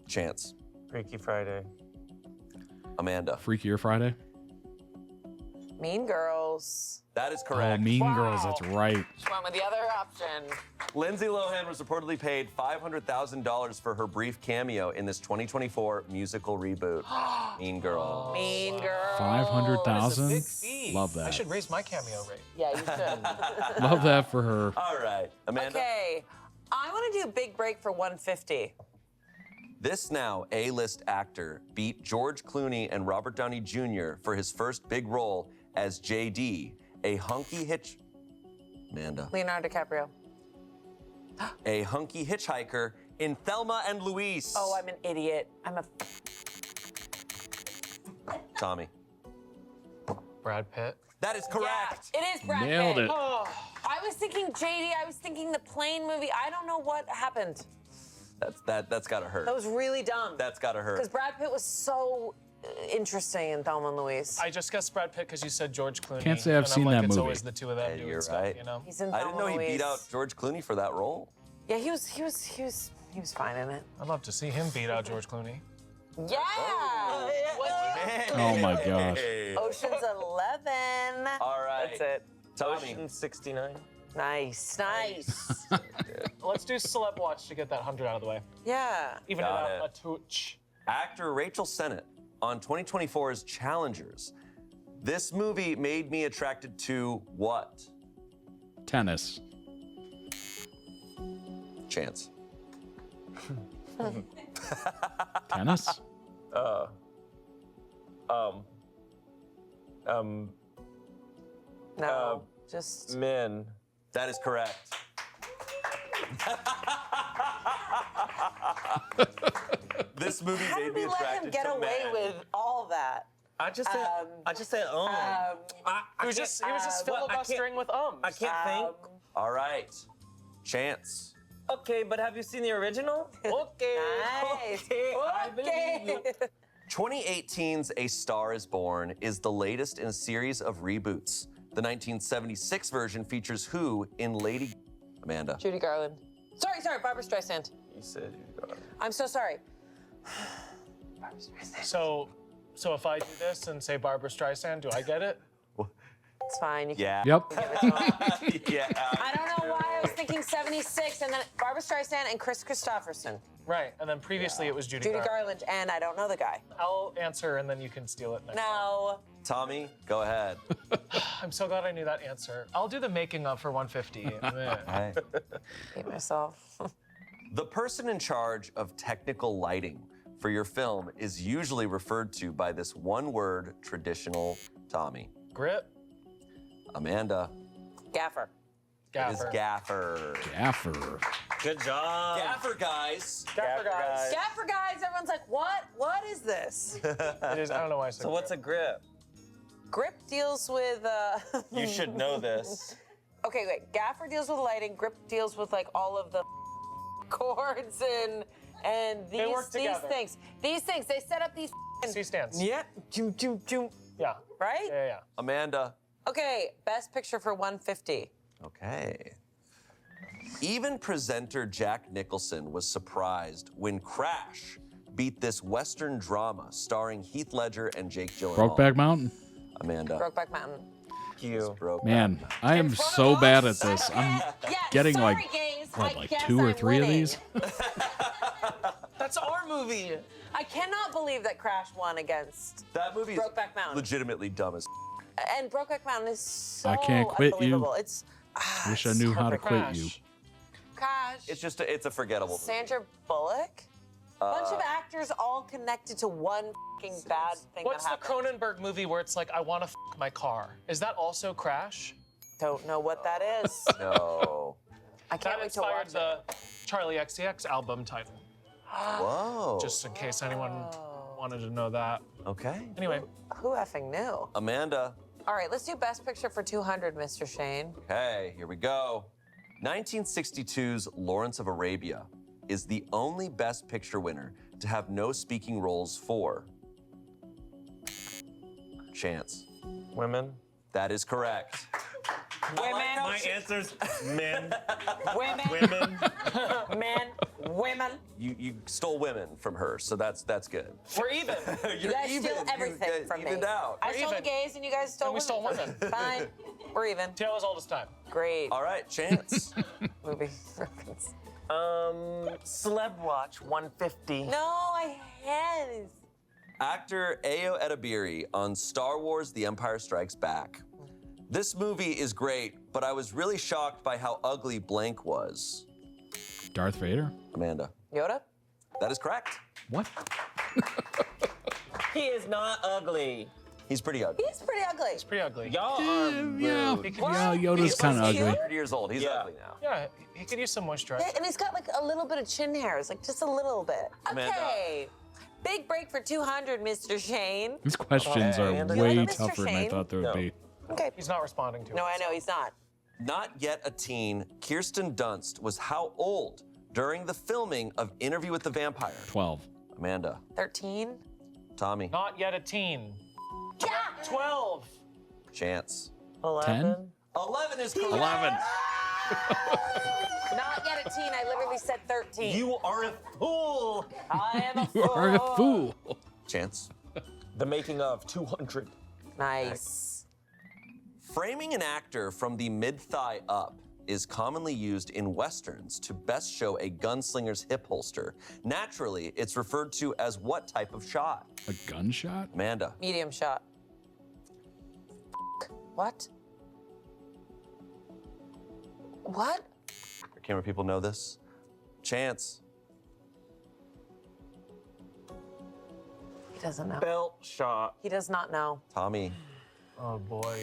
Chance. Freaky Friday. Amanda. Freakier Friday? Mean Girls. That is correct. Oh, Mean Girls, that's right. She went with the other option. Lindsay Lohan was reportedly paid $500,000 for her brief cameo in this 2024 musical reboot, Mean Girls. Mean Girls. 500,000? Love that. I should raise my cameo rate. Yeah, you should. Love that for her. All right, Amanda. Okay, I want to do a big break for 150. This now A-list actor beat George Clooney and Robert Downey Jr. for his first big role as JD, a hunky Amanda. Leonardo DiCaprio. A hunky hitchhiker in Thelma and Louise. Oh, I'm an idiot. I'm a. Tommy. Brad Pitt. That is correct. Yeah, it is Brad Nailed Pitt. it. Oh, I was thinking JD. I was thinking the plane movie. I don't know what happened. That's gotta hurt. That was really dumb. That's gotta hurt. Because Brad Pitt was so interesting in Thelma and Louise. I just guessed Brad Pitt because you said George Clooney. Can't say I've and seen I'm like, that it's movie. always the two of them doing You're stuff, right. you know? He's in I didn't know he Louise. beat out George Clooney for that role. Yeah, he was fine in it. I'd love to see him beat out George Clooney. Yeah. Oh my gosh. Ocean's 11. All right. That's it. Tommy. Ocean 69. Nice. Let's do Celeb Watch to get that 100 out of the way. Yeah. Even it Got out it. a touch. Actor Rachel Sennett on 2024's Challengers. This movie made me attracted to what? Tennis. Chance. Tennis? No. Just. Men. That is correct. This movie How made did me we let him attracted get to away men. with all that? I just said, He was just filibustering with ums. I can't think. All right, Chance. Okay, but have you seen the original? Okay. Nice. Okay, I believe you. 2018's A Star is Born is the latest in a series of reboots. The 1976 version features who in Lady Amanda? Judy Garland. Sorry, Barbara Streisand. You said Judy Garland. I'm so sorry. So if I do this and say Barbara Streisand, do I get it? It's fine. You can Yeah. Yep. give it to him. Yeah. I don't know why I was thinking 76 and then Barbara Streisand and Chris Christopherson. Right, and then previously it was Judy Garland. Garland, and I don't know the guy. I'll answer and then you can steal it next No. Tommy, go ahead. time. I'm so glad I knew that answer. I'll do the making of for 150. Hey. Hate myself. The person in charge of technical lighting for your film is usually referred to by this one-word traditional Tommy. Grip. Amanda. Gaffer. It is gaffer. Gaffer. Good job. Gaffer, guys. Gaffer guys. Gaffer guys. Everyone's like, what? What is this? It is. I don't know why I said. So what's a grip? Grip deals with. You should know this. Okay, wait. Gaffer deals with lighting. Grip deals with like all of the cords and They work these together. things. These things. They set up these. C-stands. Yeah. Yeah. Right? Yeah. Amanda. Okay. Best picture for 150. Okay. Even presenter Jack Nicholson was surprised when Crash beat this Western drama starring Heath Ledger and Jake Gyllenhaal. Brokeback Mountain. Amanda. Brokeback Mountain. Man, I am so bad at this. I'm getting sorry, like, gays. what, I like guess 2 or I'm 3 of winning. these? That's our movie. I cannot believe that Crash won against That movie is Brokeback Mountain. legitimately dumb as And Brokeback Mountain is so I can't quit you. unbelievable. It's Wish I knew how to quit Crash. you. Crash. it's a forgettable movie. Sandra Bullock. Bunch of actors all connected to one fucking bad thing What's that the happened. Cronenberg movie where it's like I want to my car? Is that also Crash? Don't know what that is. No. I can't That wait to inspired watch the Charlie XCX album title. Whoa. Just in case anyone wanted to know that. Okay. Anyway. Who effing knew? Amanda. All right, let's do Best Picture for 200, Mr. Shane. Okay, here we go. 1962's Lawrence of Arabia is the only Best Picture winner to have no speaking roles for Chance. Women. That is correct. Women. My answer's men. Women. Women. Men. Women. You stole women from her, so that's good. We're even. You guys steal everything from me. Evened out. I stole the gays and you guys stole And we stole women. Fine. We're even. Tale as old as time. Great. All right, Chance. Movie reference. Celeb Watch 150. No, I had. Actor Ayo Edebiri on Star Wars The Empire Strikes Back. This movie is great, but I was really shocked by how ugly blank was. Darth Vader? Amanda. Yoda? That is correct. What? He is not ugly. He's pretty ugly. He's pretty ugly. It's pretty ugly. Y'all are Yeah, rude. Yoda's kind of ugly. 100 years old. He's ugly now. Yeah, he could use some moisturizer. Yeah, and he's got like a little bit of chin hairs, like just a little bit. Amanda. Okay. Big break for 200, Mr. Shane. These questions are Amanda. way You like Mr. tougher than I Shane? thought they would be. Okay. He's not responding to it. No, I know he's not. Not yet a teen, Kirsten Dunst was how old during the filming of Interview with the Vampire? 12. Amanda. 13? Tommy. Not yet a teen. Yeah. 12. Chance. 11? 11 is correct. 11. Not yet a teen. I literally said 13. You are a fool. I am a You fool. are a fool. Chance. The making of 200. Nice. Framing an actor from the mid-thigh up is commonly used in Westerns to best show a gunslinger's hip holster. Naturally, it's referred to as what type of shot? A gunshot? Amanda. Medium shot. What? What? Your camera people know this. Chance. He doesn't know. Belt shot. He does not know. Tommy. Oh boy.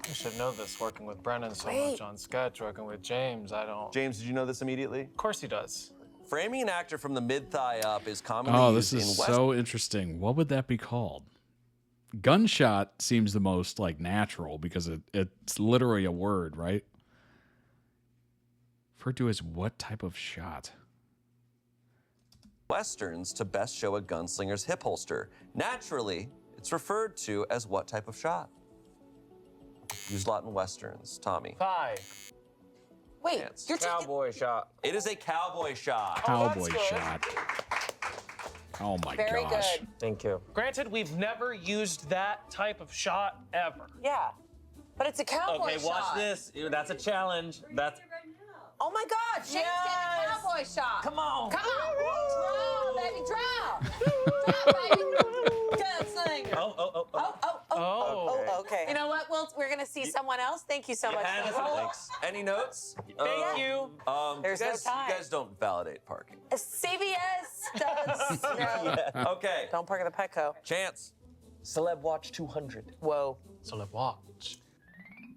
I should know this working with Brennan so Wait. much on sketch, working with James. I don't. James, did you know this immediately? Of course he does. Framing an actor from the mid-thigh up is commonly Oh, used this in is West. so interesting. What would that be called? Gunshot seems the most like natural because it's literally a word, right? Referred to as what type of shot? Westerns to best show a gunslinger's hip holster. Naturally, it's referred to as what type of shot? Used a lot in Westerns. Tommy. 5. Wait, you're taking... Cowboy shot. It is a cowboy shot. Cowboy shot. Oh my Very gosh. good. Thank you. Granted, we've never used that type of shot ever. Yeah. But it's a cowboy Okay, shot. watch this. That's a challenge. That's Oh my God, Shane's getting a cowboy shot. Come on. Come on. Draw, baby, draw. Draw, baby. Gunslinger. Oh. Okay. You know what? We're going to see someone else. Thank you so much. Thanks. Any notes? Thank you. There's no time. You guys don't validate parking. CBS does. No. Okay. Don't park at the Petco. Chance. Celeb Watch 200. Whoa. Celeb Watch.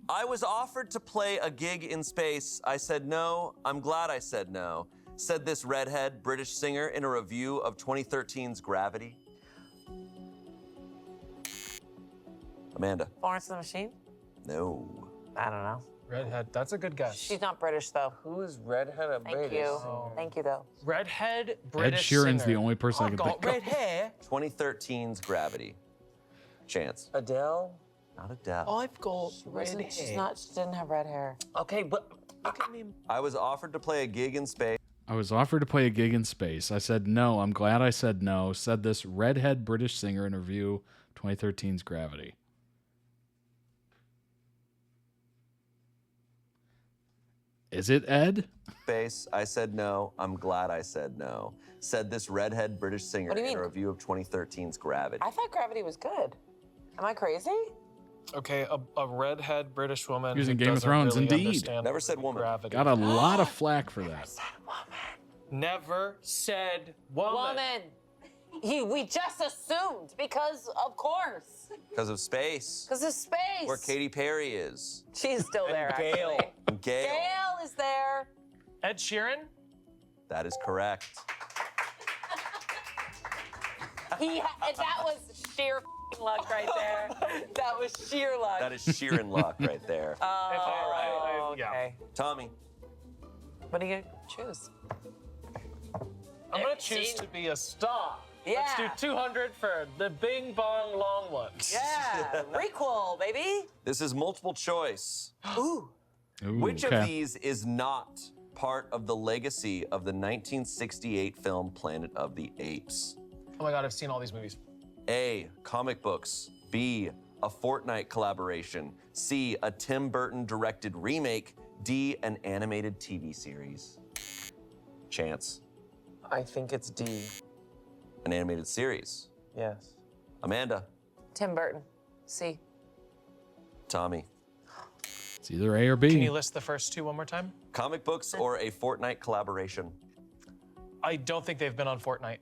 I was offered to play a gig in space. I said no. I'm glad I said no. Said this redhead British singer in a review of 2013's Gravity. Amanda. Florence and the Machine? No. I don't know. Redhead. That's a good guess. She's not British, though. Who is redhead a Thank British you. singer? Thank you, though. Redhead Ed British Sheeran's singer. the only person I can got think red of. hair. 2013's Gravity. Chance. Adele? Not Adele. I've got red hair. She didn't have red hair. Okay, but look at me. I was offered to play a gig in space. I was offered to play a gig in space. I said no. I'm glad I said no. Said this redhead British singer in a review 2013's Gravity. Is it Ed? Space. I said no. I'm glad I said no. Said this redhead British singer What do you in a mean? review of 2013's Gravity. I thought Gravity was good. Am I crazy? Okay, a redhead British woman. Using who Game of doesn't Thrones, really indeed. understand Never said woman. Gravity. Got a lot of flack for that. Never said woman. We just assumed because, of course. Because of space. Because of space. Where Katy Perry is. She's still there, Gail. actually. Gail. Gail is there. Ed Sheeran? That is correct. That was sheer f***ing luck right there. That was sheer luck. That is Sheeran luck right there. Okay. Tommy. What are you going to choose? I'm going to choose to be a star. Let's Yeah. do 200 for the bing bong long one. Yeah, requel, baby. This is multiple choice. Ooh. Which okay. of these is not part of the legacy of the 1968 film Planet of the Apes? Oh my God, I've seen all these movies. A, comic books. B, a Fortnite collaboration. C, a Tim Burton directed remake. D, an animated TV series. Chance. I think it's D. An animated series. Yes. Amanda. Tim Burton. C. Tommy. It's either A or B. Can you list the first two one more time? Comic books or a Fortnite collaboration? I don't think they've been on Fortnite.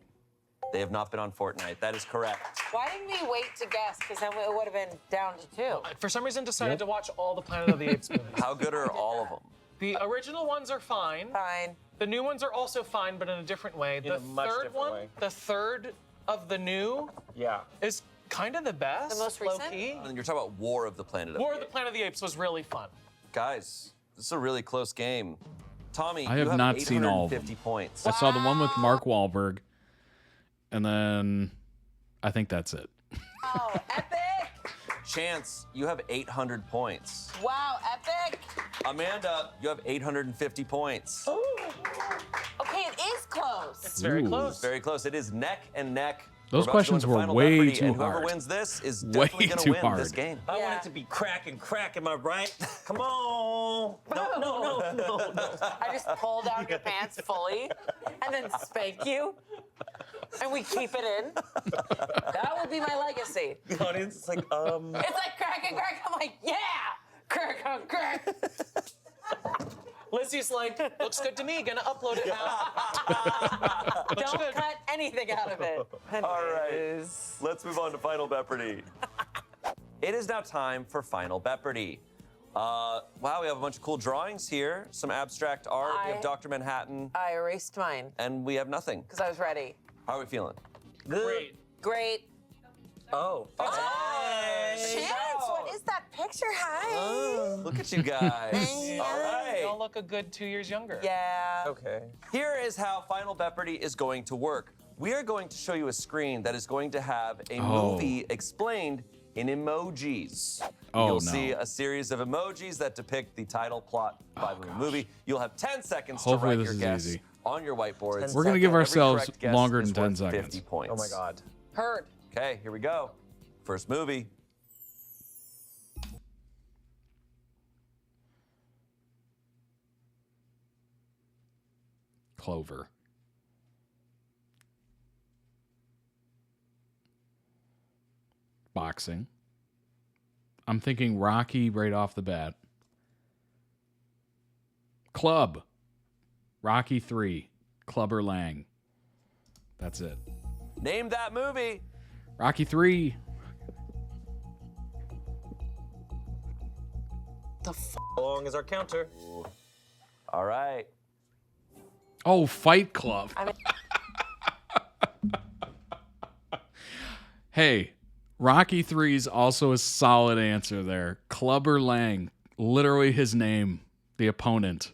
They have not been on Fortnite. That is correct. Why didn't we wait to guess? Because then it would have been down to 2. For some reason, decided to watch all the Planet of the Apes movies. How good are all of them? The original ones are fine. Fine. The new ones are also fine, but in a different way. In a much different way. The third of the new Yeah. is kind of the best. The most recent? low-key. And you're talking about War of the Planet of War the of the Apes. Planet of the Apes was really fun. Guys, this is a really close game. Tommy, I you have not seen all of 850 them. points. I saw the one with Mark Wahlberg, and then I think that's it. Oh, epic. Chance, you have 800 points. Wow, epic. Amanda, you have 850 points. Okay, it is close. It's very Ooh. close. Very close. It is neck and neck. Those We're about to go questions into were Final way Jeopardy, too and whoever hard. wins this is Way definitely going too to win hard. this game. I want it to be crack and crack, am I right? Come on. No. I just pull down your pants fully and then spank you. And we keep it in. That will be my legacy. The audience is like, It's like crack and crack. I'm like, yeah, crack on crack. Lizzie's like, looks good to me, gonna upload it now. Don't cut anything out of it. All right, let's move on to Final Jeopardy. It is now time for Final Jeopardy. Wow, we have a bunch of cool drawings here. Some abstract art. We have Dr. Manhattan. I erased mine. And we have nothing. Because I was ready. How are we feeling? Great. Great. Oh. Chance, what is that picture? Hi. Look at you guys. All right. You all look a good 2 years younger. Yeah. Okay. Here is how Final Jeopardy is going to work. We are going to show you a screen that is going to have a movie explained in emojis. You'll see a series of emojis that depict the title, plot, vibe of the movie. You'll have 10 seconds Hopefully to write this your is guess easy. on your whiteboards. We're gonna give Every ourselves correct guess longer is than 10 worth seconds. 50 points. Oh my God. Heard. Okay, here we go. First movie. Clover. Boxing. I'm thinking Rocky right off the bat. Club. Rocky 3. Clubber Lang. That's it. Name that movie. Rocky 3. How long is our counter? All right. Oh, Fight Club. Hey, Rocky 3 is also a solid answer there. Clubber Lang. Literally his name. The opponent.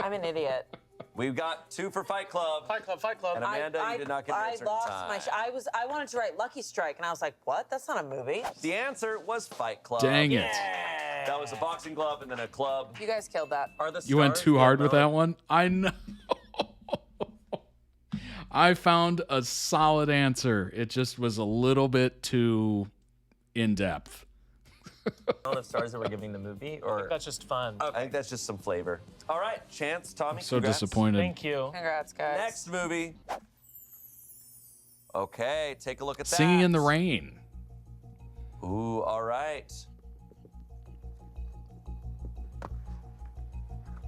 I'm an idiot. We've got 2 for Fight Club. Fight Club, Fight Club. And Amanda, you did not get an answer in I lost time. I wanted to write Lucky Strike, and I was like, what? That's not a movie. The answer was Fight Club. Dang it. That was a boxing glove and then a club. You guys killed that. Are the You went stars too hard yellow? with that one? I know. I found a solid answer. It just was a little bit too in-depth. All the stars that we're giving the movie, I or think that's just fun. I think that's just some flavor. All right, Chance, Tommy, So congrats. disappointed. Thank you. Congrats, guys. Next movie. Okay, take a look at that. Singing in the Rain. Ooh, all right.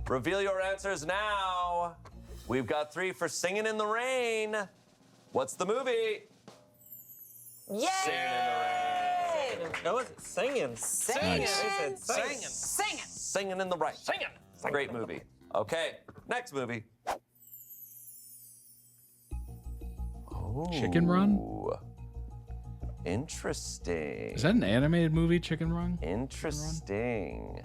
Reveal your answers now. We've got 3 for Singing in the Rain. What's the movie? Yay! Singing in the Rain. No, it's singing. Singing. Nice. I said singing. Singing. Singing in the Rain. Singing. Great movie. Okay, next movie. Chicken Run? Ooh, interesting. Is that an animated movie, Chicken Run? Interesting.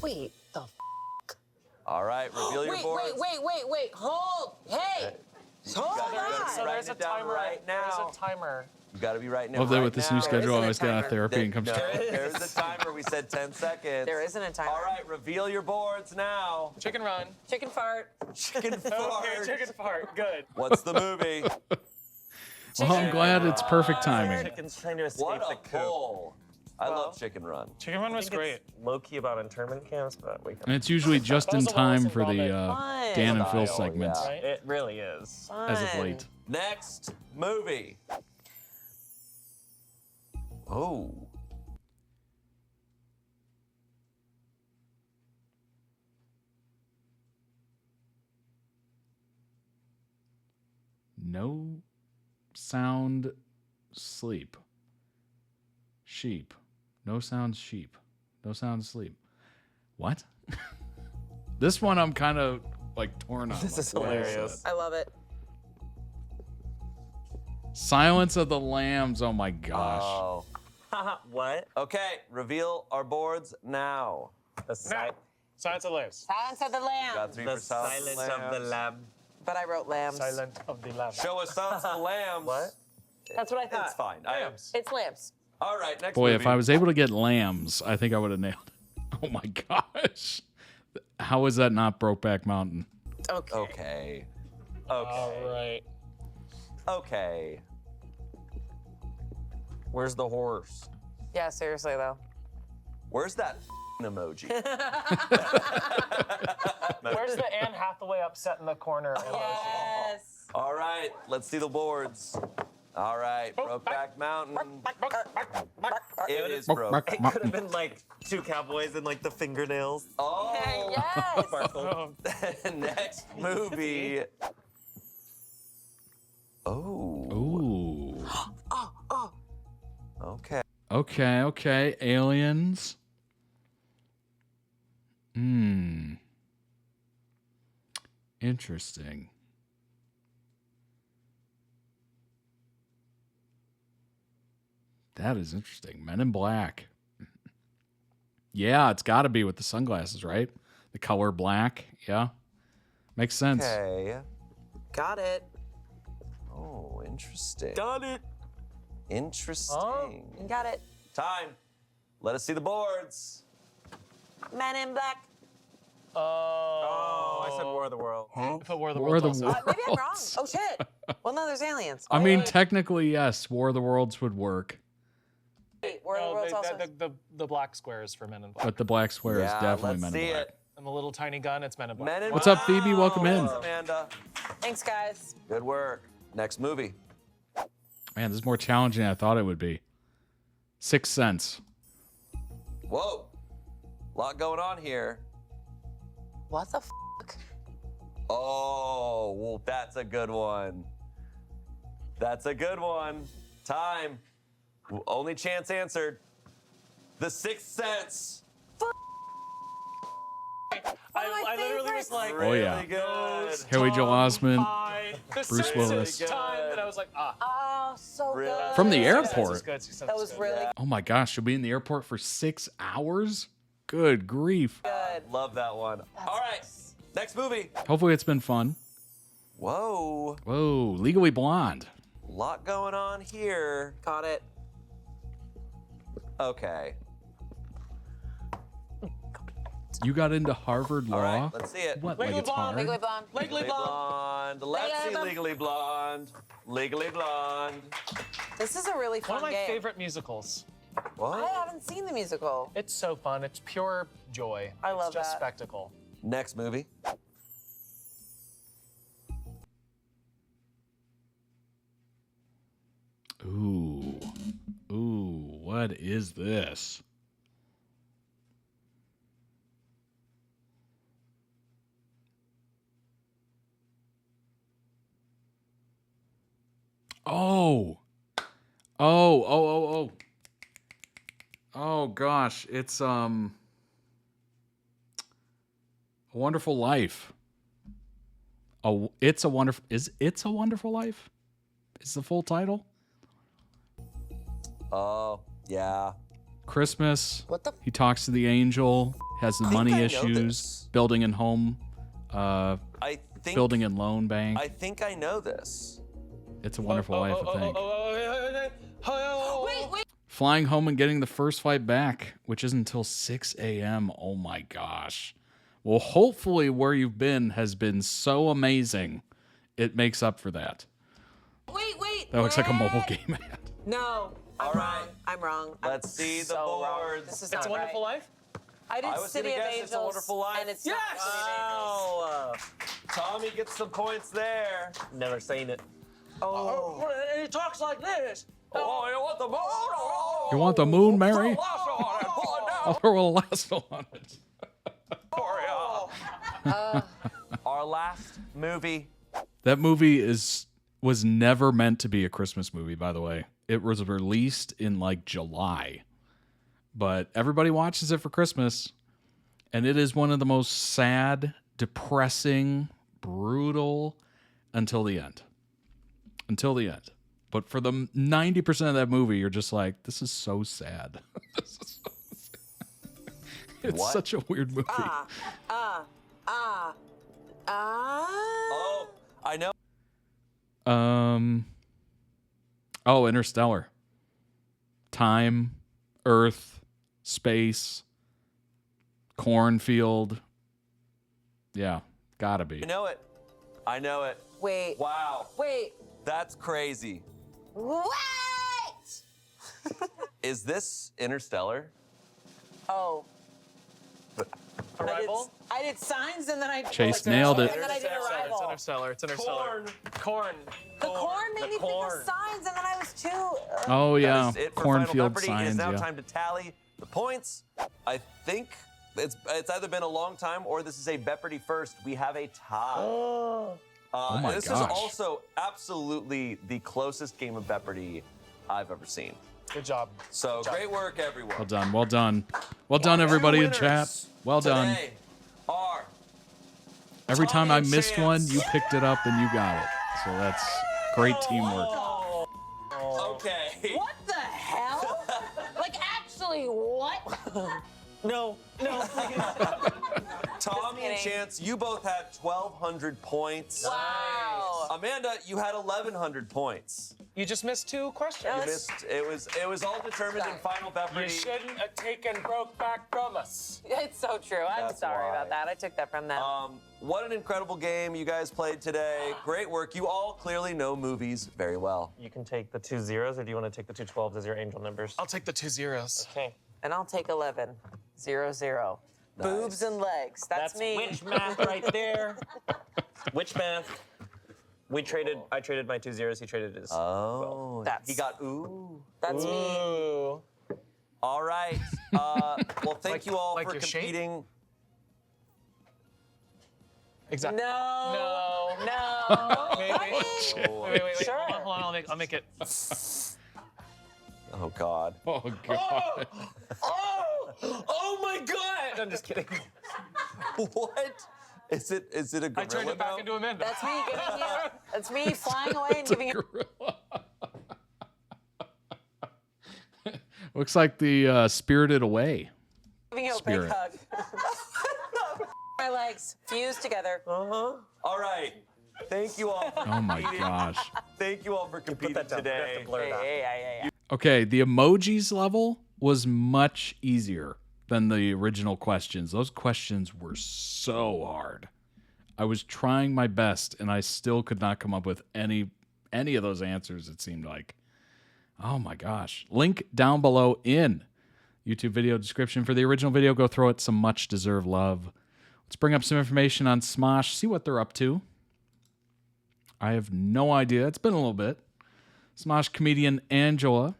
Wait, the All right, reveal your boards. wait. Hold. Hey. Hold gotta on. So Write there's a it down timer. right now. There's a timer. You got to be writing it Love that right with this now. new schedule, I always get out timer. of therapy and come No, straight. there's a timer. We said 10 seconds. There isn't a timer. All right, reveal your boards now. Chicken Run. Chicken fart. Chicken fart. Okay, chicken fart. Good. What's the movie? Well, I'm glad it's perfect timing. Chicken's trying to escape What the a coop. pull. I love Chicken Run. Chicken Run was great. Low key about internment camps, but we And it's usually just That in was a time Wallace for the and Gromit. Dan and Phil Style, segments yeah. Right? It really is. as of late. Next movie. Oh. No sound sleep. Sheep. No sound sheep. No sound sleep. What? This one I'm kind of like torn on. This like, is what hilarious. that? I love it. Silence of the Lambs. Oh my gosh. Oh. What? Okay, reveal our boards now. The, si- Silence of the Lambs. Silence of the Lamb. Got 3 the for Silence silence of the lamb. But I wrote lambs. Silent of the Lambs. Show us Silence of the Lambs. What? That's what I thought. It's fine. Lambs. It's lambs. All right, next Boy, movie. if I was able to get lambs, I think I would have nailed it. Oh my gosh. How is that not Brokeback Mountain? Okay. Okay. All right. Okay. Where's the horse? Yeah, seriously though. Where's that emoji? Where's the Anne Hathaway upset in the corner? Yes. All right, let's see the boards. All right, Brokeback Mountain. It is broke. It could have been like 2 cowboys and like the fingernails. Oh, Yes. Sparkle. next movie. Oh. Ooh. Oh. Okay. Okay. Aliens. Interesting. That is interesting. Men in Black. Yeah, it's got to be with the sunglasses, right? The color black. Yeah. Makes sense. Okay. Got it. Oh, interesting. Got it. Interesting. Got it. Time. Let us see the boards. Men in Black. Oh, I said War of the World. I put War of the War of Worlds the also. Maybe I'm wrong. Oh, shit. Well, no, there's aliens. I mean, technically, yes. War of the Worlds would work. Wait, War of the No, Worlds also. the black squares for Men in Black. But the black square is Yeah, definitely let's Men see in Black. it. And the little tiny gun, it's Men in Black. Men in What's up, Phoebe? Welcome in. Thanks, Amanda. Thanks, guys. Good work. Next movie. Man, this is more challenging than I thought it would be. 6th Sense. Whoa. A lot going on here. What the f? Oh, well, that's a good one. That's a good one. Time. Only chance answered. The Sixth Sense. I literally was like, Oh, yeah. Really good. Haley Joel Osment, The Bruce Sense Willis. is time, and I was like, Oh, so good. From the Sense is airport. good. Sense That is was good. really Oh my gosh, she'll be in the airport for 6 hours? Good grief. good. Love that one. All right. Next movie. Hopefully it's been fun. Whoa. Whoa, Legally Blonde. A lot going on here. Got it. Okay. You got into Harvard All Law? right, let's see it. What, like it's hard? Legally Blonde. Legally Blonde. Let's see Legally Blonde. Legally Blonde. This is a really fun One of my game. favorite musicals. What? I haven't seen the musical. It's so fun. It's pure joy. I love It's just that. spectacle. Next movie. Ooh. Ooh, what is this? Oh. Oh. Oh gosh, it's A Wonderful Life. Oh, It's a Wonderful Life? Is the full title? Oh, yeah. Christmas. What the? He talks to the angel, has the I think money I know issues, this. building and home, I think building and loan bank. I think I know this. It's a Wonderful Life, I think. Wait. Flying home and getting the first flight back, which isn't until 6 a.m. Oh my gosh. Well, hopefully where you've been has been so amazing, it makes up for that. Wait. That looks like a mobile game ad. No. All right. I'm wrong. Let's see the so wrong. boards. This is It's not a Wonderful right. Life? I did I was City gonna of guess Angels. It's a Wonderful Life. And it's yes! not City of Angels. Wow. Tommy gets some points there. Never seen it. Oh. And he talks like this. Oh, you want the moon? You want the moon, Mary? Lasso on it, pull it down. I'll throw a lasso on it. Our last movie. That movie was never meant to be a Christmas movie, by the way. It was released in like July. But everybody watches it for Christmas. And it is one of the most sad, depressing, brutal until the end. Until the end. But for the 90% of that movie, you're just like, this is so sad. This is so sad. It's What? such a weird movie. Oh, I know. Oh, Interstellar. Time, Earth, space, cornfield. Yeah, gotta be. I know it. Wait. Wow. Wait. That's crazy. What? Is this Interstellar? Oh. Arrival? I did Signs and then I Chase nailed it. And then I did Arrival. It's Interstellar. It's Interstellar. Corn. The corn made me think of Signs and then I was too. Oh, yeah. That is it for Cornfield Final Jeopardy. It is signs, now yeah. time to tally the points. I think it's either been a long time or this is a Jeopardy first. We have a tie. Oh my this gosh. is also absolutely the closest game of Jeopardy I've ever seen. Good job. So great work, everyone. Well done. Well done. Well done, everybody in chat. Well done. Today are Every time Tommy I and missed Chance. one, you picked it up and you got it. So that's great teamwork. Okay. What the hell? Like, actually, what? No. Tommy and Chance, you both had 1,200 points. Wow. Amanda, you had 1,100 points. You just missed 2 questions. You missed. It was all determined in Final You Jeopardy. shouldn't have taken Brokeback from us. It's so true. I'm That's sorry why. about that. I took that from them. What an incredible game you guys played today. Great work. You all clearly know movies very well. You can take the 2 zeros, or do you want to take the 2 12s as your angel numbers? I'll take the 2 zeros. Okay. And I'll take 11. 0 0. Nice. Boobs and legs. That's me. Witch math right there. Witch math. I traded my 2 zeros. He traded his. Oh, That's- he got ooh. That's me. Ooh. All right. Well, thank you all like for your shape? competing. Exactly. No. No. No. Maybe. Wait. Sure. Hold on. I'll make it. Oh God. Oh God. Oh my God! I'm just kidding. What? Is it a gorilla? I turned it back now? into Amanda. That's me giving you. That's me flying away and giving you. Looks like the Spirited Away. Giving you a Spirit. big hug. My legs fused together. All right. Thank you all. For Oh my competing. gosh. Thank you all for competing that down. You have today. to blur that. Yeah. Okay, the emojis level was much easier than the original questions. Those questions were so hard. I was trying my best, and I still could not come up with any of those answers, it seemed like. Oh my gosh. Link down below in YouTube video description for the original video. Go throw it some much-deserved love. Let's bring up some information on Smosh, see what they're up to. I have no idea. It's been a little bit. Smosh comedian Angela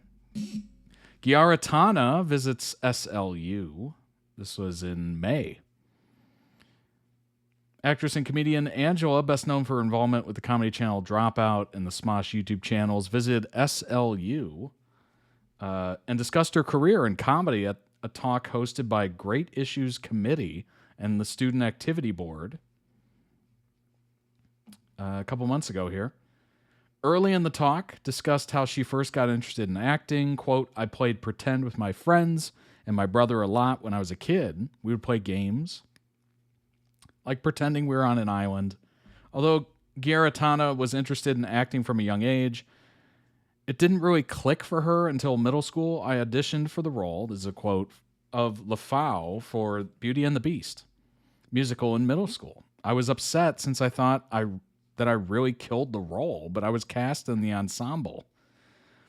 Giaratana visits SLU. This was in May. Actress and comedian Angela, best known for her involvement with the comedy channel Dropout and the Smosh YouTube channels, visited SLU and discussed her career in comedy at a talk hosted by Great Issues Committee and the Student Activity Board a couple months ago here. Early in the talk, discussed how she first got interested in acting. Quote, I played pretend with my friends and my brother a lot when I was a kid. We would play games, like pretending we were on an island. Although Giaratana was interested in acting from a young age, it didn't really click for her until middle school. I auditioned for the role, this is a quote, of LaFau for Beauty and the Beast musical in middle school. I was upset since I thought that I really killed the role, but I was cast in the ensemble.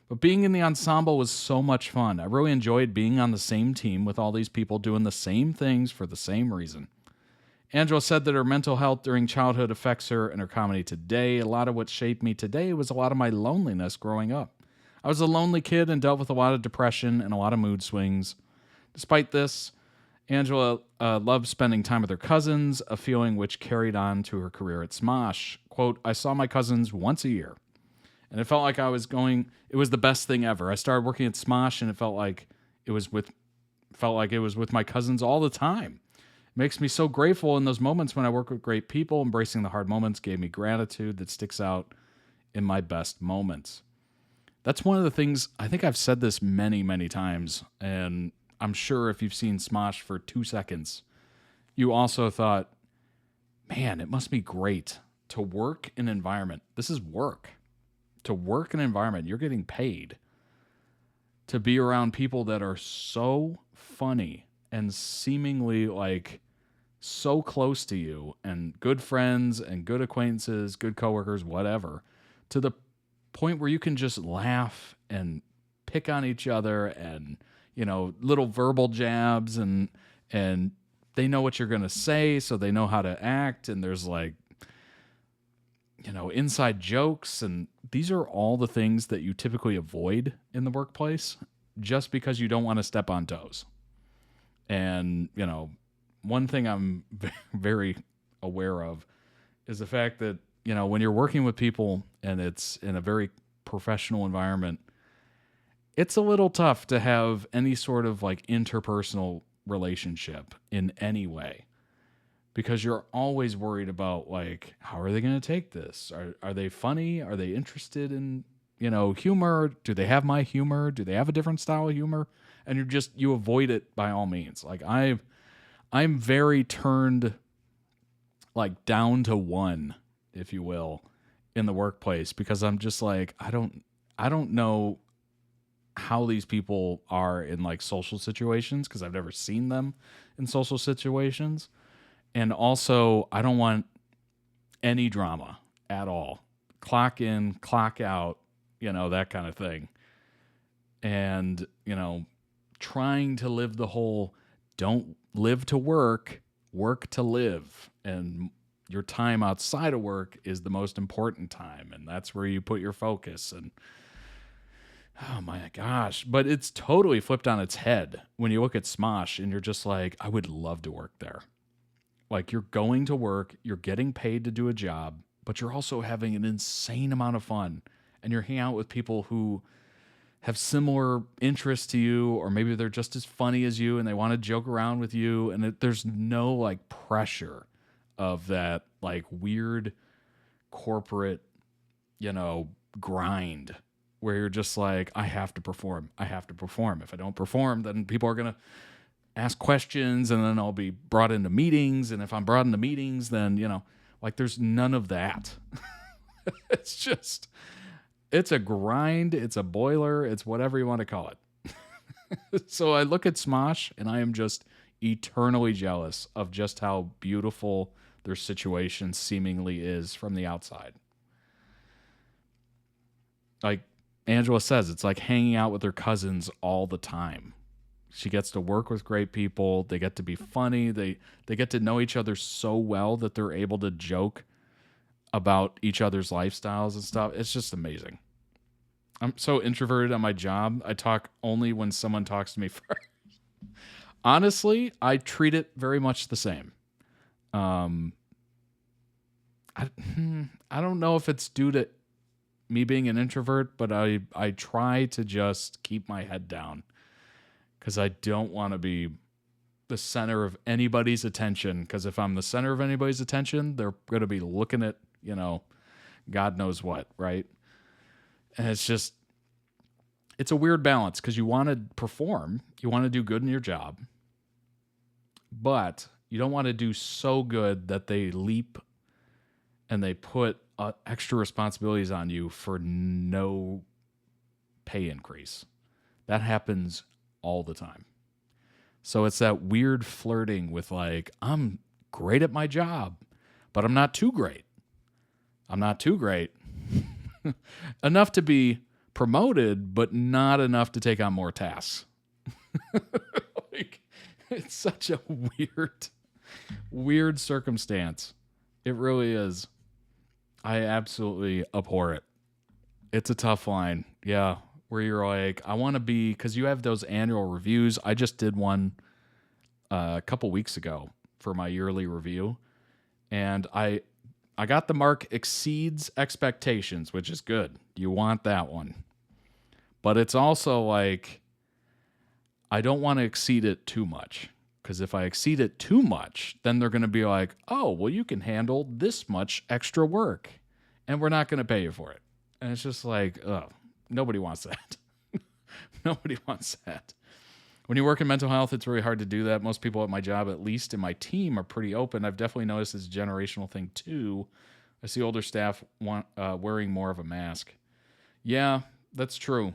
But being in the ensemble was so much fun. I really enjoyed being on the same team with all these people doing the same things for the same reason. Angela said that her mental health during childhood affects her in her comedy today. A lot of what shaped me today was a lot of my loneliness growing up. I was a lonely kid and dealt with a lot of depression and a lot of mood swings. Despite this, Angela loved spending time with her cousins, a feeling which carried on to her career at Smosh. Quote, I saw my cousins once a year, and it felt like it was the best thing ever. I started working at Smosh, and it felt like it was with my cousins all the time. It makes me so grateful in those moments when I work with great people. Embracing the hard moments gave me gratitude that sticks out in my best moments. That's one of the things, I think I've said this many, many times, and I'm sure if you've seen Smosh for 2 seconds, you also thought, man, it must be great to work in an environment. This is work. To work in an environment, you're getting paid to be around people that are so funny and seemingly like so close to you and good friends and good acquaintances, good coworkers, whatever, to the point where you can just laugh and pick on each other and, you know, little verbal jabs and they know what you're going to say, so they know how to act. And there's like, you know, inside jokes. And these are all the things that you typically avoid in the workplace just because you don't want to step on toes. And, you know, one thing I'm very aware of is the fact that, you know, when you're working with people and it's in a very professional environment, it's a little tough to have any sort of like interpersonal relationship in any way, because you're always worried about like, how are they going to take this? Are they funny? Are they interested in, humor? Do they have my humor? Do they have a different style of humor? And you avoid it by all means. Like I'm very turned like down to one, if you will, in the workplace, because I'm just like, I don't know how these people are in like social situations, because I've never seen them in social situations. And also, I don't want any drama at all. Clock in, clock out, that kind of thing. And, trying to live the whole don't live to work, work to live. And your time outside of work is the most important time. And that's where you put your focus. And oh my gosh. But it's totally flipped on its head when you look at Smosh and you're just like, I would love to work there. Like, you're going to work, you're getting paid to do a job, but you're also having an insane amount of fun. And you're hanging out with people who have similar interests to you, or maybe they're just as funny as you and they want to joke around with you. And there's no like pressure of that like weird corporate, grind where you're just like, I have to perform. I have to perform. If I don't perform, then people are going to ask questions, and then I'll be brought into meetings. And if I'm brought into meetings, then, like there's none of that. It's a grind. It's a boiler. It's whatever you want to call it. So I look at Smosh and I am just eternally jealous of just how beautiful their situation seemingly is from the outside. Like Angela says, it's like hanging out with her cousins all the time. She gets to work with great people. They get to be funny. They get to know each other so well that they're able to joke about each other's lifestyles and stuff. It's just amazing. I'm so introverted on my job. I talk only when someone talks to me first. Honestly, I treat it very much the same. I don't know if it's due to me being an introvert, but I try to just keep my head down, because I don't want to be the center of anybody's attention. Because if I'm the center of anybody's attention, they're going to be looking at, God knows what, right? And it's a weird balance, because you want to perform, you want to do good in your job, but you don't want to do so good that they leap and they put extra responsibilities on you for no pay increase. That happens all the time. So it's that weird flirting with like, I'm great at my job, but I'm not too great. I'm not too great. Enough to be promoted, but not enough to take on more tasks. Like, it's such a weird circumstance. It really is. I absolutely abhor it. It's a tough line. Yeah. Where you're like, I want to be, because you have those annual reviews. I just did one a couple weeks ago for my yearly review. And I got the mark exceeds expectations, which is good. You want that one. But it's also like, I don't want to exceed it too much. Because if I exceed it too much, then they're going to be like, oh, well, you can handle this much extra work, and we're not going to pay you for it. And it's just like, oh, nobody wants that. Nobody wants that. When you work in mental health, it's really hard to do that. Most people at my job, at least in my team, are pretty open. I've definitely noticed this generational thing too. I see older staff wearing more of a mask. Yeah, that's true.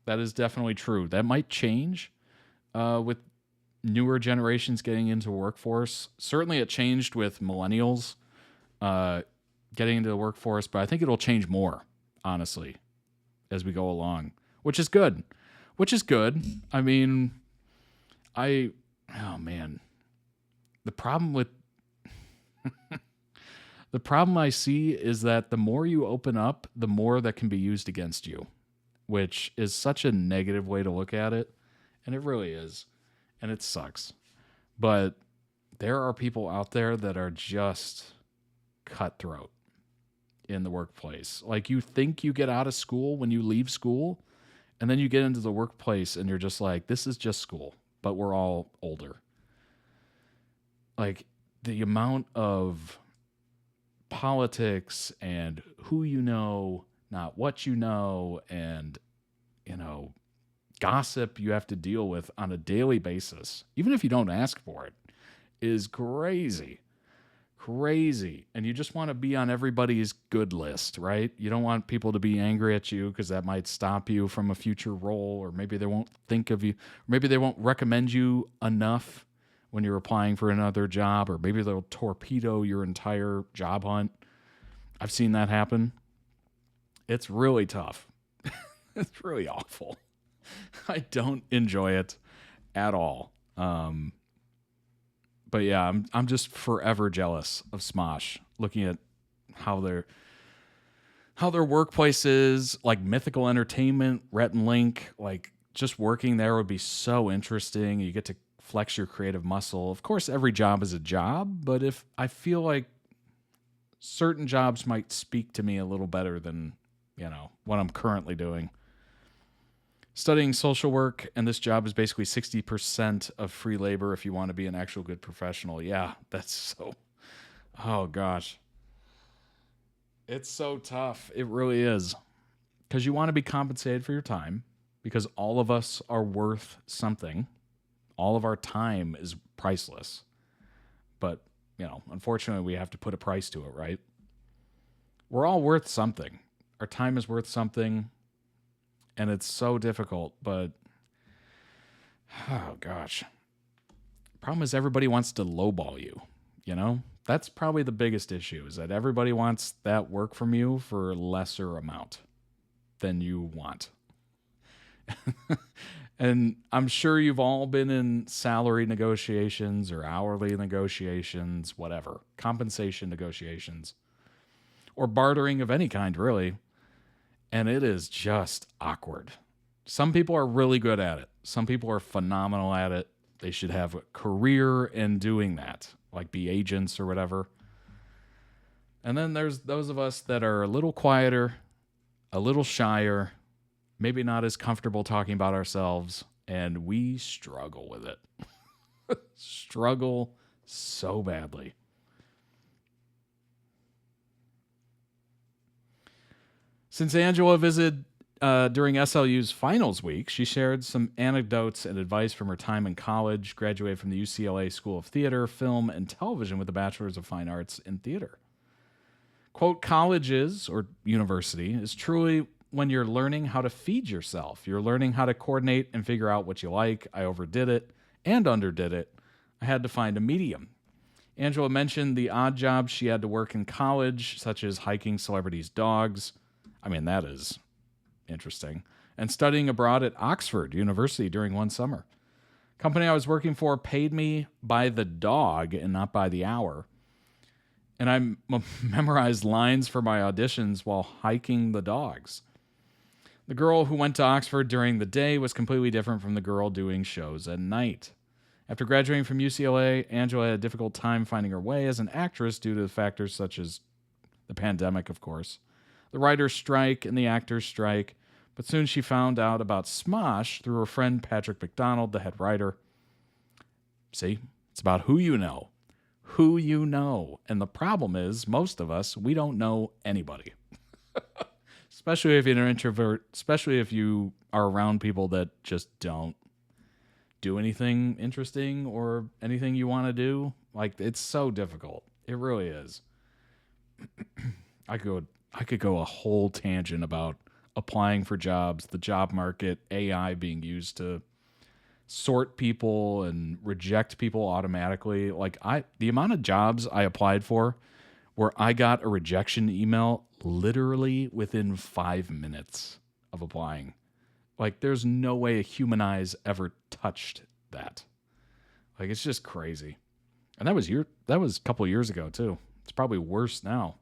That is definitely true. That might change with newer generations getting into workforce. Certainly it changed with millennials getting into the workforce, but I think it'll change more, honestly, as we go along, which is good. I mean, oh man, the problem I see is that the more you open up, the more that can be used against you, which is such a negative way to look at it. And it really is. And it sucks. But there are people out there that are just cutthroat in the workplace. Like, you think you get out of school when you leave school, And then you get into the workplace and you're just like, this is just school, but we're all older. Like the amount of politics and who you know, not what you know, and, you know, gossip you have to deal with on a daily basis, even if you don't ask for it, is crazy. Crazy. And you just want to be on everybody's good list, right? You don't want people to be angry at you because that might stop you from a future role, or maybe they won't think of you, or maybe they won't recommend you enough when you're applying for another job, or maybe they'll torpedo your entire job hunt. I've seen that happen. It's really tough. It's really awful. I don't enjoy it at all. But yeah, I'm just forever jealous of Smosh, looking at how their workplace is, like Mythical Entertainment, Rhett and Link, like just working there would be so interesting. You get to flex your creative muscle. Of course, every job is a job, but if I feel like certain jobs might speak to me a little better than, you know, what I'm currently doing. Studying social work, and this job is basically 60% of free labor if you want to be an actual good professional. Yeah, that's so... Oh, gosh. It's so tough. It really is. Because you want to be compensated for your time, because all of us are worth something. All of our time is priceless. But, you know, unfortunately, we have to put a price to it, right? We're all worth something. Our time is worth something. And it's so difficult, but oh gosh. Problem is everybody wants to lowball you, you know? That's probably the biggest issue, is that everybody wants that work from you for a lesser amount than you want. And I'm sure you've all been in salary negotiations or hourly negotiations, whatever, compensation negotiations, or bartering of any kind, really. And it is just awkward. Some people are really good at it. Some people are phenomenal at it. They should have a career in doing that, like be agents or whatever. And then there's those of us that are a little quieter, a little shyer, maybe not as comfortable talking about ourselves, and we struggle with it. Struggle so badly. Since Angela visited during SLU's finals week, she shared some anecdotes and advice from her time in college, graduated from the UCLA School of Theater, Film, and Television with a Bachelor's of Fine Arts in Theater. Quote, college is, or university, is truly when you're learning how to feed yourself. You're learning how to coordinate and figure out what you like. I overdid it and underdid it. I had to find a medium. Angela mentioned the odd jobs she had to work in college, such as hiking celebrities' dogs. I mean, that is interesting. And studying abroad at Oxford University during one summer. Company I was working for paid me by the dog and not by the hour. And I memorized lines for my auditions while hiking the dogs. The girl who went to Oxford during the day was completely different from the girl doing shows at night. After graduating from UCLA, Angela had a difficult time finding her way as an actress due to factors such as the pandemic, of course, the writer's strike and the actor's strike, but soon she found out about Smosh through her friend Patrick McDonald, the head writer. See, it's about who you know. Who you know. And the problem is, most of us, we don't know anybody. Especially if you're an introvert, especially if you are around people that just don't do anything interesting or anything you want to do. Like, it's so difficult. It really is. I could go a whole tangent about applying for jobs, the job market, AI being used to sort people and reject people automatically. Like, the amount of jobs I applied for where I got a rejection email literally within 5 minutes of applying. Like, there's no way a human eyes ever touched that. Like, it's just crazy. And that was a couple years ago too. It's probably worse now.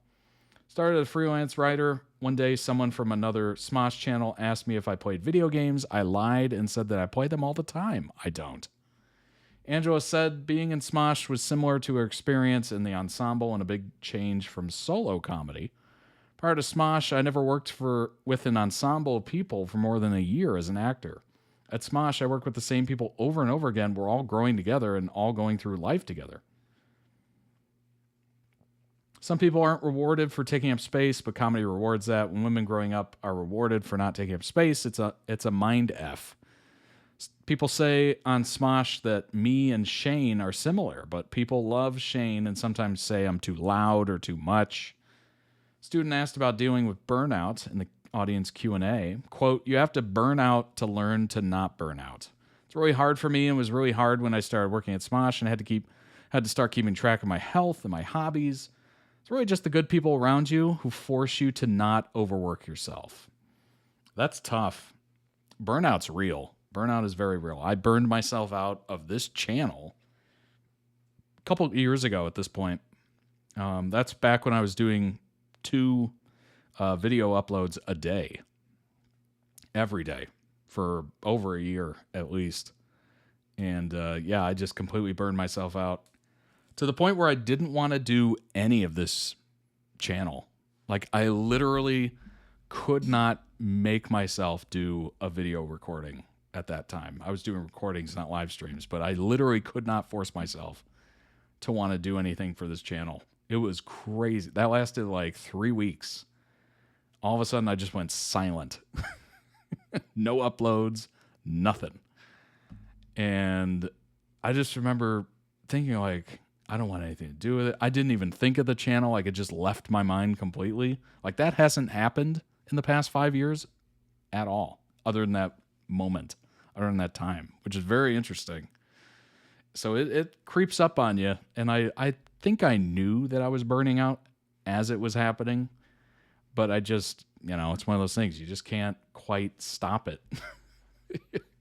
Started as a freelance writer. One day, someone from another Smosh channel asked me if I played video games. I lied and said that I play them all the time. I don't. Angela said being in Smosh was similar to her experience in the ensemble and a big change from solo comedy. Prior to Smosh, I never worked with an ensemble of people for more than a year as an actor. At Smosh, I worked with the same people over and over again. We're all growing together and all going through life together. Some people aren't rewarded for taking up space, but comedy rewards that. When women growing up are rewarded for not taking up space, it's a mind F. People say on Smosh that me and Shane are similar, but people love Shane and sometimes say I'm too loud or too much. Student asked about dealing with burnout in the audience Q&A. Quote, you have to burn out to learn to not burn out. It's really hard for me and was really hard when I started working at Smosh and had to start keeping track of my health and my hobbies. It's really just the good people around you who force you to not overwork yourself. That's tough. Burnout's real. Burnout is very real. I burned myself out of this channel a couple of years ago at this point. That's back when I was doing 2 video uploads a day, every day, for over a year at least. And yeah, I just completely burned myself out to the point where I didn't want to do any of this channel. Like, I literally could not make myself do a video recording at that time. I was doing recordings, not live streams, but I literally could not force myself to want to do anything for this channel. It was crazy. That lasted like 3 weeks. All of a sudden, I just went silent. No uploads, nothing. And I just remember thinking, like, I don't want anything to do with it. I didn't even think of the channel. Like, it just left my mind completely. Like, that hasn't happened in the past 5 years at all, other than that moment, other than that time, which is very interesting. So it creeps up on you. And I think I knew that I was burning out as it was happening, but I just, it's one of those things. You just can't quite stop it.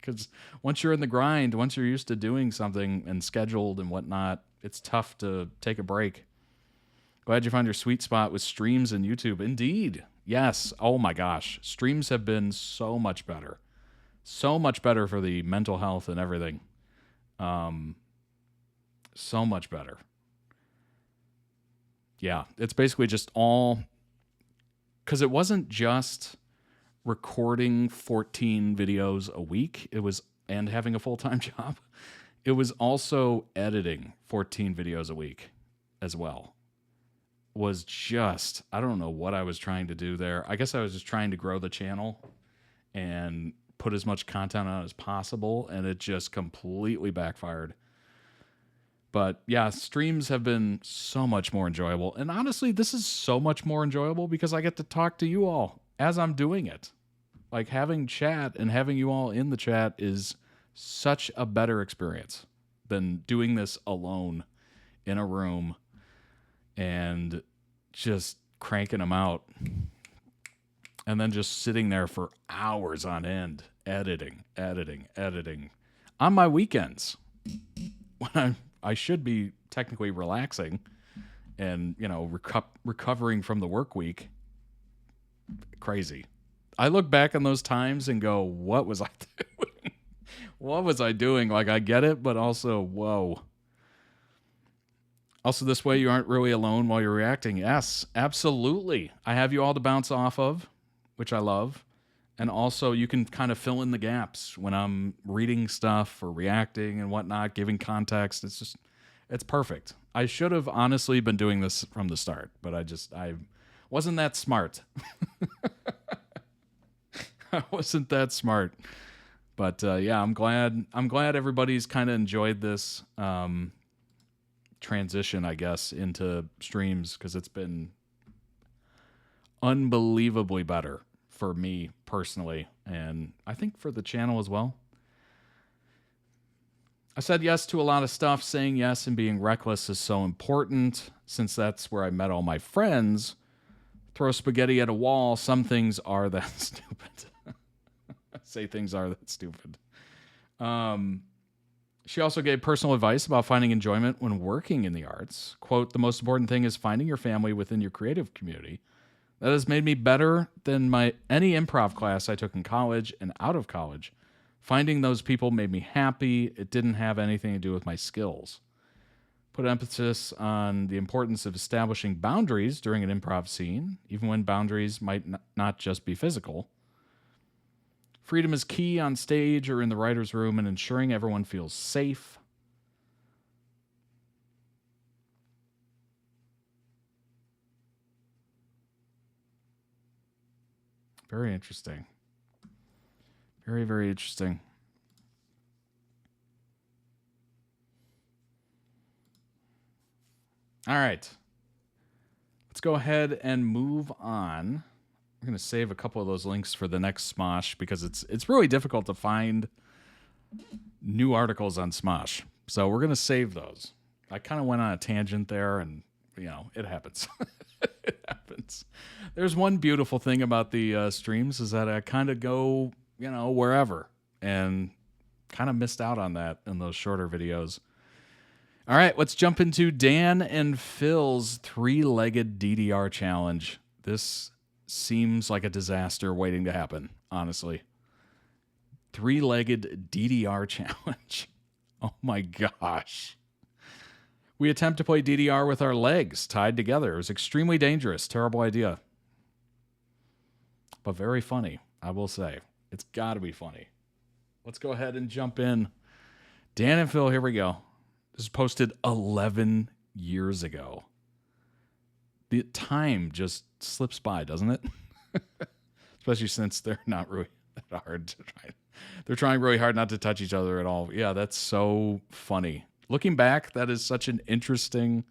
Because once you're in the grind, once you're used to doing something and scheduled and whatnot, it's tough to take a break. Glad you found your sweet spot with streams and YouTube. Indeed. Yes. Oh my gosh. Streams have been so much better. So much better for the mental health and everything. So much better. Yeah. It's basically just all... Because it wasn't just recording 14 videos a week. It was... And having a full-time job. It was also editing 14 videos a week as well. Was just, I don't know what I was trying to do there. I guess I was just trying to grow the channel and put as much content on as possible, and it just completely backfired. But yeah, streams have been so much more enjoyable. And honestly, this is so much more enjoyable because I get to talk to you all as I'm doing it. Like, having chat and having you all in the chat is such a better experience than doing this alone in a room and just cranking them out and then just sitting there for hours on end, editing on my weekends when I should be technically relaxing and, recovering from the work week. Crazy. I look back on those times and go, what was I doing? What was I doing? Like, I get it, but also, whoa. Also, this way you aren't really alone while you're reacting. Yes, absolutely. I have you all to bounce off of, which I love. And also, you can kind of fill in the gaps when I'm reading stuff or reacting and whatnot, giving context. It's perfect. I should have honestly been doing this from the start, but I wasn't that smart. I wasn't that smart. But yeah, I'm glad everybody's kind of enjoyed this transition, I guess, into streams, because it's been unbelievably better for me personally, and I think for the channel as well. I said yes to a lot of stuff. Saying yes and being reckless is so important, since that's where I met all my friends. Throw spaghetti at a wall. Some things are that stupid. Say things are that stupid. She also gave personal advice about finding enjoyment when working in the arts. Quote, the most important thing is finding your family within your creative community. That has made me better than any improv class I took in college and out of college. Finding those people made me happy. It didn't have anything to do with my skills. Put emphasis on the importance of establishing boundaries during an improv scene, even when boundaries might not just be physical. Freedom is key on stage or in the writer's room, and ensuring everyone feels safe. Very interesting. Very, very interesting. All right. Let's go ahead and move on. We're going to save a couple of those links for the next Smosh because it's really difficult to find new articles on Smosh. So we're going to save those. I kind of went on a tangent there, and, you know, it happens. It happens. There's one beautiful thing about the streams is that I kind of go, you know, wherever, and kind of missed out on that in those shorter videos. All right, let's jump into Dan and Phil's three-legged DDR challenge. This seems like a disaster waiting to happen, honestly. Three-legged DDR challenge. Oh my gosh. We attempt to play DDR with our legs tied together. It was extremely dangerous. Terrible idea. But very funny, I will say. It's got to be funny. Let's go ahead and jump in. Dan and Phil, here we go. This was posted 11 years ago. The time just slips by, doesn't it? Especially since they're not really that hard to try. They're trying really hard not to touch each other at all. Yeah, that's so funny. Looking back, that is such an interesting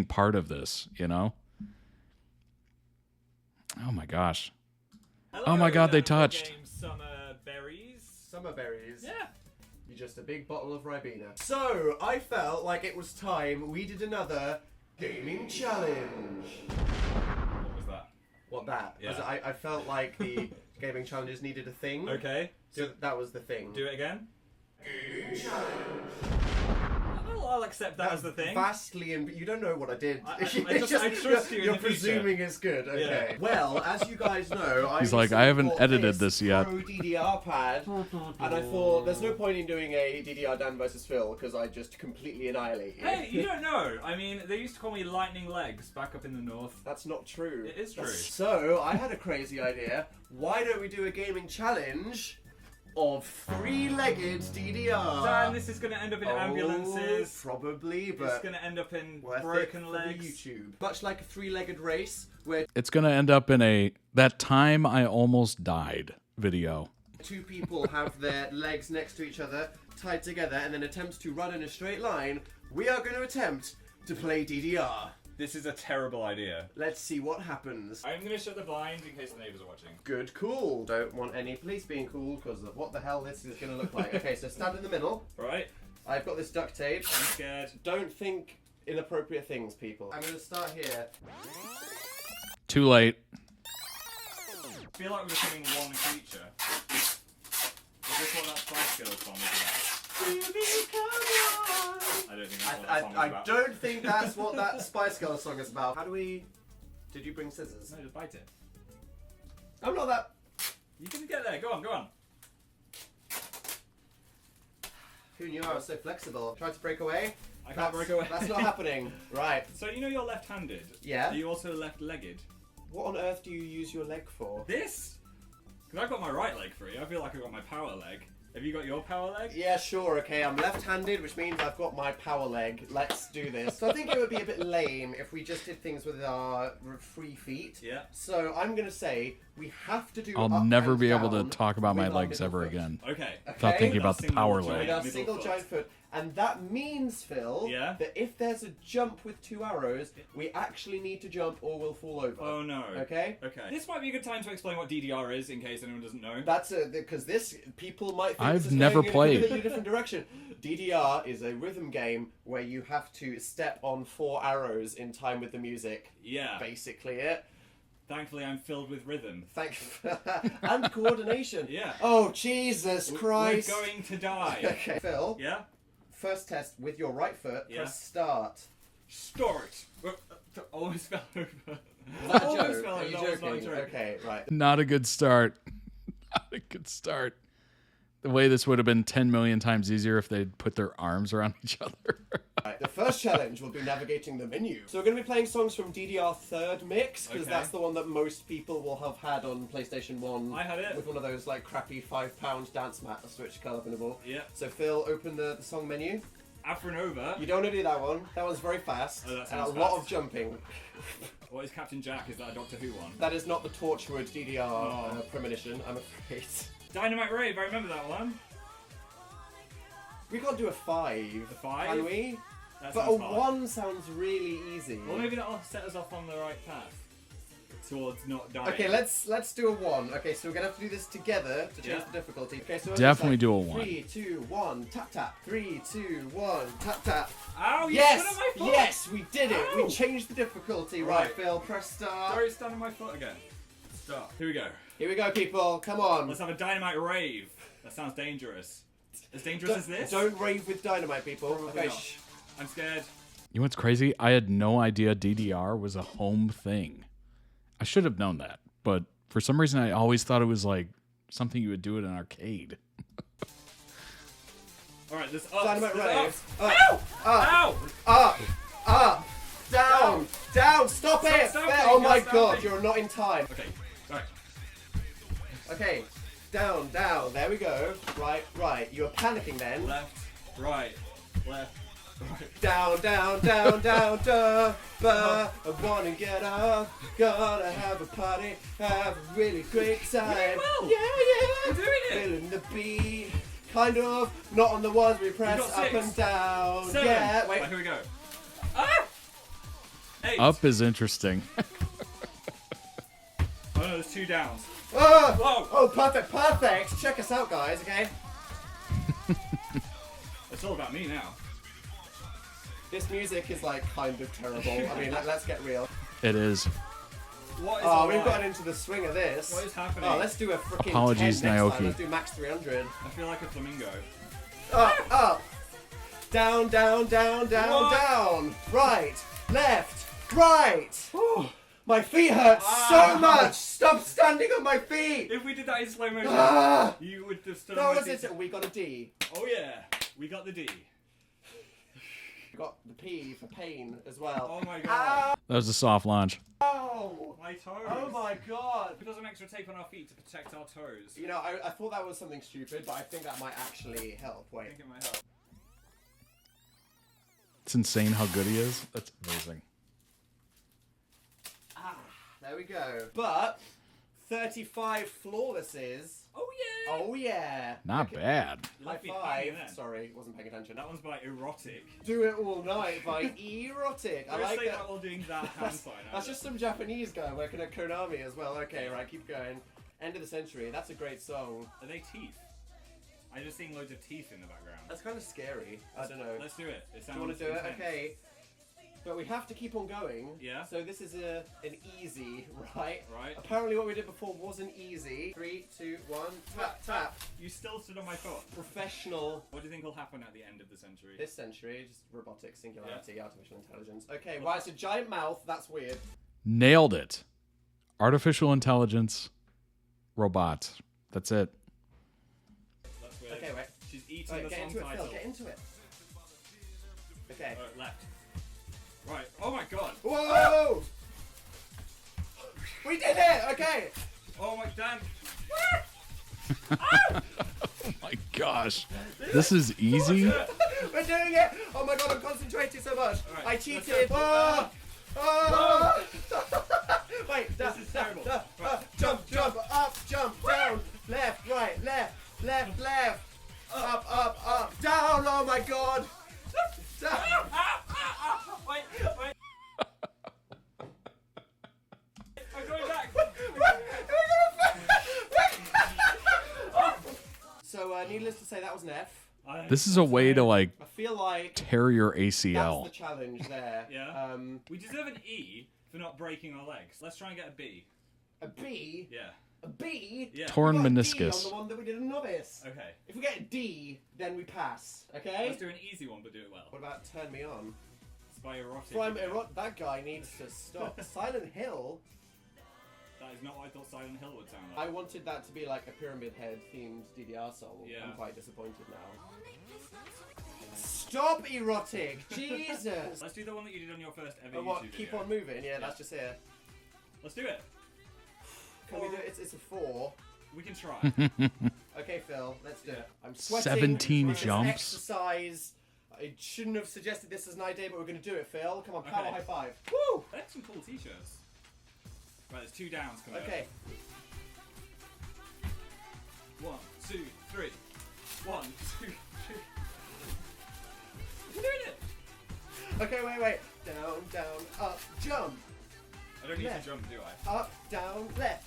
part of this, you know? Oh my gosh. Hello, oh my god, they touched. Summer berries. Yeah. You're just a big bottle of Ribena. So, I felt like it was time we did another gaming challenge. What was that? What that? Yeah. I felt like the gaming challenges needed a thing. Okay. So that was the thing. Do it again. Gaming challenge. I'll accept that as the thing. Vastly, and you don't know what I did. I trust you. You're presuming it's good. Okay. Yeah. Well, as you guys know, He's like, I haven't edited this yet. Pro DDR pad, and I thought there's no point in doing a DDR Dan versus Phil because I just completely annihilate you. Hey, you don't know. I mean, they used to call me Lightning Legs back up in the north. That's not true. It is true. So I had a crazy idea. Why don't we do a gaming challenge of three-legged DDR? Dan, this is going to end up in ambulances. Probably, but it's going to end up in broken legs. YouTube. Much like a three-legged race, where It's going to end up in a "that time I almost died" video. two people have their legs next to each other, tied together, and then attempt to run in a straight line. We are going to attempt to play DDR. This is a terrible idea. Let's see what happens. I'm going to shut the blind in case the neighbours are watching. Good, cool. Don't want any police being called because of what the hell this is going to look like. Okay, so stand in the middle. Right. I've got this duct tape. I'm scared. Don't think inappropriate things, people. I'm going to start here. Too late. I feel like we're becoming one creature. Is this what that Spice Girls song is about? I don't think that's what that song is I about. don't think that's what that Spice Girls song is about. How do we... Did you bring scissors? No, just bite it. I'm not that... You can get there. Go on, go on. Who knew I was so flexible? Tried to break away? I can't break away. That's not happening. Right. So you know you're left-handed? Yeah. Are you also left-legged? What on earth do you use your leg for? This? Because I've got my right leg free. I feel like I've got my power leg. Have you got your power leg? Yeah, sure, okay, I'm left-handed, which means I've got my power leg. Let's do this. So I think it would be a bit lame if we just did things with our free feet. Yeah. So I'm going to say we have to do I'll up never and be able to down talk about my with our legs middle ever foot. again. Okay. Without thinking about the power leg. With our single giant foot. And that means, Phil, Yeah? that if there's a jump with 2 arrows, we actually need to jump or we'll fall over. Oh no. Okay? Okay. This might be a good time to explain what DDR is in case anyone doesn't know. That's because this people might think I've this is never going played. in a different direction. DDR is a rhythm game where you have to step on 4 arrows in time with the music. Yeah. Basically it. Thankfully, I'm filled with rhythm. And coordination. Yeah. Oh, Jesus Christ. We're going to die. Okay, Phil. Yeah? First test with your right foot. Yeah. Press start. Start. Almost fell over. That Almost joke? fell Are over. you That was not a joking? joke. Okay, right. Not a good start. Not a good start. the way this would have been 10 million times easier if they'd put their arms around each other. Right, the first challenge will be navigating the menu. So we're going to be playing songs from DDR third mix, because Okay. that's the one that most people will have had on PlayStation 1. I had it. With one of those like crappy £5 dance mat switch colour in the ball. Yeah. So Phil, open the song menu. Afronova. You don't want to do that one. That one's very fast. Oh, that and sounds a lot fast. of jumping. What is Captain Jack? Is that a Doctor Who one? That is not the Torchwood DDR Oh. premonition, I'm afraid. Dynamite Rave, I remember that one. We can't do a 5. A 5? Can we? That But a sounds hard. 1 sounds really easy. Well, maybe that'll set us off on the right path towards not dying. Okay, let's do a 1. Okay, so we're gonna have to do this together to change Yeah. the difficulty. Okay, so Definitely it's do a 1. 3, 2, 1, tap tap. 3, 2, 1, tap tap. Ow! You Yes, stood on my foot! yes, we did it. Ow! We changed the difficulty. Right. Right, Phil, press start. Sorry, stand on my foot again. Stop. Here we go. Here we go, people. Come on. Let's have a dynamite rave. That sounds dangerous. As dangerous as this? Don't rave with dynamite, people. Probably Okay, not. I'm scared. You know what's crazy? I had no idea DDR was a home thing. I should have known that, but for some reason I always thought it was like something you would do at an arcade. Alright, this up. Dynamite this rave. Up. Up, Ow! up, down, down. Stop Stop it! stamping, Oh my you're god, stamping. you're not in time. Okay, sorry. Okay, down, down. There we go. Right, right. You were panicking then. Left, right, right. Down, down, down, down, down. I wanna get up. Gonna have a party. Have a really great time. Well. Yeah, yeah. We're doing it. Feeling the beat. Kind of. Not on the ones we press got up 6. and down. 7. Yeah. Wait. Right, here we go. Ah! 8. Up is interesting. Oh no, there's 2 downs. Oh, Whoa. oh, perfect, perfect. Check us out, guys. Okay. It's all about me now. This music is like kind of terrible. I mean, let's get real. It is. What is Oh, we've alright? gotten into the swing of this. What is happening? Oh, let's do a freaking Apologies, 10 next Naoki. time. Let's do max 300. I feel like a flamingo. Up, up. Down, down, down, down, What? down. Right, left, right. My feet hurt Ah. so much. Stop standing on my feet. If we did that in slow motion, Ah. you would have stood That on my was feet. it. We got a D. Oh yeah, we got the D. We got the P for pain as well. Oh my god. That was a soft launch. Oh. My toes. Oh my god. Put some extra tape on our feet to protect our toes. You know, I thought that was something stupid, but I think that might actually help. I Wait. think it might help. It's insane how good he is. That's amazing. There we go. But 35 flawlesses. Oh yeah. Oh yeah. Not bad. High Left me five. hanging then. Sorry, wasn't paying attention. That one's by erotic. Do it all night by erotic. I We're like saying that. that while doing that hand That's, sign. that's just some Japanese guy working at Konami as well. Okay, right, keep going. End of the century. That's a great song. Are they teeth? I just seen loads of teeth in the background. That's kind of scary. I don't know. Let's do it. It Do sounds you want to do it? intense. Okay. But we have to keep on going. Yeah. So this is an easy, right? Right. Apparently what we did before wasn't easy. 3, 2, 1, tap, tap. You still stood on my foot. Professional. What do you think will happen at the end of the century? This century, just robotics, singularity, artificial intelligence. Okay, why it's a giant mouth? That's weird. Nailed it. Artificial intelligence, robot. That's it. That's weird. Okay, wait. She's eating Right, the get song into it, title. Phil. Get into it. Okay. Left. Right. Oh my god. Whoa! We did it! Okay. Oh my Dan. Oh my gosh. This is easy. We're doing it! Oh my god, I'm concentrating so much. Right, I let's cheated. go. Oh! Oh! Wait, This is terrible. jump, jump, up, jump, down, left, right, left, left, left, up, down. Oh my god. Down. Wait, wait. I'm going back. So, needless to say, that was an F. This is a way to like I feel like tear your that's ACL. the challenge there. Yeah. We deserve an E for not breaking our legs. Let's try and get a B. A B? Yeah. A B? Yeah. Torn We got a D meniscus. on the one that we did a novice. Okay. If we get a D, then we pass. Okay? Let's do an easy one, but do it well. What about Turn Me On? It's by erotic. That guy needs to stop. Silent Hill? That is not what I thought Silent Hill would sound like. I wanted that to be like a Pyramid Head themed DDR song. Yeah. I'm quite disappointed now. Stop erotic! Jesus! Let's do the one that you did on your first ever Oh, YouTube what? video. Keep on moving? Yeah, that's just here. Let's do it. Can we do it? It's a 4. We can try. Okay, Phil, let's do it. I'm sweating. 17 This is jumps. Exercise. I shouldn't have suggested this as an idea, but we're going to do it, Phil. Come on, power Okay. high five. Woo! They have some cool t-shirts. Right, there's 2 downs coming Okay. up. 1, 2, 3. 1, 2, 3. We're doing it! Okay, wait. Down, down, up, jump. I don't need Left. to jump, do I? Up, down, left.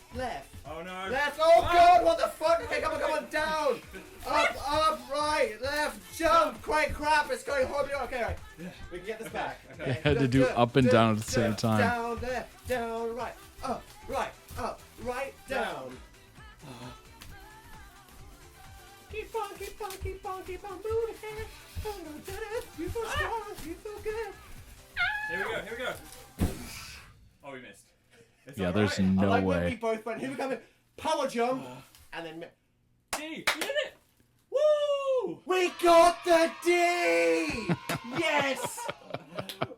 Oh no. Left. Oh God! What the fuck? Okay, come on, down. Up, right, left, jump. Great crap! It's going horribly. Okay, right. We can get this back. I had to do up and down at the same time. Down, left, down, right, up, down. Keep on moving. You feel strong, you feel good. Here we go. Oh, we missed. It's Yeah, all there's right. no I like when way. we both went, here we go, power jump, and then... D! You did it! Woo! We got the D! Yes!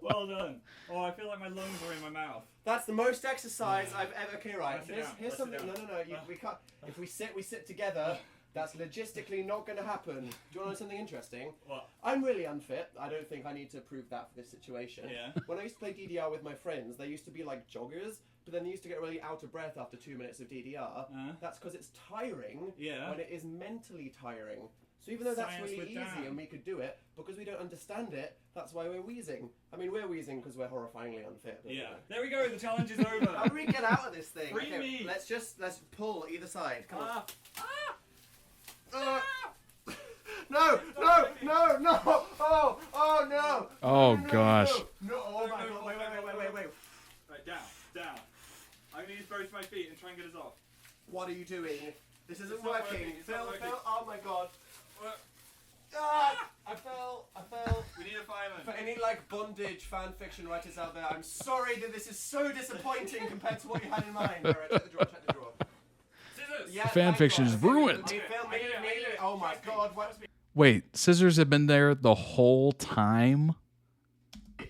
Well done. Oh, I feel like my lungs are in my mouth. That's the most exercise I've ever... Okay, right, Press it here's down, press it something... down. No, we can't... If we sit together, that's logistically not going to happen. Do you want to know something interesting? What? I'm really unfit. I don't think I need to prove that for this situation. Yeah. When I used to play DDR with my friends, they used to be like joggers, but then they used to get really out of breath after 2 minutes of DDR. That's because it's tiring Yeah. when it is mentally tiring. So even though that's Science really with easy Dan. and we could do it, because we don't understand it, that's why we're wheezing. I mean, we're wheezing because we're horrifyingly unfit. But, Yeah. you know. There we go. The challenge is over. How do we get out of this thing? Free me. Let's pull either side. Come on. No! Oh no! Oh gosh. No! Oh my God! Wait! Right, down. I'm gonna use both my feet and try and get us off. What are you doing? This isn't It's not working. working, it's Phil, not working. Phil! Oh my God! What? Ah! I fell. We need a fireman. For any like bondage fan fiction writers out there, I'm sorry that this is so disappointing compared to what you had in mind. All right, check the drawer. Scissors. Yeah, The fan fiction is ruined. Me, oh my God! What? Wait, scissors have been there the whole time? Wait.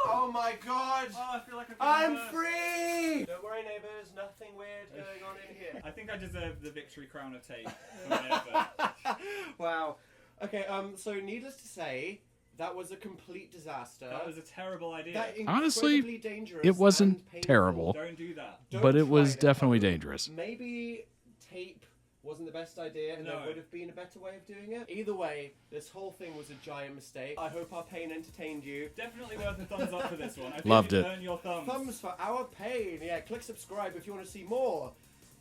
Oh my God! Oh, I feel like I'm free! Don't worry, neighbours. Nothing weird going on in here. I think I deserve the victory crown of tape for my effort. Wow. Okay. So needless to say, that was a complete disaster. That was a terrible idea. That Honestly, incredibly dangerous it wasn't and painful. terrible. Don't do that. But it was try definitely dangerous. Maybe tape wasn't the best idea, and there No. would have been a better way of doing it. Either way, this whole thing was a giant mistake. I hope our pain entertained you. Definitely worth a thumbs up for this one. I think Loved you've it. earned your thumbs. Thumbs for our pain. Yeah, click subscribe if you want to see more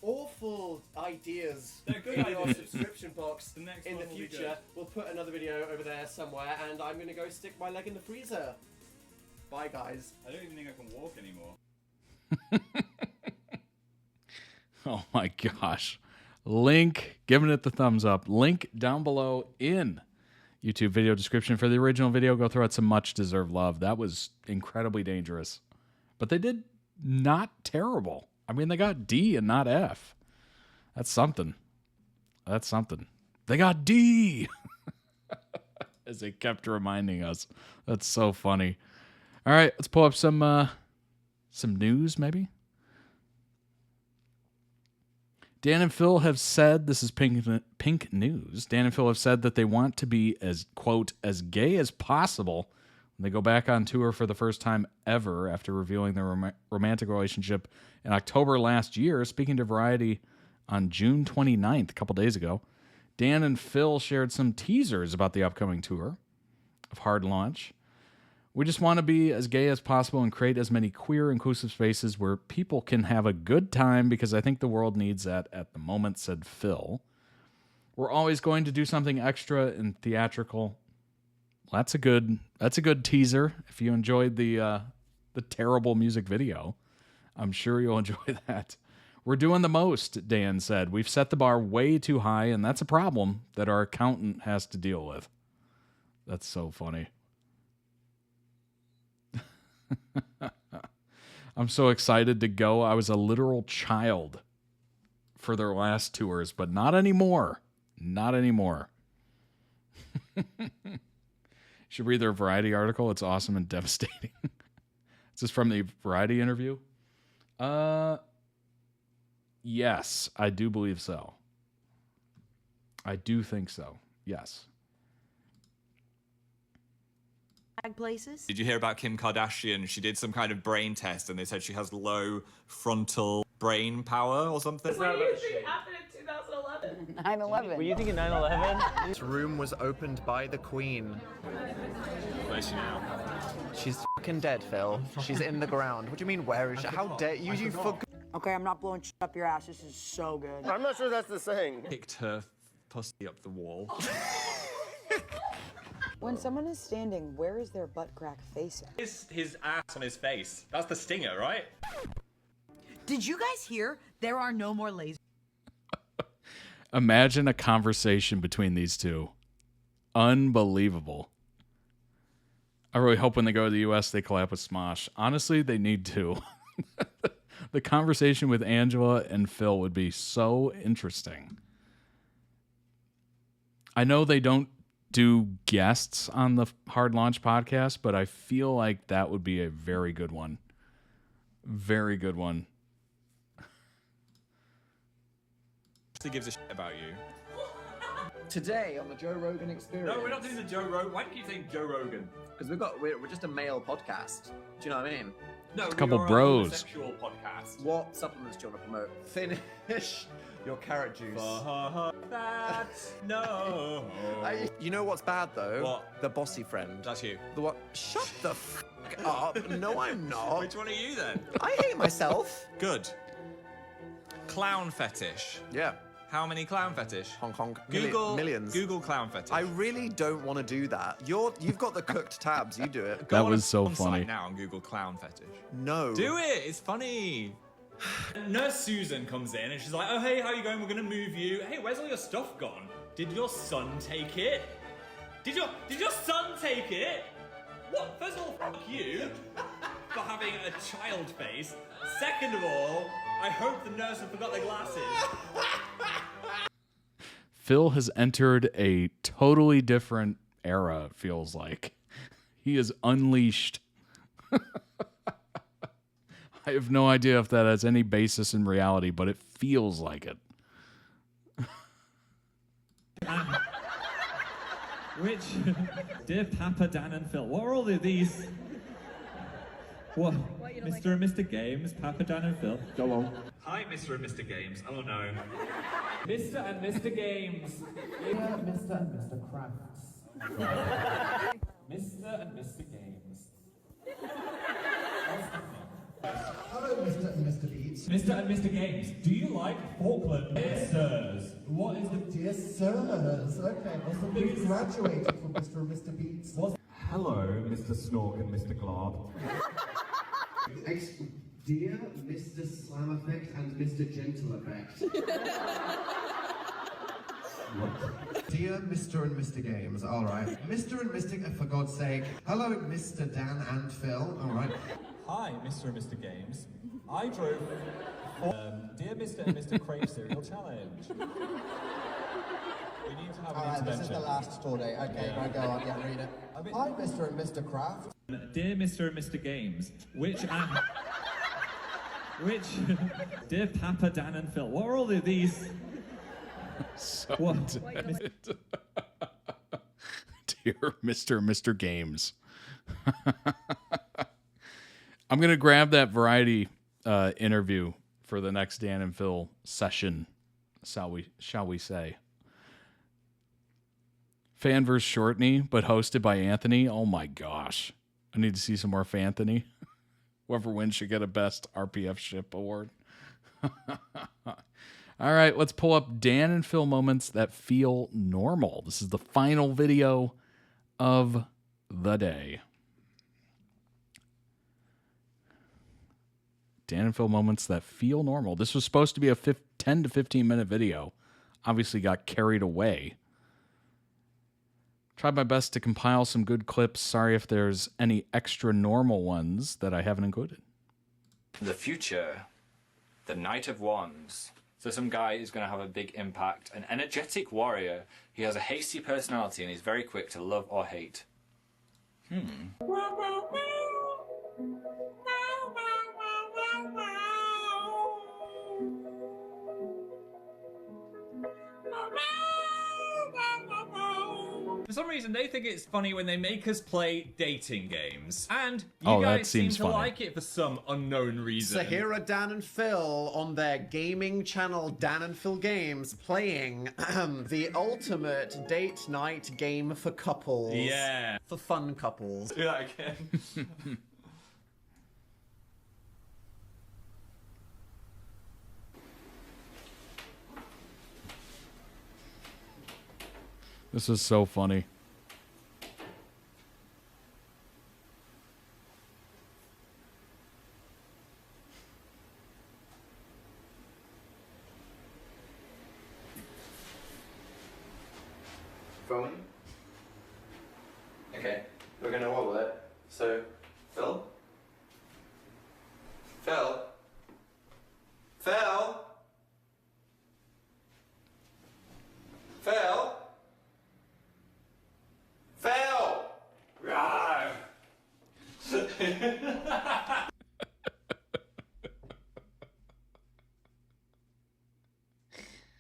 awful ideas They're good in your ideas. subscription box The next in one the will be future. good. We'll put another video over there somewhere, and I'm going to go stick my leg in the freezer. Bye, guys. I don't even think I can walk anymore. Oh my gosh. Link, giving it the thumbs up. Link down below in YouTube video description for the original video. Go throw out some much deserved love. That was incredibly dangerous. But they did not terrible. I mean, they got D and not F. That's something. They got D. As they kept reminding us. That's so funny. All right, let's pull up some news maybe. Dan and Phil have said, this is Pink News, Dan and Phil have said that they want to be as, quote, as gay as possible when they go back on tour for the first time ever after revealing their romantic relationship in October last year. Speaking to Variety on June 29th, a couple days ago, Dan and Phil shared some teasers about the upcoming tour of Hard Launch. We just want to be as gay as possible and create as many queer, inclusive spaces where people can have a good time because I think the world needs that at the moment, said Phil. We're always going to do something extra and theatrical. Well, that's a good teaser. If you enjoyed the terrible music video, I'm sure you'll enjoy that. We're doing the most, Dan said. We've set the bar way too high, and that's a problem that our accountant has to deal with. That's so funny. I'm so excited to go. I was a literal child for their last tours, but not anymore. Not anymore. Should read their Variety article. It's awesome and devastating. Is this from the Variety interview? Yes, I do believe so. I do think so. Yes. Places. Did you hear about Kim Kardashian? She did some kind of brain test and they said she has low frontal brain power or something. What do you think happened in 2011? 9/11. Were you thinking 9/11? This room was opened by the Queen. Where is she now? She's fucking dead, Phil. She's in the ground. What do you mean, where is she? How dare you forgot? Okay, I'm not blowing shit up your ass. This is so good. I'm not sure that's the saying. Kicked her pussy up the wall. When someone is standing, where is their butt crack facing? His ass on his face. That's the stinger, right? Did you guys hear? There are no more lasers. Imagine a conversation between these two. Unbelievable. I really hope when they go to the US they collab with Smosh. Honestly, they need to. The conversation with Angela and Phil would be so interesting. I know they don't do guests on the Hard Launch podcast, but I feel like that would be a very good one. Very good one. He gives a shit about you. Today on the Joe Rogan Experience. No, we're not doing the Joe Rogan. Why do you keep saying Joe Rogan? Because we're just a male podcast. Do you know what I mean? No, a couple we are bros. A homosexual podcast. What supplements do you want to promote? Finish your carrot juice. That no. You know what's bad though? What? The bossy friend. That's you. The what? Shut the f up. No, I'm not. Which one are you then? I hate myself. Good. Clown fetish. Yeah. How many clown fetish? Hong Kong. Google millions. Google clown fetish. I really don't want to do that. You've got the cooked tabs. You do it. That was so Go on funny. site now and Google clown fetish. No. Do it. It's funny. Nurse Susan comes in and she's like, "Oh hey, how you going? We're gonna move you. Hey, where's all your stuff gone? Did your son take it? Did your son take it? What? First of all, fuck you for having a child face. Second of all, I hope the nurse had forgot their glasses." Phil has entered a totally different era, it feels like. He is unleashed. I have no idea if that has any basis in reality, but it feels like it. Which, dear Papa, Dan, and Phil, what are all of these? What, Mr. and Mr. Games, Papa, Dan, and Phil? Go on. Hi, Mr. and Mr. Games. Oh no. Mr. and Mr. Games. Mr. and Mr. Crafts. Mr. and Mr. Games. Hello, Mr. and Mr. Beats. Mr. and Mr. Games, do you like Falkland? Dear sirs, what is the... Dear sirs, okay, also we graduated from Mr. and Mr. Beats. Hello, Mr. Snork and Mr. Glob. Dear Mr. Slam Effect and Mr. Gentle Effect. Dear Mr. and Mr. Games, alright. Mr. and Mr. For God's sake. Hello, Mr. Dan and Phil, alright. Hi, Mr. and Mr. Games. I drove... Dear Mr. and Mr. Crave Cereal Challenge. We need to have an Alright, intervention. this is the last tour day. Okay, Yeah. go on, yeah, read it. Hi, Mr. and Mr. Craft. Dear Mr. and Mr. Games, dear Papa, Dan, and Phil, what are all of these? So What? Dear Mr. and Mr. Games. I'm going to grab that Variety interview for the next Dan and Phil session, shall we say. Fan vs. Shortney, but hosted by Anthony. Oh my gosh. I need to see some more Fanthony. Whoever wins should get a Best RPF Ship award. All right, let's pull up Dan and Phil moments that feel normal. This is the final video of the day. Dan and Phil moments that feel normal. This was supposed to be a 10 to 15 minute video. Obviously got carried away. Tried my best to compile some good clips. Sorry if there's any extra normal ones that I haven't included. The future, the Knight of Wands. So some guy is going to have a big impact. An energetic warrior. He has a hasty personality and he's very quick to love or hate. For some reason, they think it's funny when they make us play dating games. And you guys seem to like it for some unknown reason. Sahira, Dan and Phil on their gaming channel, Dan and Phil Games, playing the ultimate date night game for couples. Yeah. For fun couples. Do that again. This is so funny. Filming? Okay, we're gonna wobble it. So, Phil? Phil? Phil? Phil? Phil! Rawr!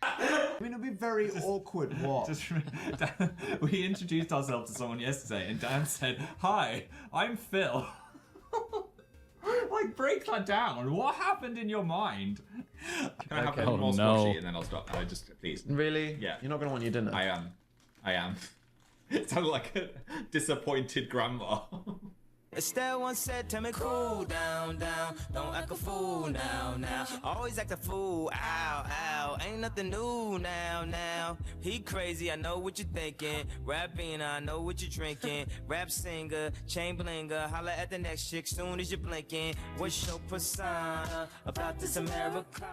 I mean, it'll be very awkward watch. We introduced ourselves to someone yesterday, and Dan said, "Hi, I'm Phil." Like, break that down. What happened in your mind? Can I have Okay. one more Oh, no. squishy and then I'll stop? I just, please. Really? Yeah. You're not gonna want your dinner? I am. It sounded like a disappointed grandma. Estelle once said, tell me cool down, down. Don't act a fool now, now. Always act a fool, ow, ow. Ain't nothing new now, now. He crazy, I know what you're thinking. Rapping, I know what you're drinking. Rap singer, chain blinger. Holla at the next chick soon as you're blinking. What's your persona about this America?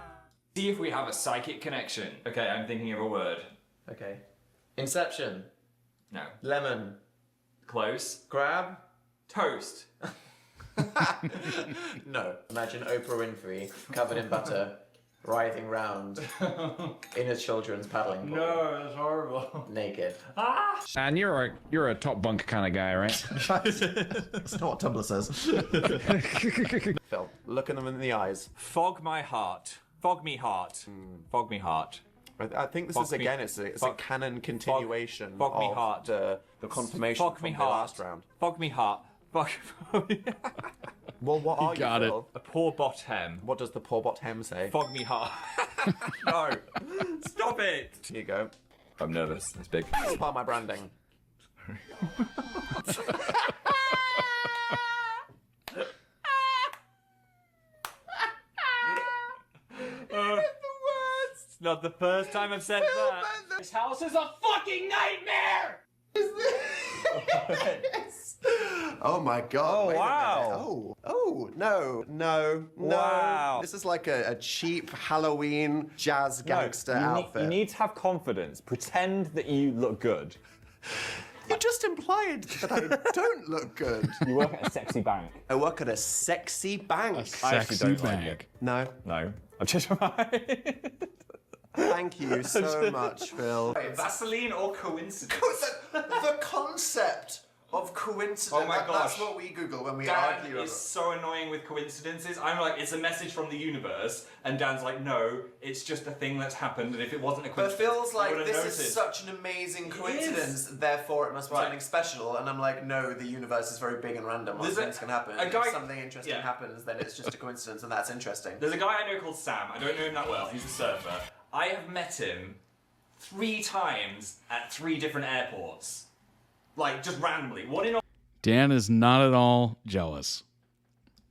See if we have a psychic connection. Okay, I'm thinking of a word. Okay. Inception. No. Lemon. Close. Grab. Toast. No. Imagine Oprah Winfrey covered in butter, writhing round in a children's paddling pool. No, that's horrible. Naked. And you're a top bunk kind of guy, right? That's not what Tumblr says. Phil, look at them in the eyes. Fog my heart. Fog me heart. Fog me heart. I think this Fog is me- again. It's a canon continuation fog me of heart. the confirmation Fog from me the heart. last round. Fog me heart. Fog. Well, what are you, got it. Phil? A poor bottom. What does the poor bottom say? Fog me heart. No. Stop it. Here you go. I'm nervous. It's big. It's part of my branding. It's not the first time I've said that. This house is a fucking nightmare! Oh my god. Oh, wait a wow. minute. Oh, no. Wow. This is like a cheap Halloween jazz gangster outfit. You need to have confidence. Pretend that you look good. You just implied that I don't look good. You work at a sexy bank. I work at a sexy bank. I actually Sexy don't like bag. it. No. No. I'm just Thank you so much, Phil. Vaseline or coincidence? The concept of coincidence. Oh my That's gosh. what we Google when we Dan argue. is so annoying with coincidences. I'm like, it's a message from the universe, and Dan's like, no, it's just a thing that's happened, and if it wasn't a But coincidence, Phil's I like, would've this noticed. is such an amazing It coincidence, is. therefore it must be Right. something special. And I'm like, no, the universe is very big and random. Lots of There's things can happen. a And guy- if something interesting yeah. happens, then it's just a coincidence, and that's interesting. There's a guy I know called Sam. I don't know him that well. He's a surfer. I have met him 3 times at 3 different airports. Like, just randomly. One in Dan is not at all jealous.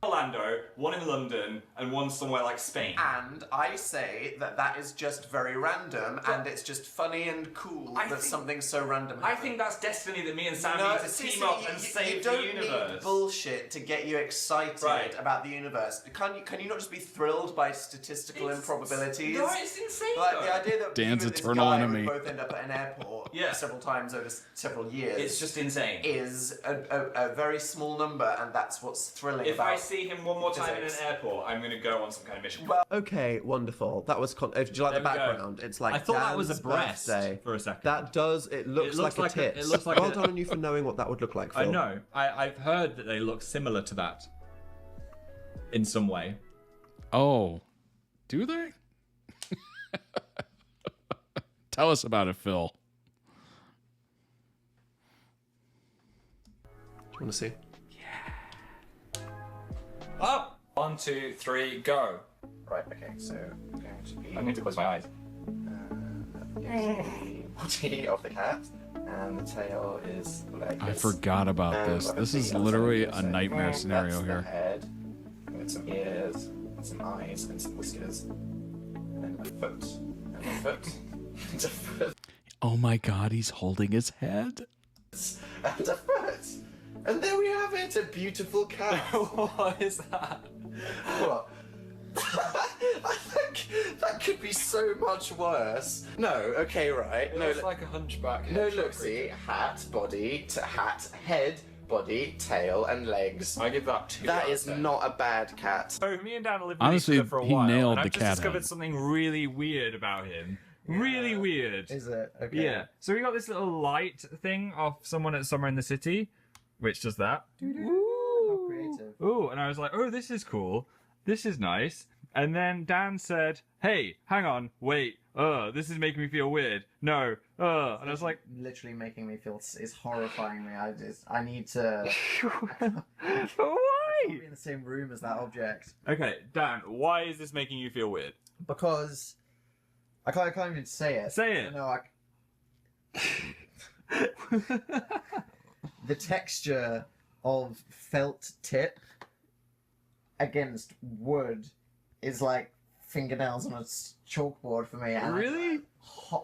Orlando, one in London, and one somewhere like Spain. And I say that that is just very random, and it's just funny and cool that something so random I happened. think that's destiny that me and Sam No, need to see, team up you- and you save don't the universe. need bullshit to get you excited Right. about the universe. Can you not just be thrilled by statistical improbabilities? No, it's insane, Like though. the idea that Dan's you and this eternal guy enemy. would both end up at an airport Yeah. several times over several years. It's just insane. Is a very small number, and that's what's thrilling If about I see him one more time I'm in an airport. I'm going to go on some kind of mission. Well, okay, wonderful. That was. Do you like the There we go. background? It's like I thought that was a Dan's breast birthday. for a second. That does. It looks like a tit. It looks like well done on you for knowing what that would look like. Phil. I know. I've heard that they look similar to that in some way. Oh, do they? Tell us about it, Phil. Do you want to see? Up! 1, 2, 3, go. Right, okay, so I'm going to be... I need to close my eyes. The body of the cat, and the tail is like I this. forgot about this. This obviously is that's literally like a this. nightmare scenario That's here. The head, with some ears, and some eyes, and some whiskers, and then a foot, and a foot, and a foot, Oh my God, he's holding his head. and a foot. And there we have it, a beautiful cat. What is that? What? I think that could be so much worse. No, okay, right. It looks like a hunchback. No, look, see, hat, body, hat, head, body, tail, and legs. I give that 2. That is not a bad cat. So me and Dan have lived Honestly, with each other for a he while, nailed and the I've just cat discovered head. something really weird about him. Really weird. Is it? Okay. Yeah. So we got this little light thing off someone at Summer in the City, which does that. How creative. Ooh, and I was like, oh, this is cool. This is nice. And then Dan said, hey, hang on, wait, this is making me feel weird. No, and I was like, Literally making me feel, it's horrifying me. I need to... why? Be in the same room as that object. Okay, Dan, why is this making you feel weird? Because... I can't even say it. Say it. No, the texture of felt tip against wood is like fingernails on a chalkboard for me. And Really?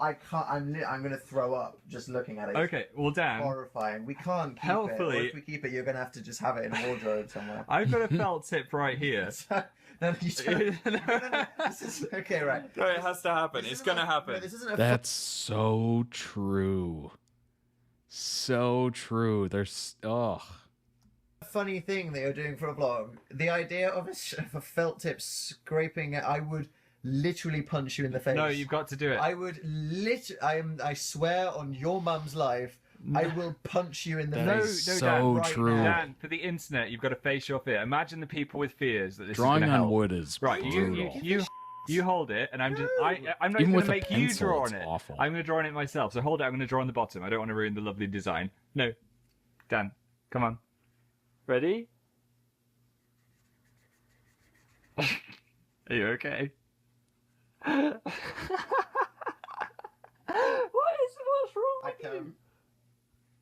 I can't. I'm gonna throw up just looking at it. Okay, well, Dan, Horrifying. We can't keep it. Helpfully- Or if we keep it, you're gonna have to just have it in a wardrobe somewhere. I've got a felt tip right here. No, you don't. This is okay, right? No, it has to happen. It's gonna happen. No, this isn't a That's so true. So true. There's funny thing that you're doing for a vlog. The idea of a felt tip scraping it, I would literally punch you in the face. No, you've got to do it. I would I swear on your mum's life, I will punch you in the No, face. no, so Dan, true. Dan, for the internet, you've got to face your fear. Imagine the people with fears that this Drawing is on going to help. wood is right. brutal. You hold it, and I'm just I'm not Even going with to a make you pencil, draw it's on it. awful. I'm going to draw on it myself. So hold it. I'm going to draw on the bottom. I don't want to ruin the lovely design. No, Dan, come on. Ready? Are you okay? What's wrong with you?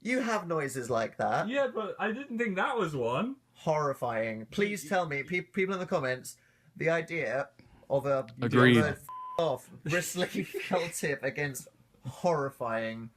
You have noises like that. Yeah, but I didn't think that was one. Horrifying. Please tell me, people in the comments, the idea of a Agreed. of a off bristly felt tip against horrifying.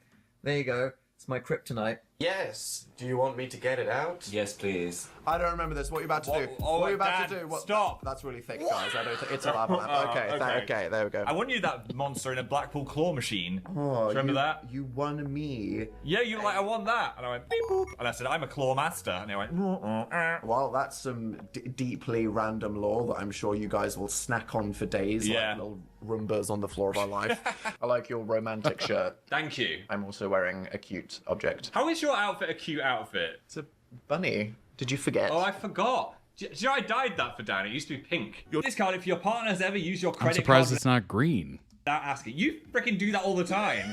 There you go. It's my kryptonite. Yes. Do you want me to get it out? Yes, please. I don't remember this. What are you about to do? Oh, what are you about Dan, to do? What? stop. That's really thick, guys. I don't think it's a lava lamp. Okay, okay, there we go. I won you that monster in a Blackpool claw machine. Oh, Do you remember that? You won me. Yeah, you were like, I want that. And I went, beep boop. And I said, I'm a claw master. And they went, Well, that's some deeply random lore that I'm sure you guys will snack on for days. Yeah. Like little Roombas on the floor of our life. I like your romantic shirt. Thank you. I'm also wearing a cute object. How is your outfit a cute outfit? It's a bunny. Did you forget? Oh, I forgot. Do you know I dyed that for Dan? It used to be pink. This card, if your partner has ever used your I'm credit surprised card it's not green. without asking, you freaking do that all the time.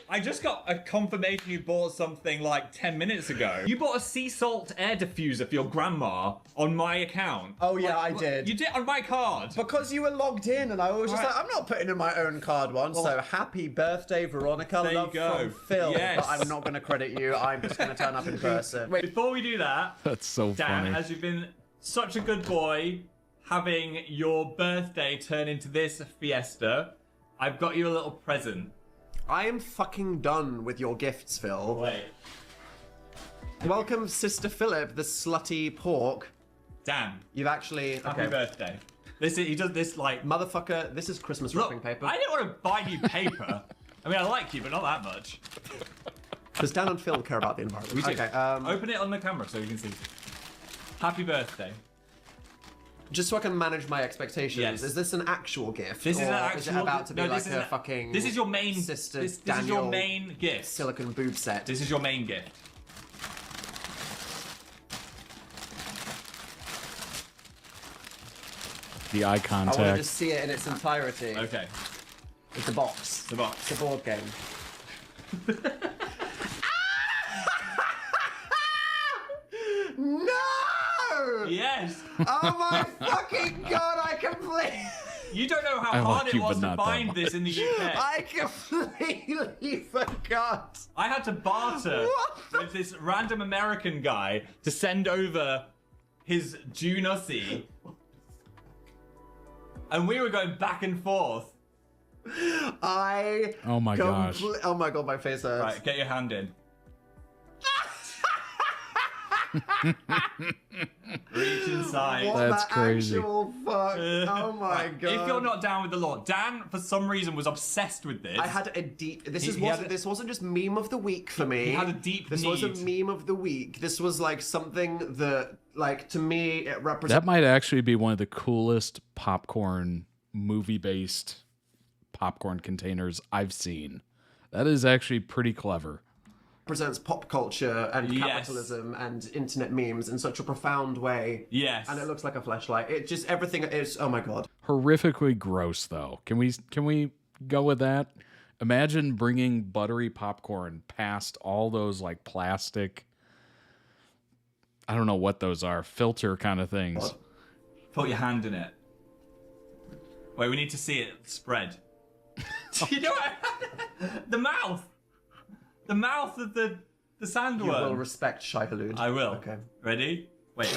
I just got a confirmation you bought something like 10 minutes ago. You bought a sea salt air diffuser for your grandma on my account. Oh yeah, I did. You did on my card. Because you were logged in, and I was just Right. like, I'm not putting in my own card once. So happy birthday, Veronica. There you Love go. from Phil. Yes. But I'm not going to credit you. I'm just going to turn up in person. Wait, before we do that, That's so Dan, funny. as you've been such a good boy, having your birthday turn into this fiesta, I've got you a little present. I am fucking done with your gifts, Phil. Wait. Welcome, Sister Philip, the slutty pork. Dan, You've actually... happy birthday. He does this like... Motherfucker, this is Christmas Look, wrapping paper. I didn't want to buy you paper. I mean, I like you, but not that much. Because Dan and Phil care about the environment. We do. Okay, Open it on the camera so you can see. Happy birthday. Just so I can manage my expectations. Yes. Is this an actual gift? This is an or actual. Is it about to be no, like this a is fucking? This is your main. Sister This is Daniel your main gift. Silicon boob set. This is your main gift. The eye I want to contact. just see it in its entirety. Okay. It's a box. The box. It's a board game. No! Yes. Oh my fucking god! I completely. You don't know how I hard like it you, was but to not that find this in the UK. I completely forgot. I had to barter What with this random American guy to send over his Junussi. And we were going back and forth. Oh my gosh. Oh my god, my face hurts. Right, get your hand in. Reach inside. What That's the crazy. actual fuck? Oh my Right, god. If you're not down with the law, Dan, for some reason, was obsessed with this. I had a deep. He had This wasn't just meme of the week for me. He had a deep This need. wasn't meme of the week. This was like something that, like, to me, it represents. That might actually be one of the coolest popcorn movie-based popcorn containers I've seen. That is actually pretty clever. Represents pop culture and Yes. capitalism and internet memes in such a profound way. Yes. And it looks like a fleshlight. It just everything is. Oh my god. Horrifically gross, though. Can we go with that? Imagine bringing buttery popcorn past all those like plastic. I don't know what those are. Filter kind of things. Put your hand in it. Wait, we need to see it spread. You know what? The mouth. The mouth of the sandworm. You will respect Shai Hulud. I will. Okay. Ready? Wait.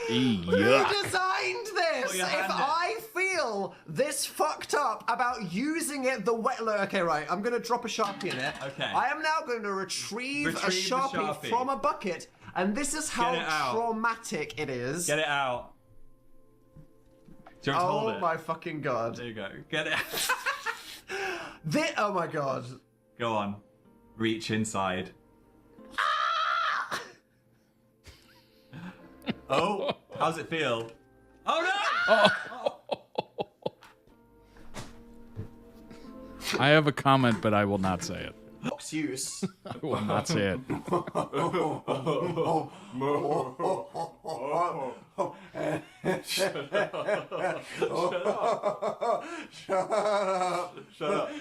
Who designed this? Put your If hand in. I feel this fucked up about using it the way. Look, okay, right. I'm going to drop a Sharpie in it. Okay. I am now going to retrieve a Retrieve the Sharpie Sharpie. from a bucket, and this is how Get it out. traumatic it is. Get it out. Do you want to hold Oh it? my fucking god. There you go. Get it out. Oh my god. Go on. Reach inside. Oh, how's it feel? Oh no! I have a comment, but I will not say it. Box use. I will not say it. Shut up. Shut up.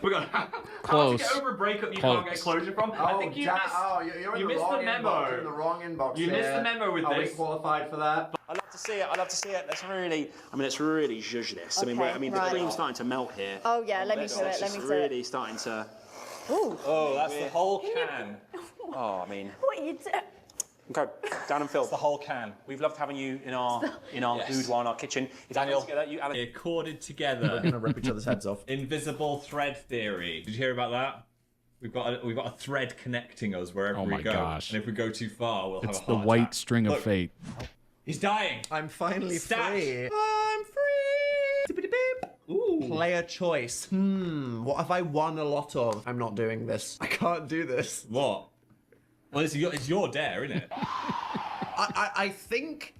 We're going. Close. How to get over a breakup you Close. can't get closure from? I think you missed. You're in you the missed wrong the memo. Inbox. You're in the wrong inbox. You missed the memo with Are this. we qualified for that? I'd love to see it. I'd love to see it. Let's really. I mean, let's really zhuzh this. Okay, I mean, the right. cream's starting to melt here. Oh yeah, let me Let's- do it. let's Let me just do it. really starting to. Ooh. Oh, that's the whole can. Oh, I mean. What you do? Okay, Dan and Phil. It's the whole can. We've loved having you in our Yes. boudoir, in our kitchen. Daniel. Together, you, Alan. They're corded together. We're gonna rip each other's heads off. Invisible thread theory. Did you hear about that? We've got a thread connecting us wherever Oh we my go. gosh. And if we go too far, we'll It's have a the heart white attack. string of Look, fate. He's dying. I'm finally Stat. free. I'm free. Ooh. Player choice. What have I won a lot of? I'm not doing this. I can't do this. What? Well, it's your dare, isn't it? I think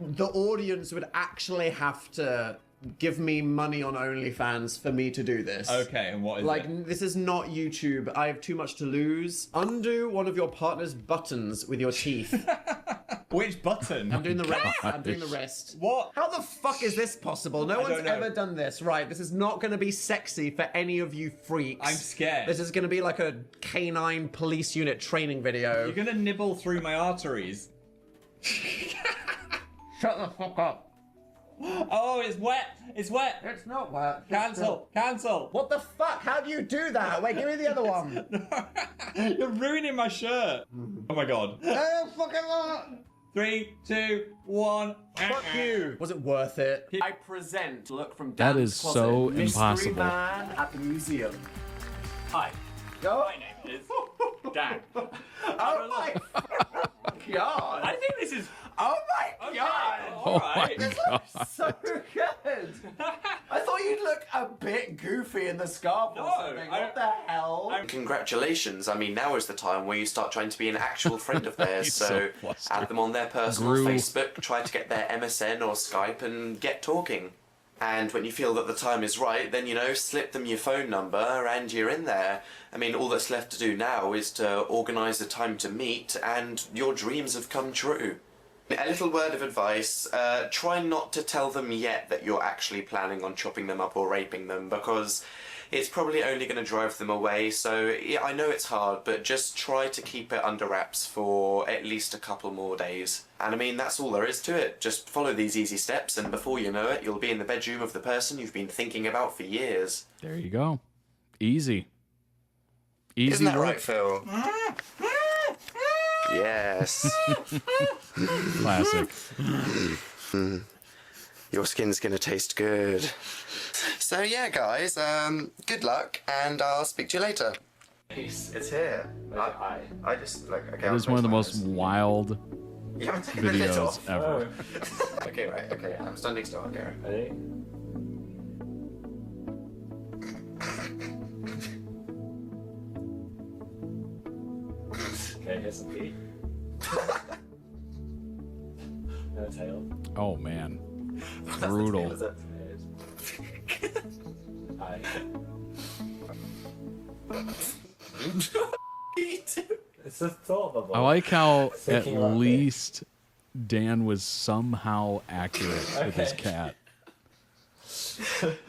the audience would actually have to give me money on OnlyFans for me to do this. Okay, and what is Like, it? this is not YouTube. I have too much to lose. Undo one of your partner's buttons with your teeth. Which button? I'm doing the rest. I'm doing the rest. What? How the fuck is this possible? No I one's don't know. ever done this. Right, this is not going to be sexy for any of you freaks. I'm scared. This is going to be like a canine police unit training video. You're gonna nibble through my arteries. Shut the fuck up. Oh, it's wet. It's wet. It's not wet. Cancel. Cancel. What the fuck? How do you do that? Wait, give me the other one. You're ruining my shirt. Oh my god. Oh, fucking what? 3, 2, 1. Fuck you. Was it worth it? I present look from That Dan's is closet. so Mystery impossible. Man at the museum. Hi. Go. My name is Dan. Oh my god. I think this is. Oh my god. Oh my This god. looks so good. I thought you'd look a bit goofy in the scarf or something? What the hell? Congratulations. I mean, now is the time where you start trying to be an actual friend of theirs. He's so so flustered. add them on their personal Gru. Facebook, try to get their MSN or Skype and get talking. And when you feel that the time is right, then, you know, slip them your phone number and you're in there. I mean, all that's left to do now is to organise a time to meet and your dreams have come true. A little word of advice, try not to tell them yet that you're actually planning on chopping them up or raping them, because it's probably only going to drive them away. So, yeah, I know it's hard, but just try to keep it under wraps for at least a couple more days. And I mean, that's all there is to it. Just follow these easy steps, and before you know it, you'll be in the bedroom of the person you've been thinking about for years. There you go. Easy. Easy Isn't that work. right, Phil? Yes. Classic. Your skin's gonna taste good. So yeah, guys, good luck, and I'll speak to you later. It's here. I just, like, okay. It is one of the most wild You haven't taken the lid videos off. ever. Okay, right, okay, I'm standing still, okay. Ready? Okay, here's some feet. No tail. Oh man, brutal. Hi. It's a thought bubble. I like how at Thinking about least Dan was somehow accurate with his Okay. cat.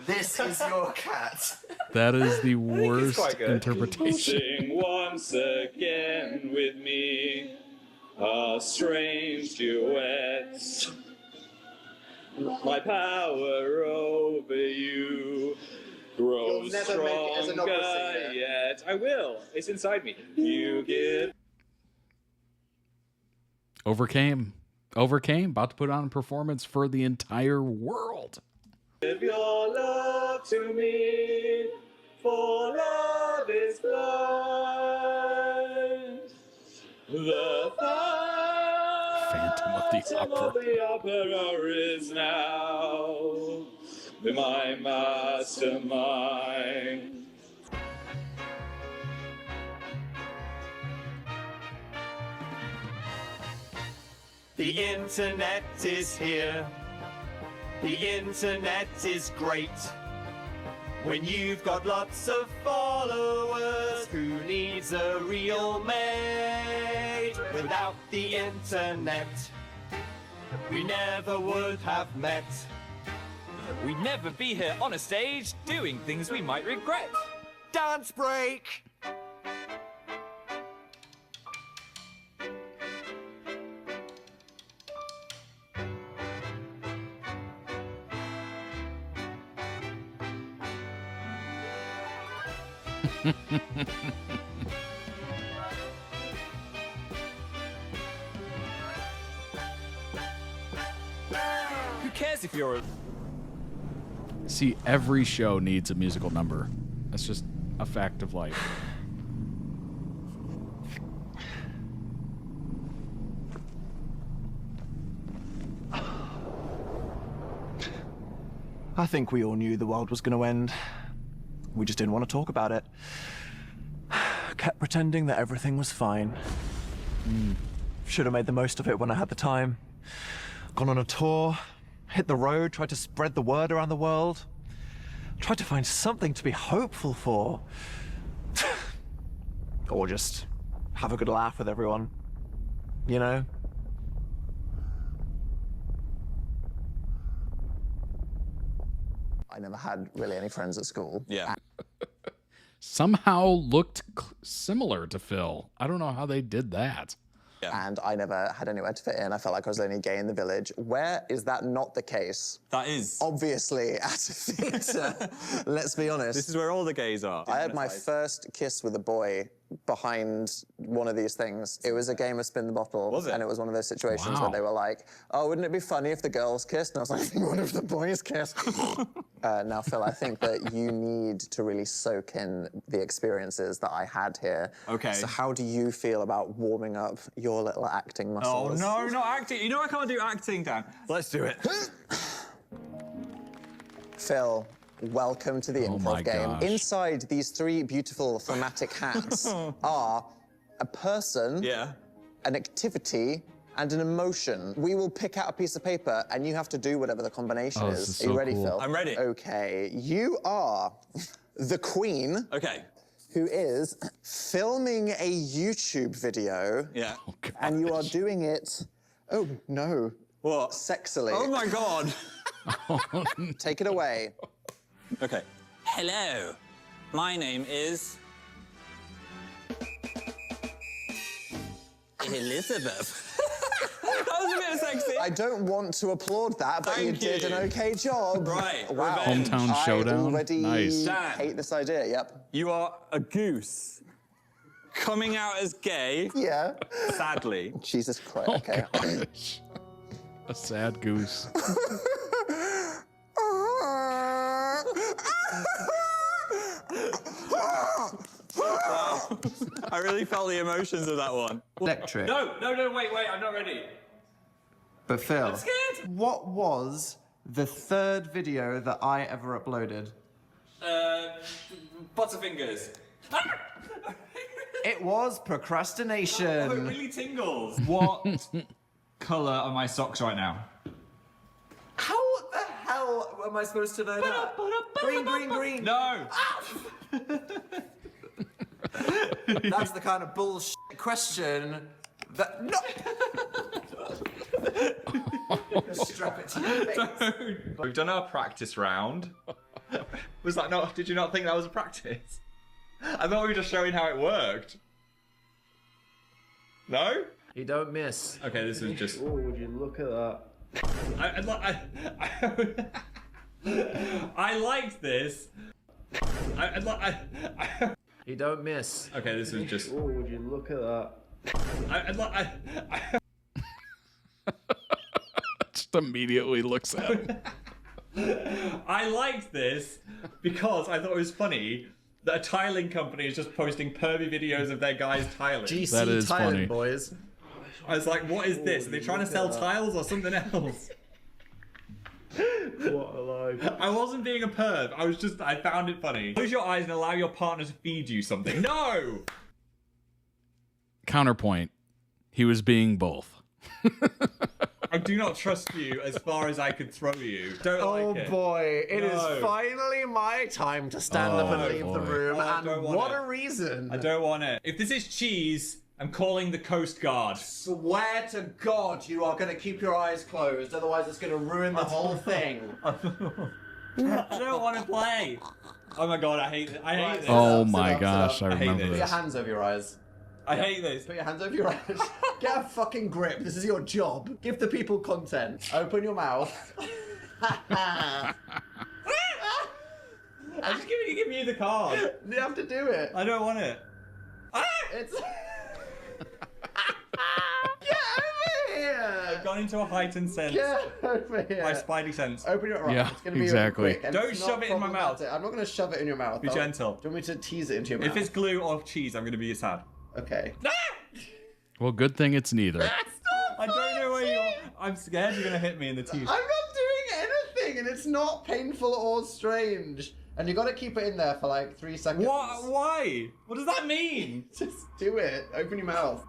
This is your cat. That is the think it's worst quite good. interpretation. Sing once again with me a strange duet. My power over you grows You'll never make it as an opera stronger singer. yet. I will. It's inside me. You give. Overcame. About to put on a performance for the entire world. Give your love to me, for love is blind. The Phantom of the Opera is now my mastermind. The internet is here. The internet is great. When you've got lots of followers, who needs a real mate? Without the internet, we never would have met. We'd never be here on a stage doing things we might regret. Dance break! Who cares if you're a... See, every show needs a musical number. That's just a fact of life. I think we all knew the world was going to end. We just didn't want to talk about it. Kept pretending that everything was fine. Should have made the most of it when I had the time. Gone on a tour, hit the road, tried to spread the word around the world. Tried to find something to be hopeful for. Or just have a good laugh with everyone. You know? I never had really any friends at school. Yeah. Somehow looked similar to Phil. I don't know how they did that. And I never had anywhere to fit in. I felt like I was the only gay in the village. Where is that not the case? That is. Obviously at a theatre. Let's be honest. This is where all the gays are. I had my first kiss with a boy behind one of these things. It was a game of spin the bottle. Was it? And it was one of those situations Wow. where they were like, oh, wouldn't it be funny if the girls kissed? And I was like, what if the boys kissed? Now, Phil, I think that you need to really soak in the experiences that I had here. Okay. So how do you feel about warming up your little acting Oh, muscles? no, not acting. You know I can't do acting, Dan. Let's do it. Phil, welcome to the Oh my improv game. gosh. Inside these 3 beautiful thematic hats are a person, an activity, and an emotion. We will pick out a piece of paper and you have to do whatever the combination Oh, this is Are you so ready, cool. Phil? I'm ready. Okay, you are the queen. Okay. Who is filming a YouTube video. Yeah. And you are doing it, oh no. What? Sexily. Oh my God. Take it away. Okay. Hello. My name is Elizabeth. That was a bit sexy. I don't want to applaud that, but you did an okay job. Right. Wow. Hometown showdown. I already Nice. Dan. hate this idea. Yep. You are a goose. Coming out as gay. Yeah. Sadly. Jesus Christ. Oh, Okay. gosh. A sad goose. Wow. I really felt the emotions of that one. Electric. No, wait, I'm not ready. But Phil, I'm scared. what was the 3rd video that I ever uploaded? Butterfingers. It was procrastination. Oh, it really tingles. What colour are my socks right now? How the hell am I supposed to know that? Green, green, green. No. That's the kind of bullshit question that. No! Strap it to your face. We've done our practice round. Was that not? Did you not think that was a practice? I thought we were just showing how it worked. No? You don't miss. Okay, this is just. Oh, would you look at that? I liked this. You don't miss. Okay, this is just. Oh, would you look at that? Just immediately looks at him. I liked this because I thought it was funny that a tiling company is just posting pervy videos of their guys tiling. GC That is tiling, funny. boys. I was like, what is this? Are they trying to sell tiles or something else? What a life. I wasn't being a perv. I found it funny. Close your eyes and allow your partner to feed you something. No! Counterpoint. He was being both. I do not trust you as far as I could throw you. Don't like it. Oh boy, it is No. finally my time to stand up and leave the room, Oh, I and don't want what it. a reason. I don't want it. If this is cheese, I'm calling the Coast Guard. Swear to God you are going to keep your eyes closed, otherwise it's going to ruin the whole thing. I don't want to play. Oh my god, I hate it. I hate this. Oh my gosh, I hate remember this. Put your this. hands over your eyes. I hate this. Put your hands over your eyes. Get a fucking grip. This is your job. Give the people content. Open your mouth. I'm just giving you the card. You have to do it. I don't want it. It's... Get over here! I've gone into a heightened sense. Get over here! My spidey sense. Open your mouth. Yeah, It's gonna be exactly. quick, and Don't it's not shove it in my mouth. problematic. I'm not going to shove it in your mouth. Be gentle. Do you want me to tease it into your mouth? If it's glue or cheese, I'm going to be sad. Okay. Well, good thing it's neither. I don't know where you're. I'm scared you're going to hit me in the teeth. I'm not doing anything, and it's not painful or strange. And you got to keep it in there for like 3 seconds. What? Why? What does that mean? Just do it. Open your mouth.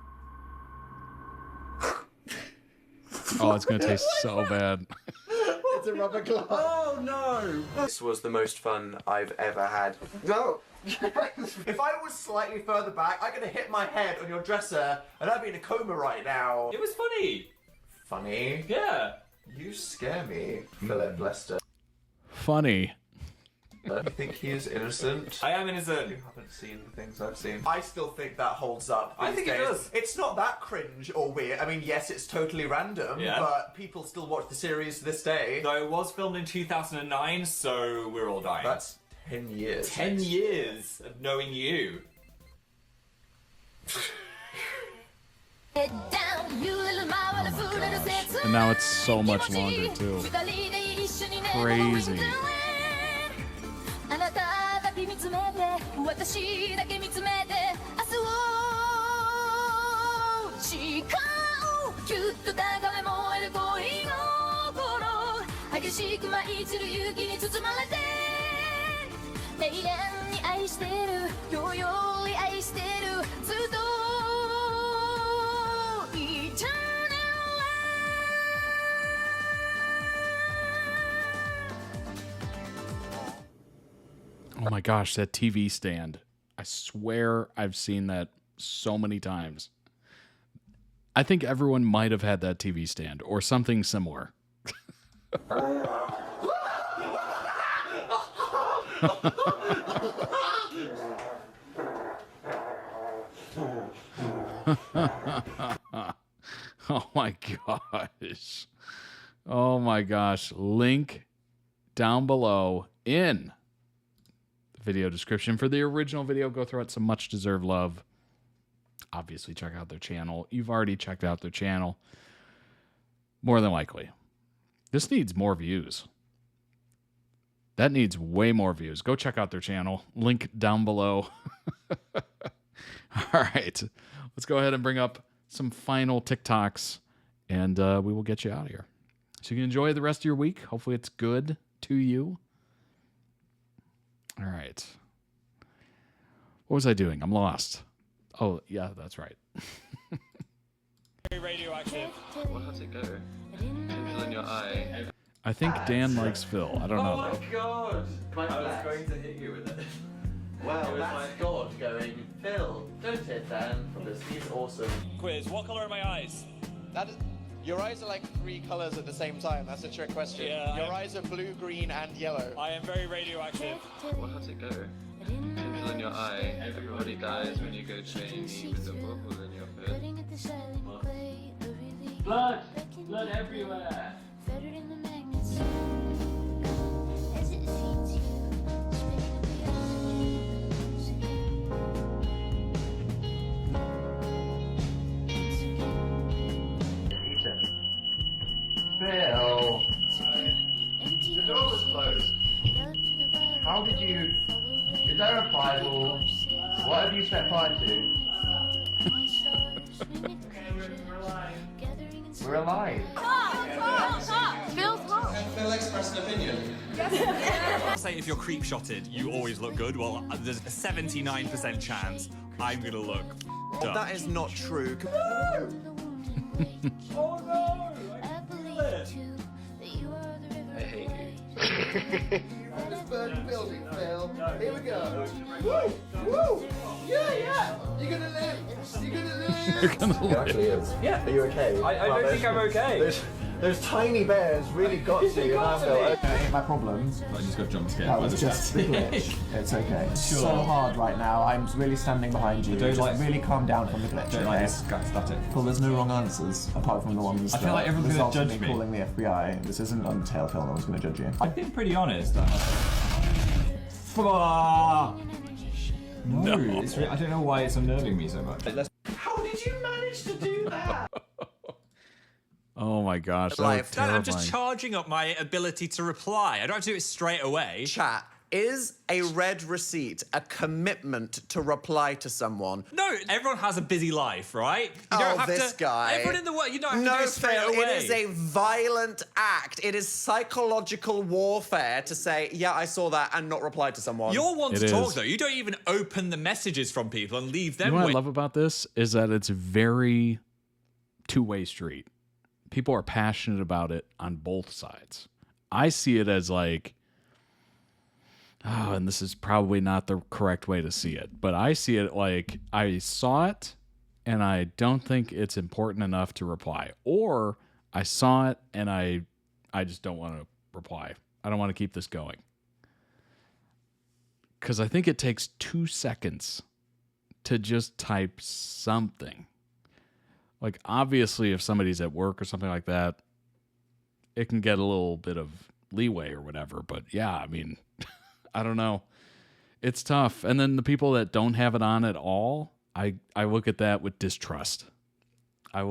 Oh, it's gonna taste so bad. It's a rubber glove. Oh no! This was the most fun I've ever had. No. If I was slightly further back, I could have hit my head on your dresser, and I'd be in a coma right now. It was funny. Funny? Yeah. You scare me, Philip Lester. Funny. You think he is innocent? I am innocent. You haven't seen the things I've seen. I still think that holds up. I these think it days. does. It's not that cringe or weird. I mean, yes, it's totally random, Yeah. but people still watch the series to this day. Though it was filmed in 2009, so we're all dying. That's 10 years. 10 years of knowing you. And now it's so much longer too. Crazy. あなただけ見つめて私だけ見つめて明日を誓うキュッと高め燃える恋心激しく舞い散る勇気に包まれて永遠に愛してる今日より愛してるずっと Oh my gosh, that TV stand. I swear I've seen that so many times. I think everyone might have had that TV stand or something similar. Oh my gosh. Oh my gosh. Link down below in the video description for the original video. Go throw out some much deserved love. Obviously, check out their channel. You've already checked out their channel. More than likely. This needs more views. That needs way more views. Go check out their channel. Link down below. All right. Let's go ahead and bring up some final TikToks, and we will get you out of here. So you can enjoy the rest of your week. Hopefully it's good to you. All right. What was I doing? I'm lost. Oh, yeah, that's right. Very radioactive. What has it go? Pimple in your eye. I think Dan likes Phil. I don't know. Oh my god! I was going to hit you with it. Well, that's God going, Phil, don't hit Dan, because he's awesome. Quiz, what color are my eyes? That is, your eyes are like 3 colors at the same time. That's a trick question. Yeah, your eyes are blue, green, and yellow. I am very radioactive. What has it go? Pimple in your eye. Everybody dies when you go trainee with a bubble in your foot. Blood! Blood everywhere! Phil! The door was closed. How did you... Is there a Bible? What have you set fire to? We're alive. Phil, talk. Phil expressed an opinion. Say if you're creep shotted, you always look good. Well, there's a 79% chance I'm gonna look dumb. That is not true. Oh no! I feel it! I hate you. This burning building, Phil. Here we go. Woo! Woo! Yeah, yeah! You're gonna live! You're gonna live! You're gonna live. Actually is. Yeah. Are you okay? I don't think I'm okay. Those tiny bears really got to you, and I felt okay. My problem. I just got jump scared. That was just the glitch. It's okay. It's so hard right now. I'm really standing behind you. Don't Just really calm down from the glitch. Don't like this static. Well, there's no wrong answers apart from the ones I feel like everyone's gonna resulted judge in me. calling the FBI. This isn't Undertale, Phil. No one's going to judge you. I've been pretty honest. No, it's I don't know why it's unnerving me so much. How did you manage to do that? Oh my gosh, that was Dan, I'm just terrifying. charging up my ability to reply. I don't have to do it straight away. Chat, is a red receipt a commitment to reply to someone? No, everyone has a busy life, right? You don't have this to, guy. Everyone in the world, you don't have no, to do it straight Phil, away. it is a violent act. It is psychological warfare to say, yeah, I saw that and not reply to someone. You're one to It talk, is. though. You don't even open the messages from people and leave You them know what I with. love about this is that it's very two-way street. People are passionate about it on both sides. I see it as like, oh, and this is probably not the correct way to see it, but I see it like I saw it and I don't think it's important enough to reply, or I saw it and I just don't want to reply. I don't want to keep this going. Because I think it takes 2 seconds to just type something. Like, obviously, if somebody's at work or something like that, it can get a little bit of leeway or whatever. But yeah, I mean, I don't know. It's tough. And then the people that don't have it on at all, I look at that with distrust. I'm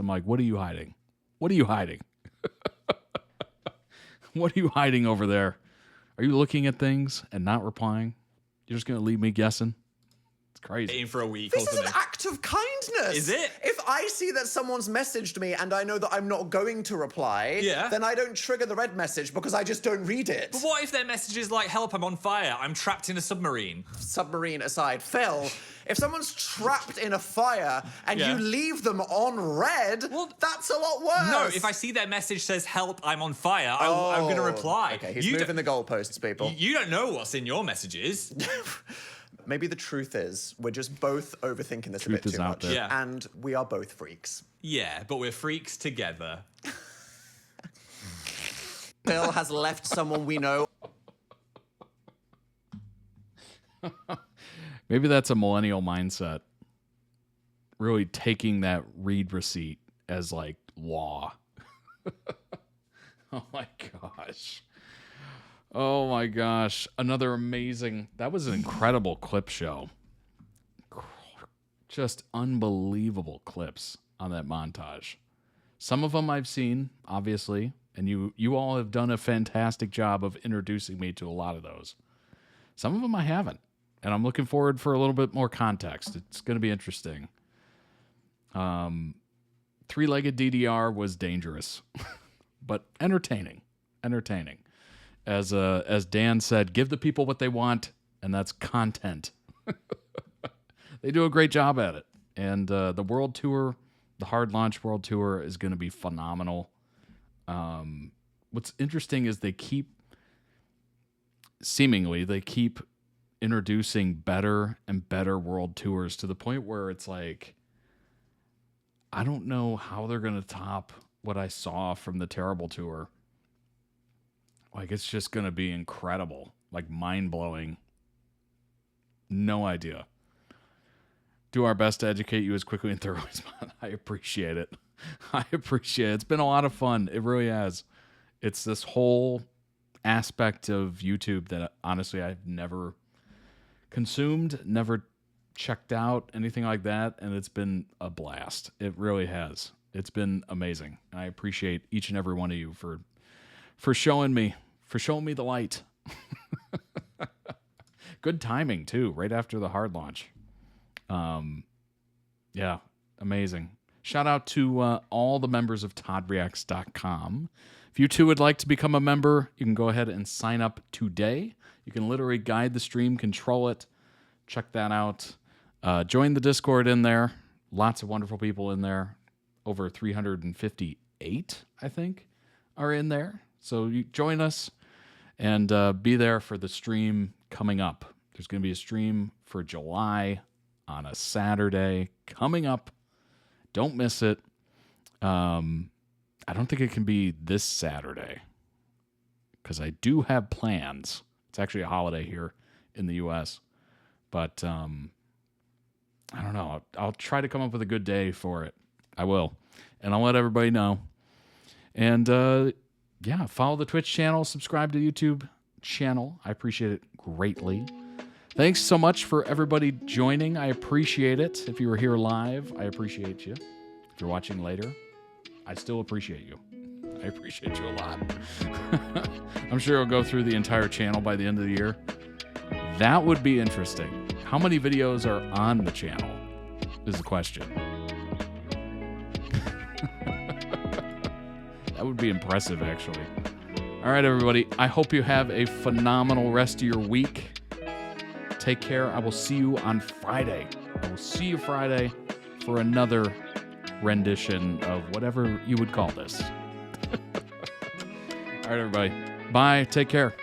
like, what are you hiding? What are you hiding? What are you hiding over there? Are you looking at things and not replying? You're just going to leave me guessing? It's crazy. In for a week This or is something. an act of kindness. Is it? If I see that someone's messaged me and I know that I'm not going to reply, then I don't trigger the red message because I just don't read it. But what if their message is like, help, I'm on fire, I'm trapped in a submarine? Submarine aside, Phil, if someone's trapped in a fire and Yeah. you leave them on red, that's a lot worse. No, if I see their message says, help, I'm on fire, I'm going to reply. Okay, he's moving the goalposts, people. You don't know what's in your messages. Maybe the truth is we're just both overthinking this Truth a bit is too out much. there. Yeah. And we are both freaks. Yeah, but we're freaks together. Phil has left someone we know. Maybe that's a millennial mindset. Really taking that read receipt as like law. Oh my gosh. Oh my gosh. Another amazing. That was an incredible clip show. Just unbelievable clips on that montage. Some of them I've seen, obviously, and you all have done a fantastic job of introducing me to a lot of those. Some of them I haven't, and I'm looking forward for a little bit more context. It's going to be interesting. Three-legged DDR was dangerous, but entertaining. Entertaining. As Dan said, give the people what they want, and that's content. They do a great job at it. And the World Tour, the Hard Launch World Tour is going to be phenomenal. What's interesting is they keep introducing better and better World Tours to the point where it's like, I don't know how they're going to top what I saw from the Terrible Tour. Like, it's just going to be incredible, like mind-blowing. No idea. Do our best to educate you as quickly and thoroughly as possible. I appreciate it. I appreciate it. It's been a lot of fun. It really has. It's this whole aspect of YouTube that honestly I've never consumed, never checked out, anything like that, and it's been a blast. It really has. It's been amazing. I appreciate each and every one of you for showing me the light. Good timing too, right after the hard launch. Yeah, amazing. Shout out to all the members of ToddReacts.com. If you too would like to become a member, you can go ahead and sign up today. You can literally guide the stream, control it. Check that out. Join the Discord in there. Lots of wonderful people in there. Over 358, I think, are in there. So you join us and be there for the stream coming up. There's going to be a stream for July on a Saturday coming up. Don't miss it. I don't think it can be this Saturday because I do have plans. It's actually a holiday here in the U.S., but I don't know. I'll try to come up with a good day for it. I will, and I'll let everybody know. And yeah, follow the Twitch channel, subscribe to the YouTube channel. I appreciate it greatly. Thanks so much for everybody joining. I appreciate it. If you were here live, I appreciate you. If you're watching later, I still appreciate you. I appreciate you a lot. I'm sure I'll go through the entire channel by the end of the year. That would be interesting. How many videos are on the channel is the question. That would be impressive, actually. All right, everybody. I hope you have a phenomenal rest of your week. Take care. I will see you on Friday. I will see you Friday for another rendition of whatever you would call this. All right, everybody. Bye. Take care.